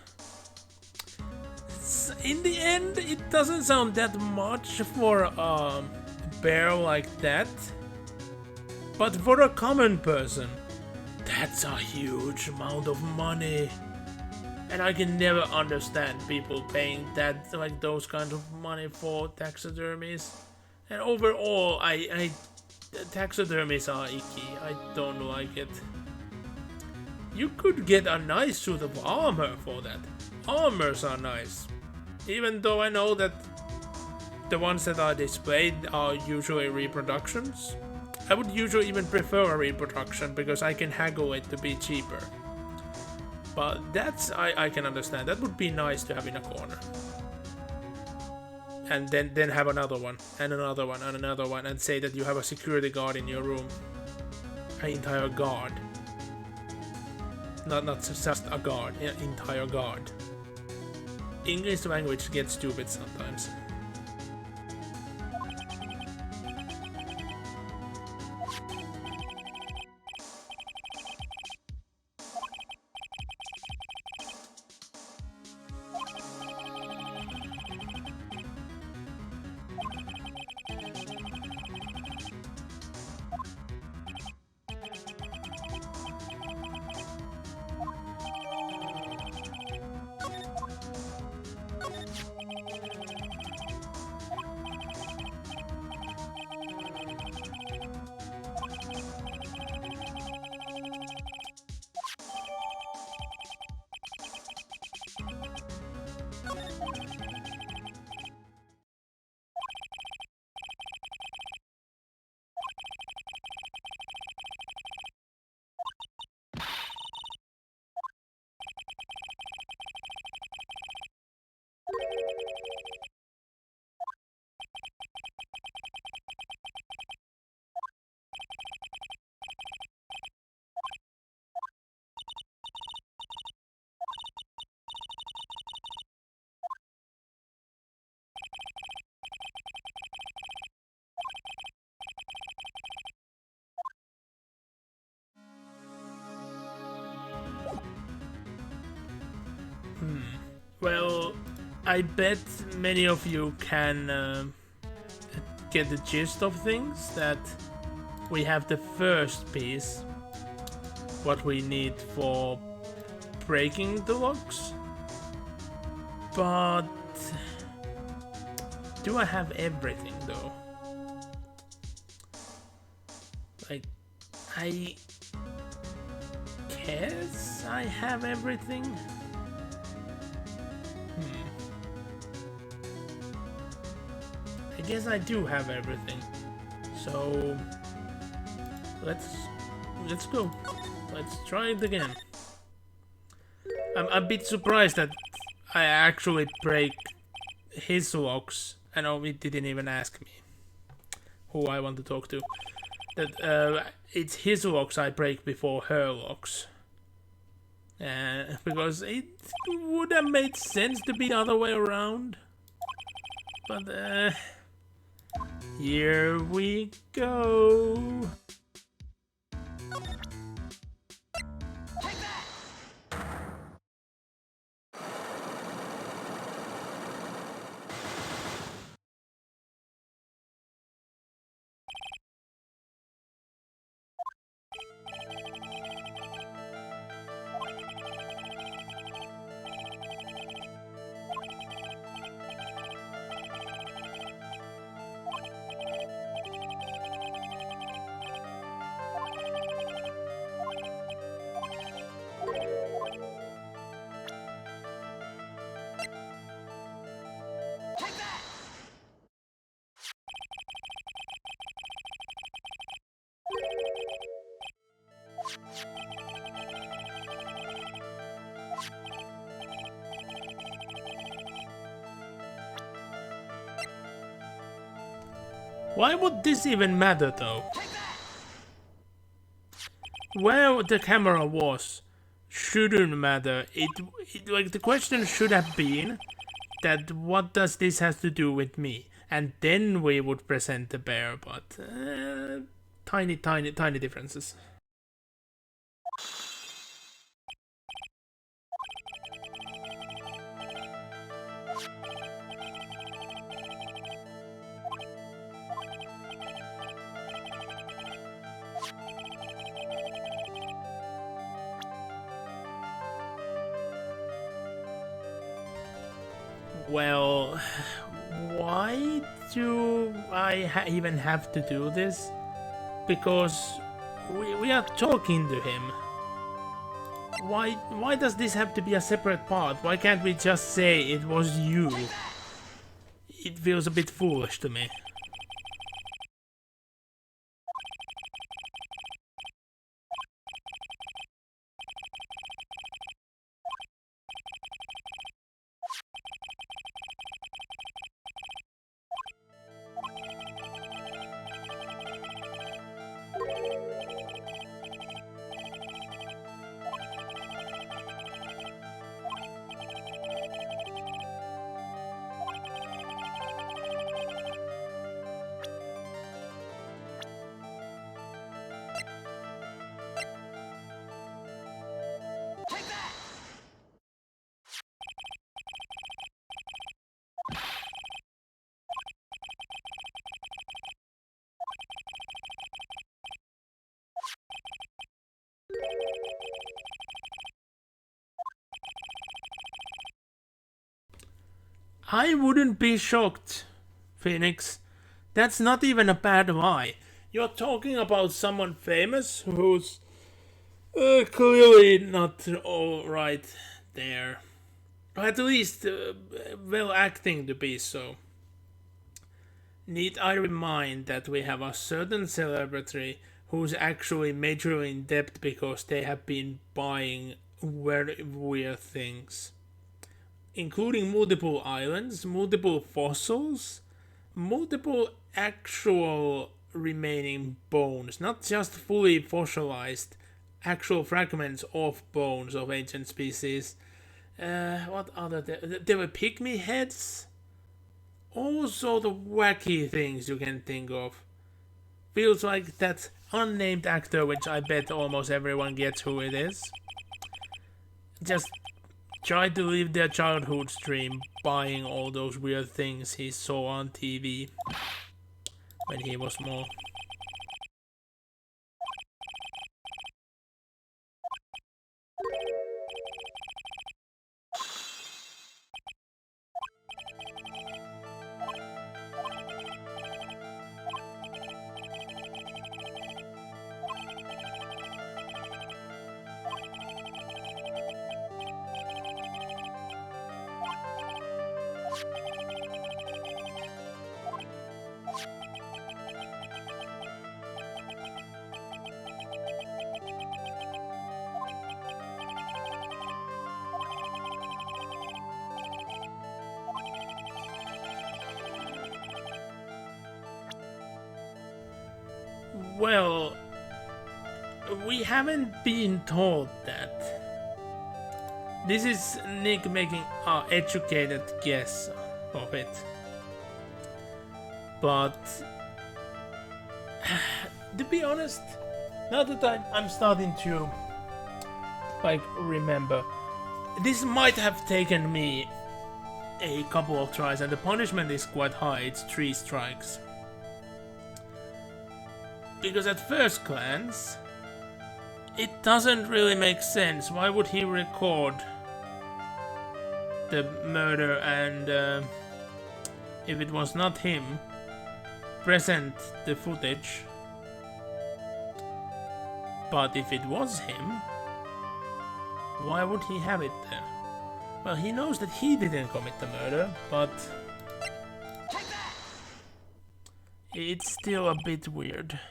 In the end, it doesn't sound that much for a bear like that. But for a common person, that's a huge amount of money. And I can never understand people paying that, like those kinds of money for taxidermies. And overall, taxidermies are icky. I don't like it. You could get a nice suit of armor for that. Armors are nice. Even though I know that the ones that are displayed are usually reproductions. I would usually even prefer a reproduction because I can haggle it to be cheaper. But that's, I can understand. That would be nice to have in a corner. And then have another one, and another one, and another one, and say that you have a security guard in your room. An entire guard. Not just a guard, an entire guard. English language gets stupid sometimes. Well, I bet many of you can get the gist of things, that we have the first piece, what we need for breaking the locks. But do I have everything though? Like, I guess I have everything. I guess I do have everything. So let's go. Let's try it again. I'm a bit surprised that I actually break his locks. I know it didn't even ask me who I want to talk to. That it's his locks I break before her locks. Because it would have made sense to be the other way around. But here we go. Why would this even matter though? Where the camera was shouldn't matter. It like the question should have been that what does this have to do with me? And then we would present the bear, but tiny differences. Well, why do I even have to do this? Because we are talking to him. Why does this have to be a separate part? Why can't we just say it was you? It feels a bit foolish to me. I wouldn't be shocked, Phoenix. That's not even a bad lie. You're talking about someone famous who's clearly not all right there. Or at least well acting to be so. Need I remind that we have a certain celebrity who's actually majorly in debt because they have been buying very weird things, including multiple islands, multiple fossils, multiple actual remaining bones, not just fully fossilized, actual fragments of bones of ancient species. What other? There were pygmy heads. All sort of wacky things you can think of. Feels like that unnamed actor, which I bet almost everyone gets who it is. Just tried to live their childhood dream, buying all those weird things he saw on TV when he was small. Well, we haven't been told that. This is Nick making an educated guess of it. But to be honest, now that I'm starting to like remember, this might have taken me a couple of tries, and the punishment is quite high. It's 3 strikes. Because at first glance, it doesn't really make sense. Why would he record the murder and, if it was not him, present the footage? But if it was him, why would he have it there? Well, he knows that he didn't commit the murder, but it's still a bit weird.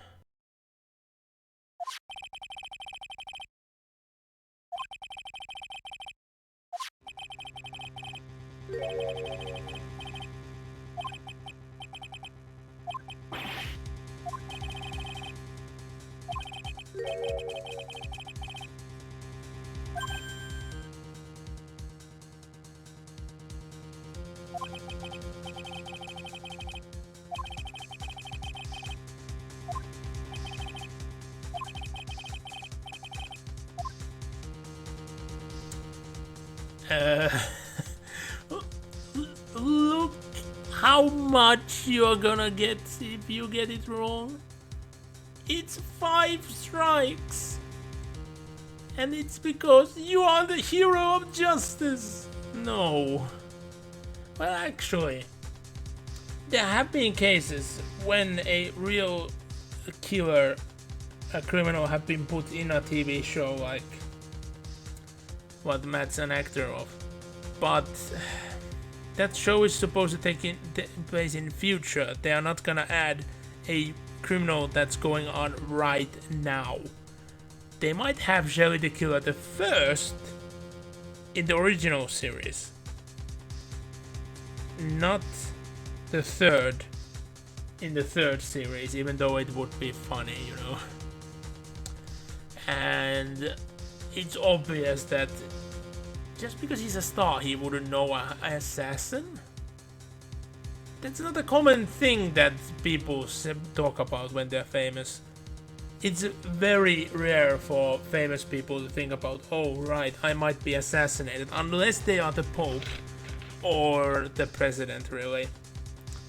Look how much you're gonna get if you get it wrong. It's 5 strikes. And it's because you are the hero of justice. No. Well, actually, there have been cases when a real killer, a criminal, have been put in a TV show like what Matt's an actor of. But that show is supposed to take place in future. They are not gonna add a criminal that's going on right now. They might have Shelly the Killer the first in the original series, not the third in the third series, even though it would be funny, you know. And it's obvious that just because he's a star, he wouldn't know an assassin. That's not a common thing that people talk about when they're famous. It's very rare for famous people to think about, oh right, I might be assassinated, unless they are the Pope or the President, really.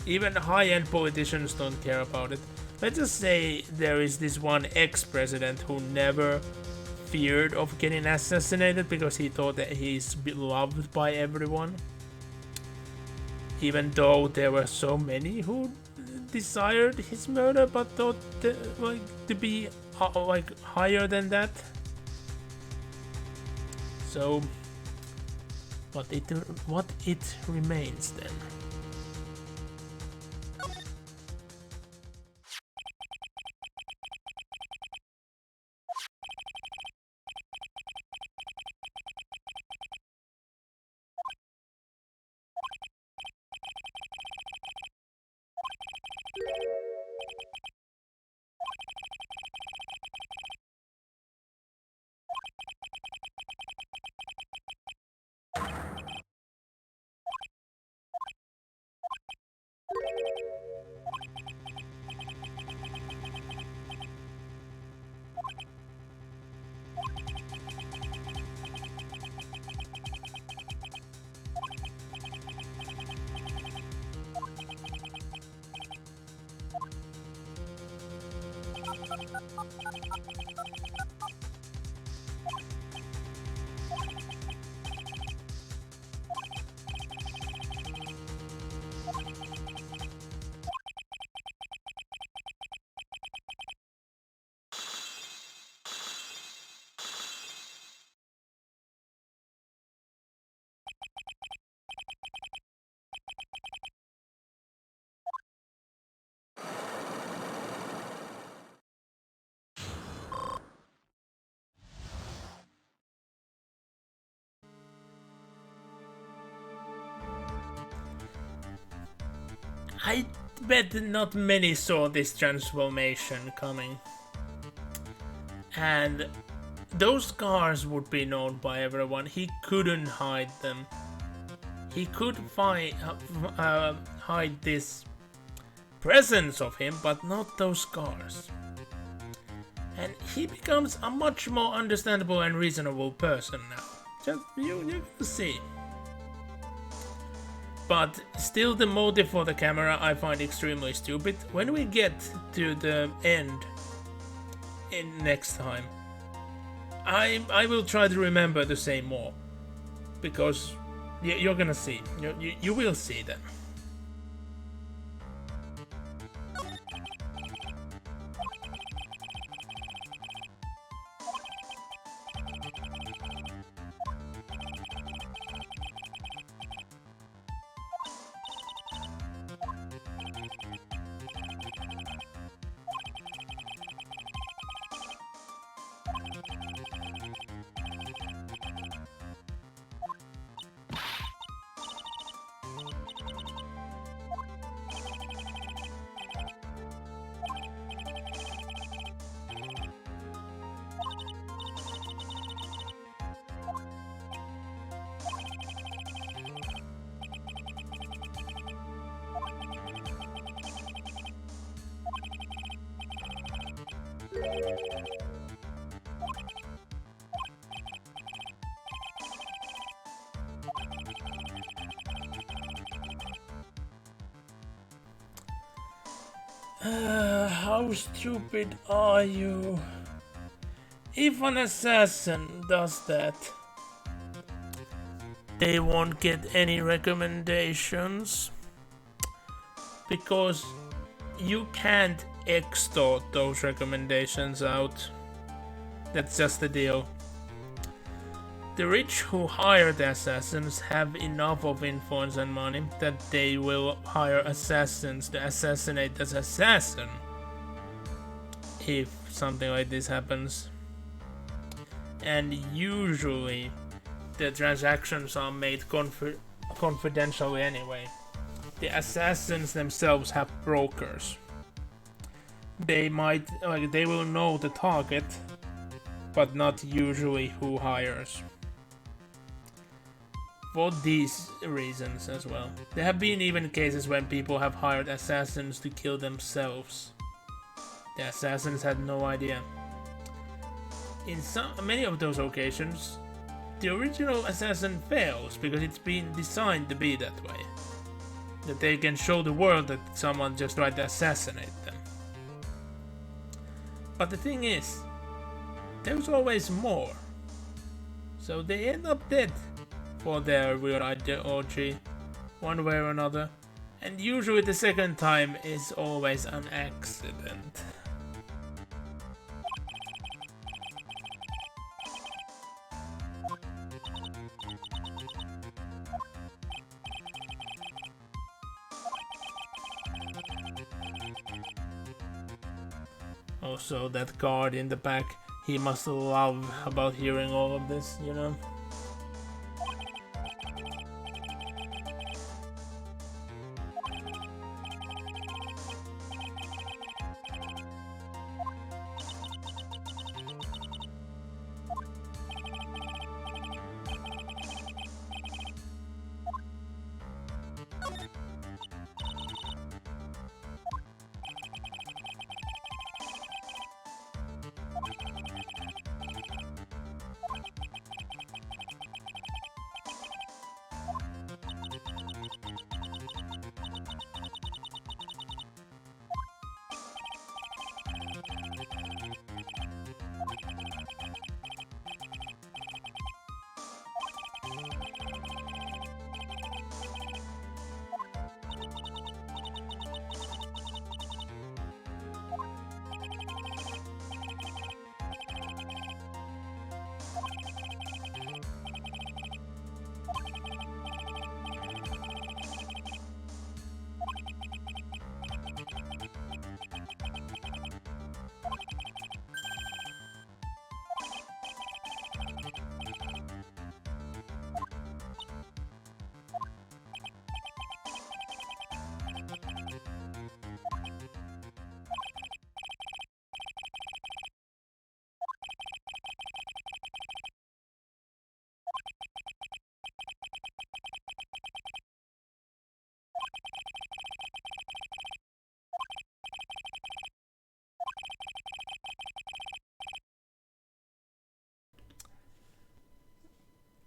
Even high-end politicians don't care about it. Let's just say there is this one ex-president who never feared of getting assassinated because he thought that he's beloved by everyone. Even though there were so many who desired his murder but thought to be like higher than that. So what it remains then? I bet not many saw this transformation coming. And those scars would be known by everyone. He couldn't hide them. He could hide this presence of him, but not those scars. And he becomes a much more understandable and reasonable person now. Just you can see. But still, the motive for the camera I find extremely stupid. When we get to the end in next time, I will try to remember to say more, because you're gonna see. You will see them. How stupid are you? If an assassin does that, they won't get any recommendations, because you can't extort those recommendations out. That's just the deal. The rich who hire the assassins have enough of influence and money that they will hire assassins to assassinate the assassin if something like this happens. And usually the transactions are made confidentially anyway. The assassins themselves have brokers. They will know the target, but not usually who hires. For these reasons as well. There have been even cases when people have hired assassins to kill themselves. The assassins had no idea. In many of those occasions, the original assassin fails because it's been designed to be that way. That they can show the world that someone just tried to assassinate them. But the thing is, there's always more. So they end up dead for their real ideology, one way or another. And usually the second time is always an accident. Also, that guard in the back, he must love about hearing all of this, you know?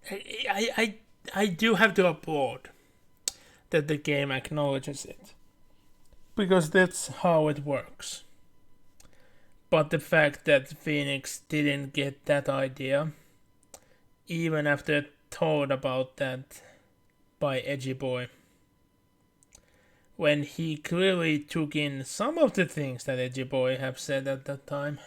I do have to applaud that the game acknowledges it, because that's how it works. But the fact that Phoenix didn't get that idea, even after told about that by Edgy Boy, when he clearly took in some of the things that Edgy Boy have said at that time.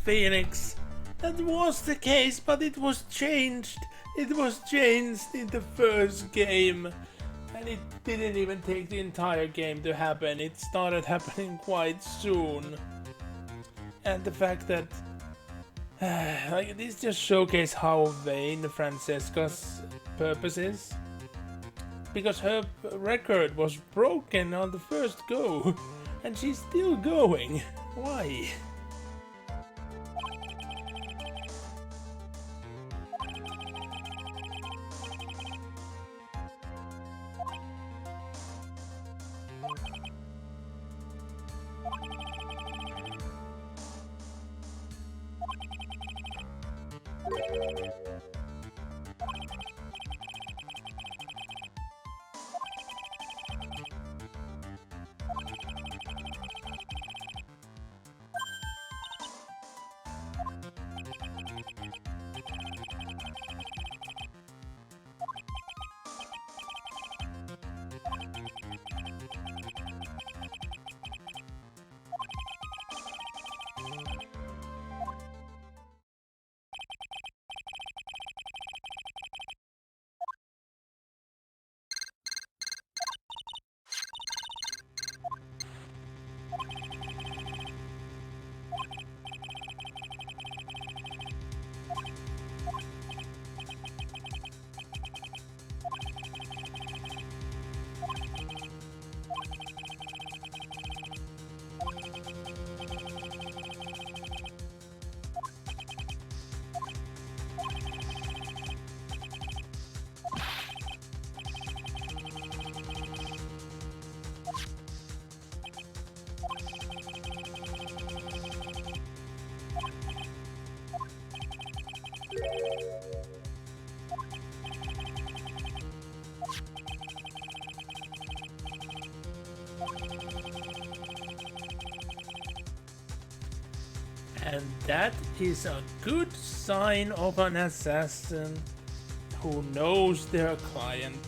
Phoenix. That was the case, but it was changed. It was changed in the first game. And it didn't even take the entire game to happen. It started happening quite soon. And the fact that Like, this just showcases how vain Francesca's purpose is. Because her record was broken on the first go, and she's still going. Why? And that is a good sign of an assassin who knows their client.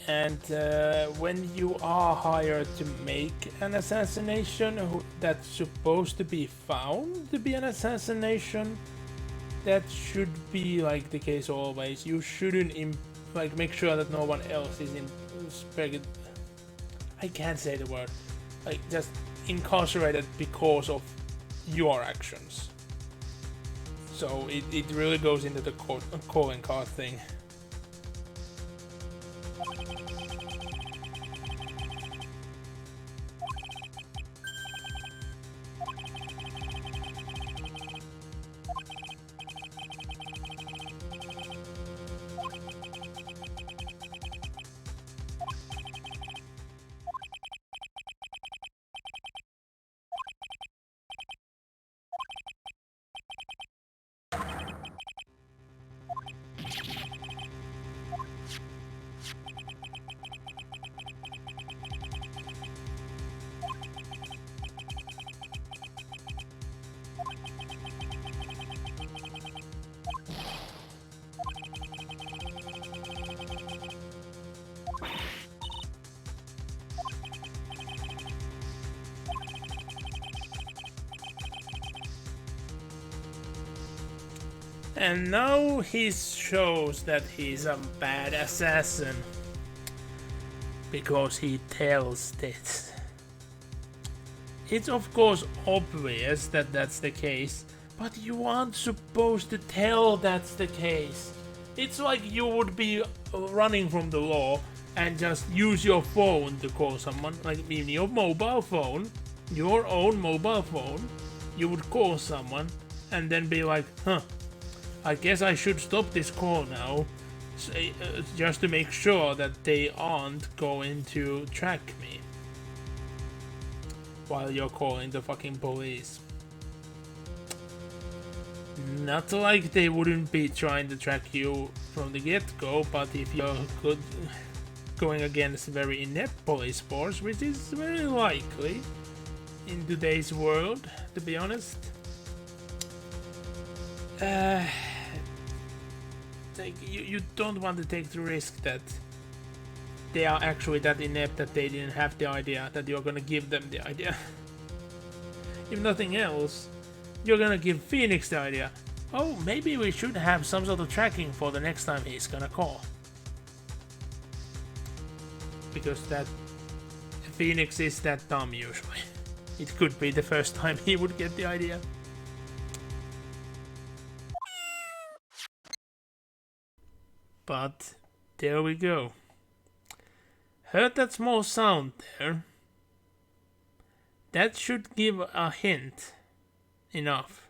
And when you are hired to make an assassination that's supposed to be found to be an assassination, that should be like the case always. You shouldn't like make sure that no one else is I can't say the word. Like just incarcerated because of your actions. So it really goes into the calling card thing. And now he shows that he's a bad assassin. Because he tells this. It's of course obvious that that's the case, but you aren't supposed to tell that's the case. It's like you would be running from the law and just use your phone to call someone, like even your mobile phone, your own mobile phone. You would call someone and then be like, I guess I should stop this call now, just to make sure that they aren't going to track me while you're calling the fucking police. Not like they wouldn't be trying to track you from the get-go, but if you're going against very inept police force, which is very likely in today's world, to be honest. You don't want to take the risk that they are actually that inept that they didn't have the idea that you're gonna give them the idea. If nothing else, you're gonna give Phoenix the idea. Oh, maybe we should have some sort of tracking for the next time he's gonna call. Because that Phoenix is that dumb usually. It could be the first time he would get the idea. But there we go. Heard that small sound there? That should give a hint enough.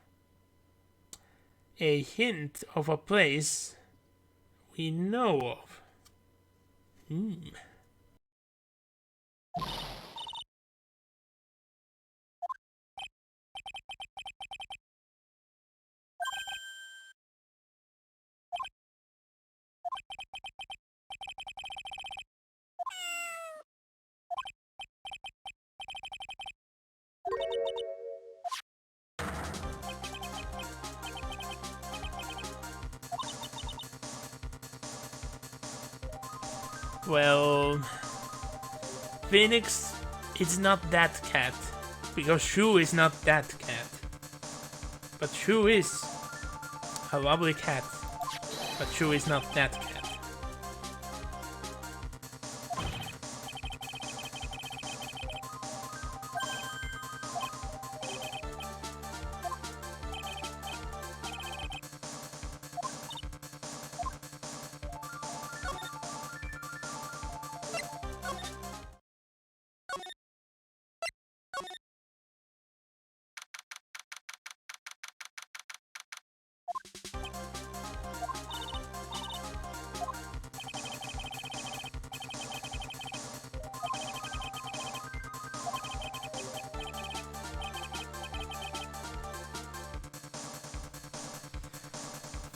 A hint of a place we know of. Well, Phoenix is not that cat, because Shu is not that cat. But Shu is a lovely cat, but Shu is not that cat.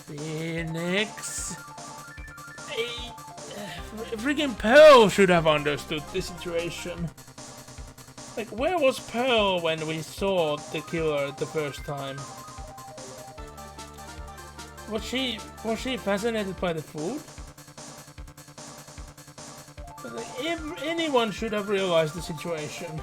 Phoenix. Freaking Pearl should have understood the situation. Like, where was Pearl when we saw the killer the first time? Was she fascinated by the food? But like, anyone should have realized the situation.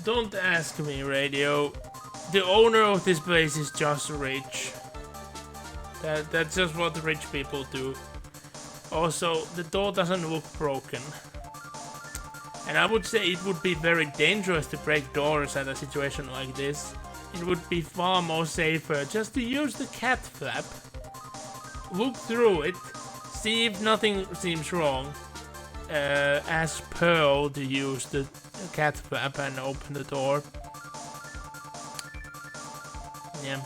Don't ask me, Radio. The owner of this place is just rich. That's just what rich people do. Also, the door doesn't look broken. And I would say it would be very dangerous to break doors at a situation like this. It would be far more safer just to use the cat flap. Look through it, see if nothing seems wrong. Ask Pearl to use the cat flap and open the door. Yeah.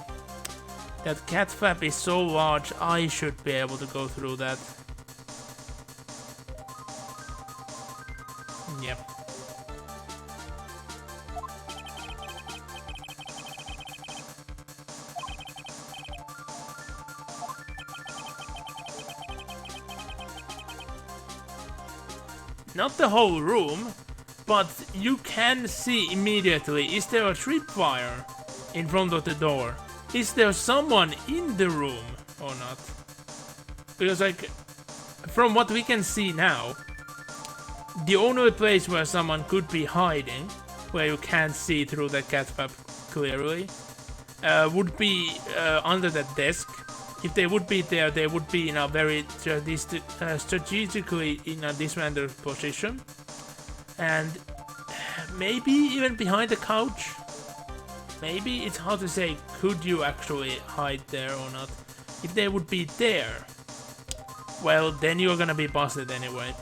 That cat flap is so large, I should be able to go through that. Yeah. Not the whole room, but you can see immediately, is there a tripwire in front of the door? Is there someone in the room or not? Because like, from what we can see now, the only place where someone could be hiding, where you can't see through the cat flap clearly, would be under that desk. If they would be there, they would be in a very strategically in a disadvantaged position. And maybe even behind the couch. Maybe, it's hard to say, could you actually hide there or not. If they would be there, well, then you're gonna be busted anyway.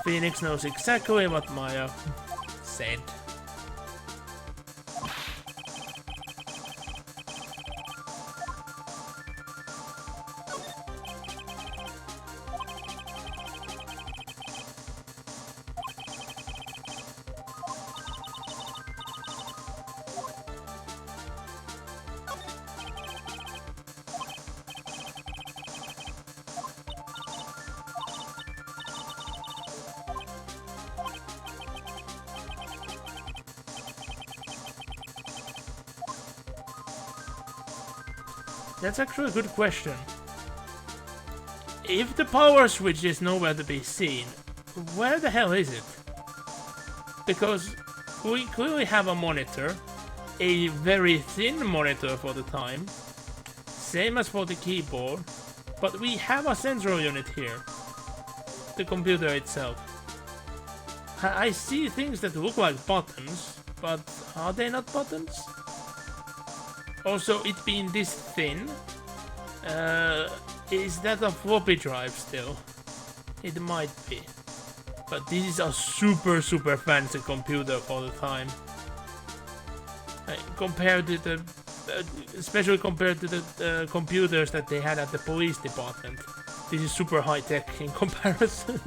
Phoenix knows exactly what Maya said. That's actually a good question. If the power switch is nowhere to be seen, where the hell is it? Because we clearly have a monitor, a very thin monitor for the time, same as for the keyboard, but we have a central unit here, the computer itself. I see things that look like buttons, but are they not buttons? Also, it being this thin, is that a floppy drive still? It might be. But this is a super fancy computer for the time. Compared to the, especially compared to the computers that they had at the police department. This is super high tech in comparison.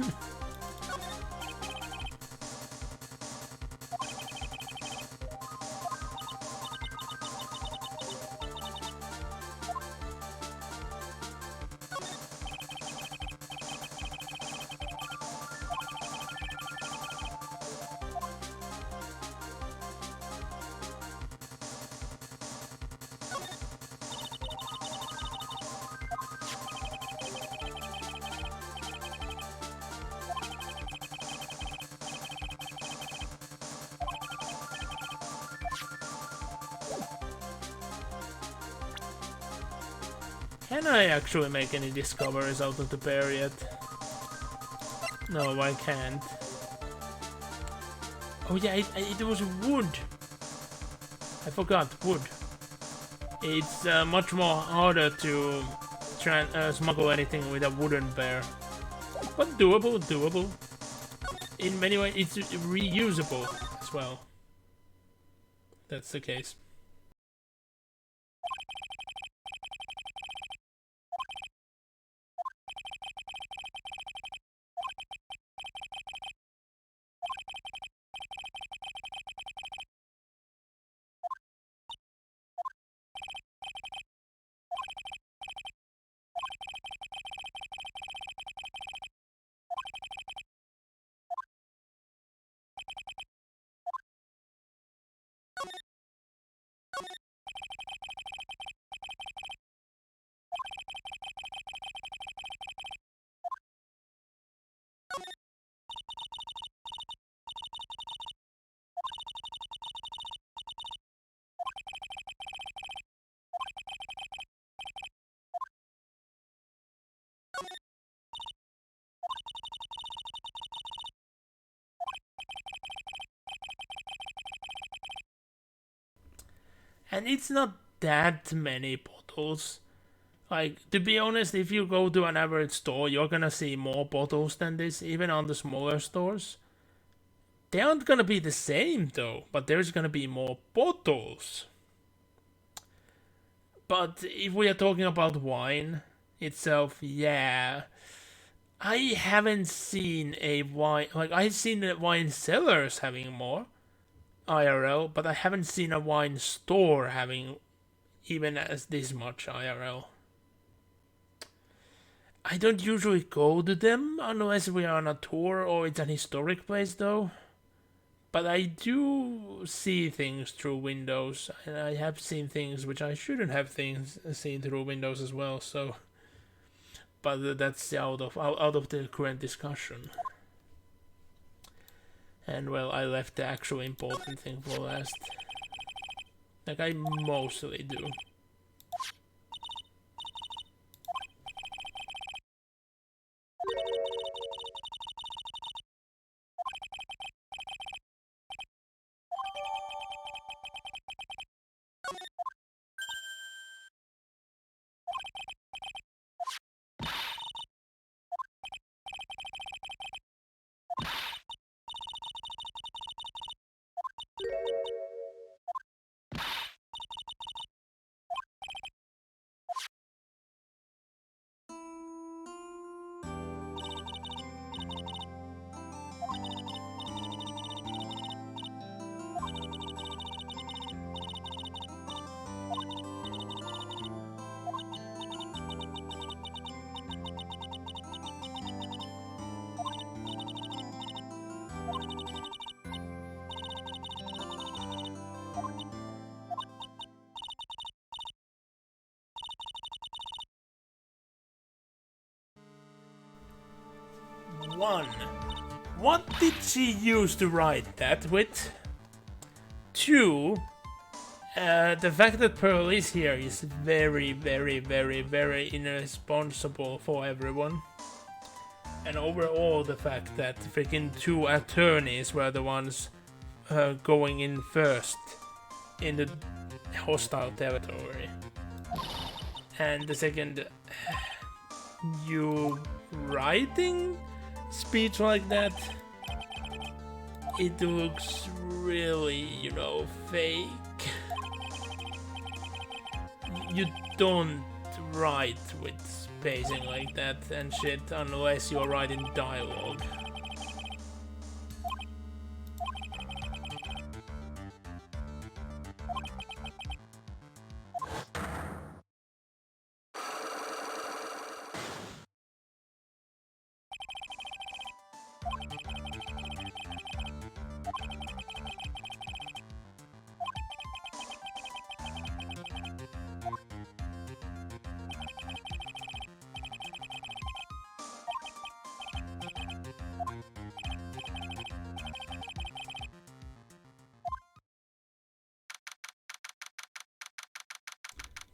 Can I actually make any discoveries out of the bear yet? No, I can't. Oh yeah, it was wood. I forgot, wood. It's much more harder to smuggle anything with a wooden bear. But doable. In many ways, it's reusable as well. That's the case. And it's not that many bottles. Like, to be honest, if you go to an average store, you're gonna see more bottles than this, even on the smaller stores. They aren't gonna be the same though, but there's gonna be more bottles. But if we are talking about wine itself, yeah. I haven't seen a wine, like, I've seen the wine sellers having more IRL, but I haven't seen a wine store having even as this much IRL. I don't usually go to them unless we are on a tour or it's an historic place though. But I do see things through windows, and I have seen things which I shouldn't have seen through windows as well, so... But that's out of the current discussion. And well, I left the actual important thing for last. Like I mostly do. One. What did she use to write that with? Two. The fact that Pearl is here is very, very, very, very irresponsible for everyone. And overall, the fact that freaking two attorneys were the ones going in first in the hostile territory. And the second, you writing speech like that, it looks really, you know, fake. You don't write with spacing like that and shit unless you're writing dialogue.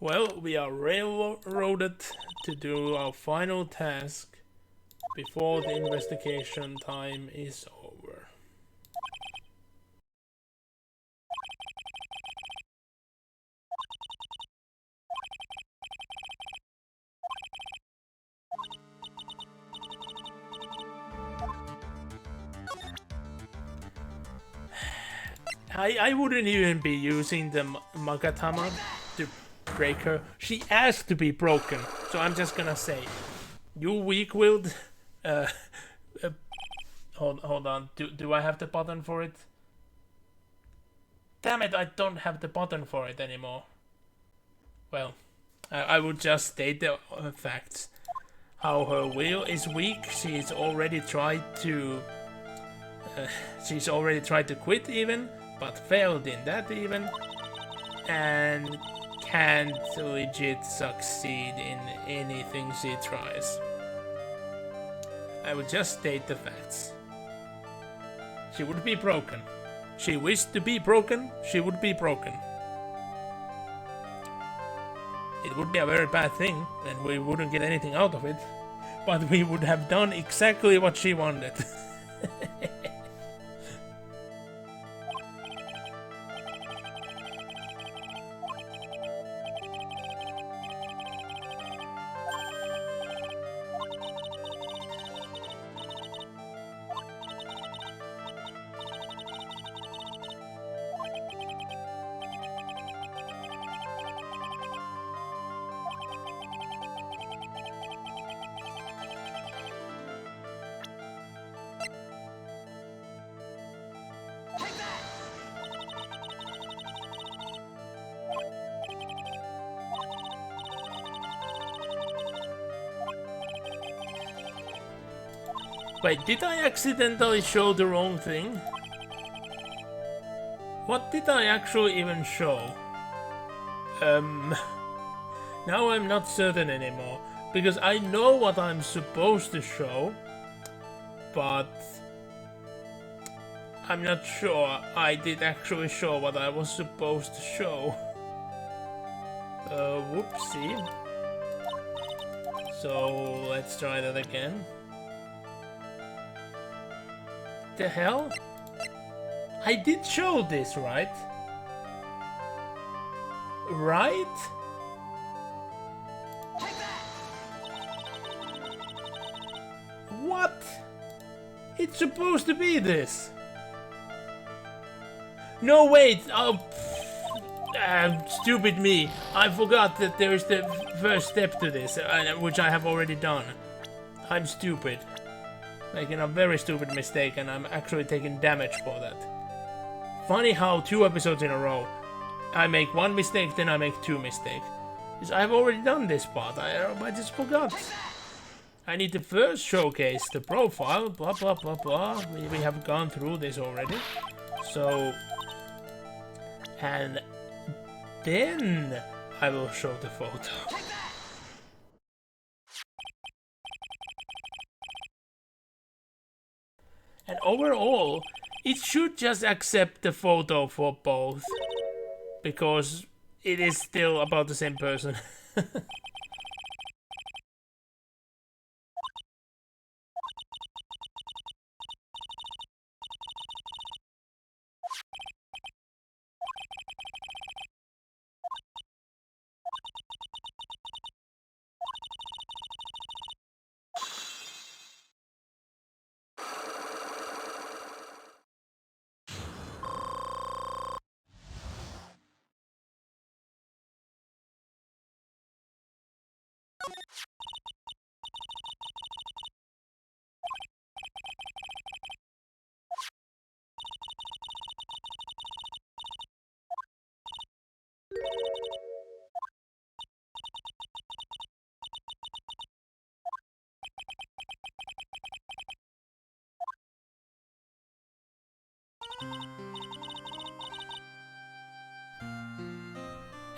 Well, we are railroaded to do our final task before the investigation time is over. I wouldn't even be using the Magatama to break her. She asked to be broken, so I'm just gonna say, you weak-willed. Hold on. Do I have the button for it? Damn it! I don't have the button for it anymore. Well, I would just state the facts. How her will is weak. She's already tried to quit even, but failed in that even, and can't legit succeed in anything she tries. I would just state the facts. She would be broken. She wished to be broken, she would be broken. It would be a very bad thing, and we wouldn't get anything out of it, but we would have done exactly what she wanted. Wait, did I accidentally show the wrong thing? What did I actually even show? Now I'm not certain anymore, because I know what I'm supposed to show, but I'm not sure I did actually show what I was supposed to show. Whoopsie. So let's try that again. The hell? I did show this, right? Right? What? It's supposed to be this. No, wait. Oh, stupid me. I forgot that there is the first step to this, which I have already done. I'm stupid. Making a very stupid mistake, and I'm actually taking damage for that. Funny how 2 episodes in a row, I make 1 mistake, then I make 2 mistakes. Because I've already done this part, I just forgot. I need to first showcase the profile, blah blah blah blah. We have gone through this already. So... and then I will show the photo. And overall, it should just accept the photo for both, because it is still about the same person.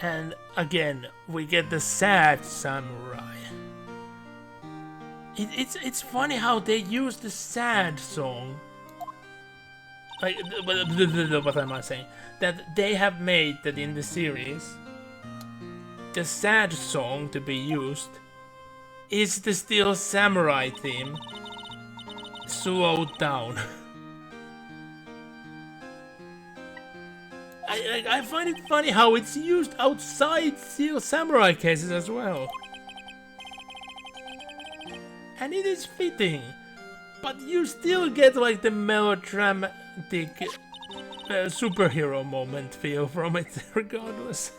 And again, we get the sad samurai. It's funny how they use the sad song. Like, what am I saying? That they have made that in the series, the sad song to be used is the Steel Samurai theme slowed down. I find it funny how it's used outside Steel Samurai cases as well. And it is fitting, but you still get like the melodramatic superhero moment feel from it regardless.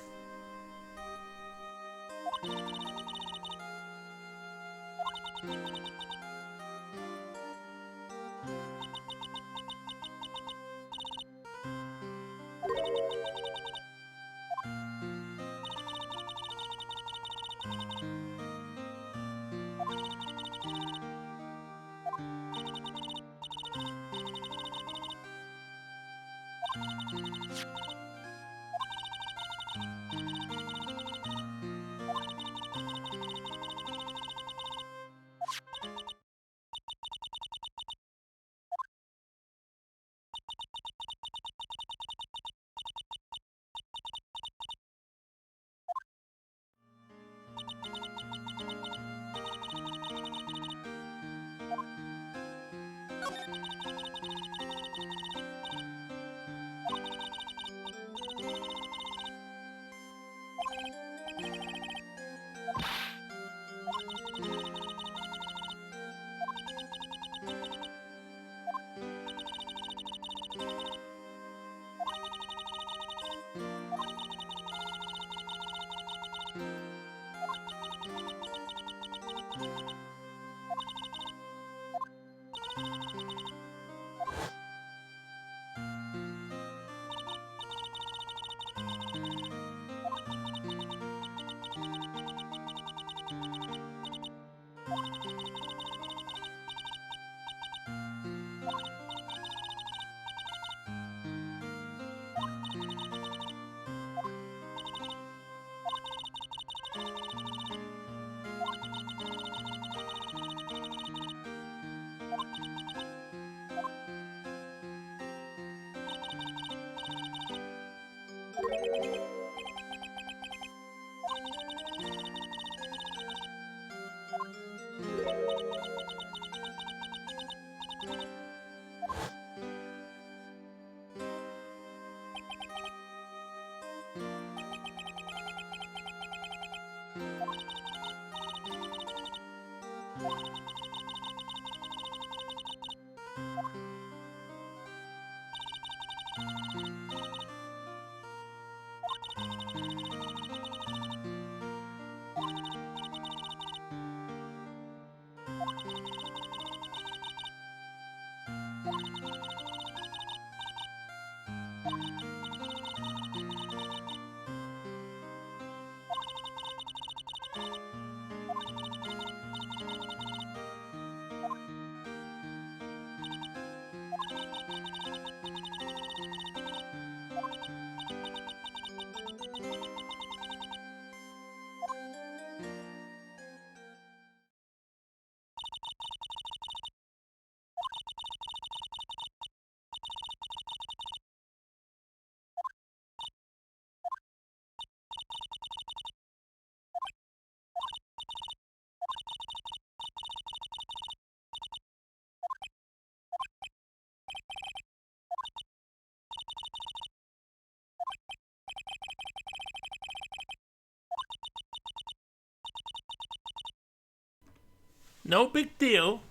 No big deal.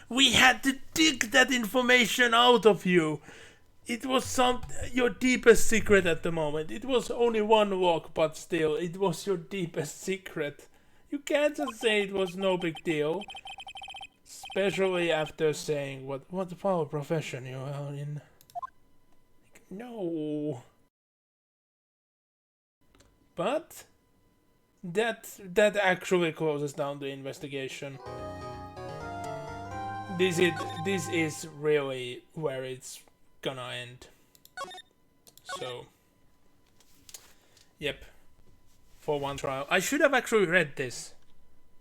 We had to dig that information out of you. It was your deepest secret at the moment. It was only one walk, but still, it was your deepest secret. You can't just say it was no big deal. Especially after saying what foul profession you are in. No. But that actually closes down the investigation. This is really where it's gonna end. So, yep. For one trial, I should have actually read this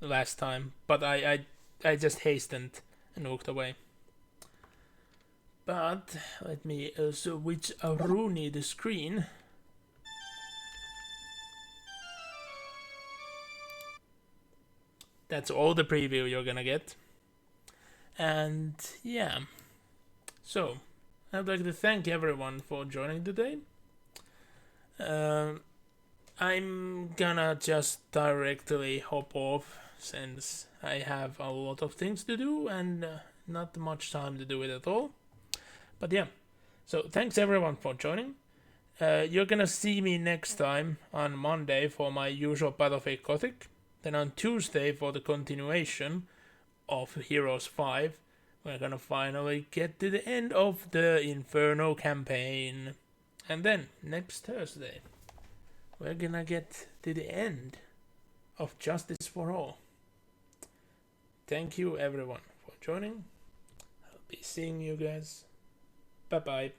last time, but I just hastened and walked away. But let me switch Rooney the screen. That's all the preview you're gonna get. And yeah, so I'd like to thank everyone for joining today. I'm gonna just directly hop off since I have a lot of things to do and not much time to do it at all. But yeah, so thanks everyone for joining. You're gonna see me next time on Monday for my usual Battlefield Gothic. Then on Tuesday for the continuation of Heroes 5, we're gonna finally get to the end of the Inferno campaign. And then, next Thursday, we're gonna get to the end of Justice for All. Thank you everyone for joining. I'll be seeing you guys. Bye bye.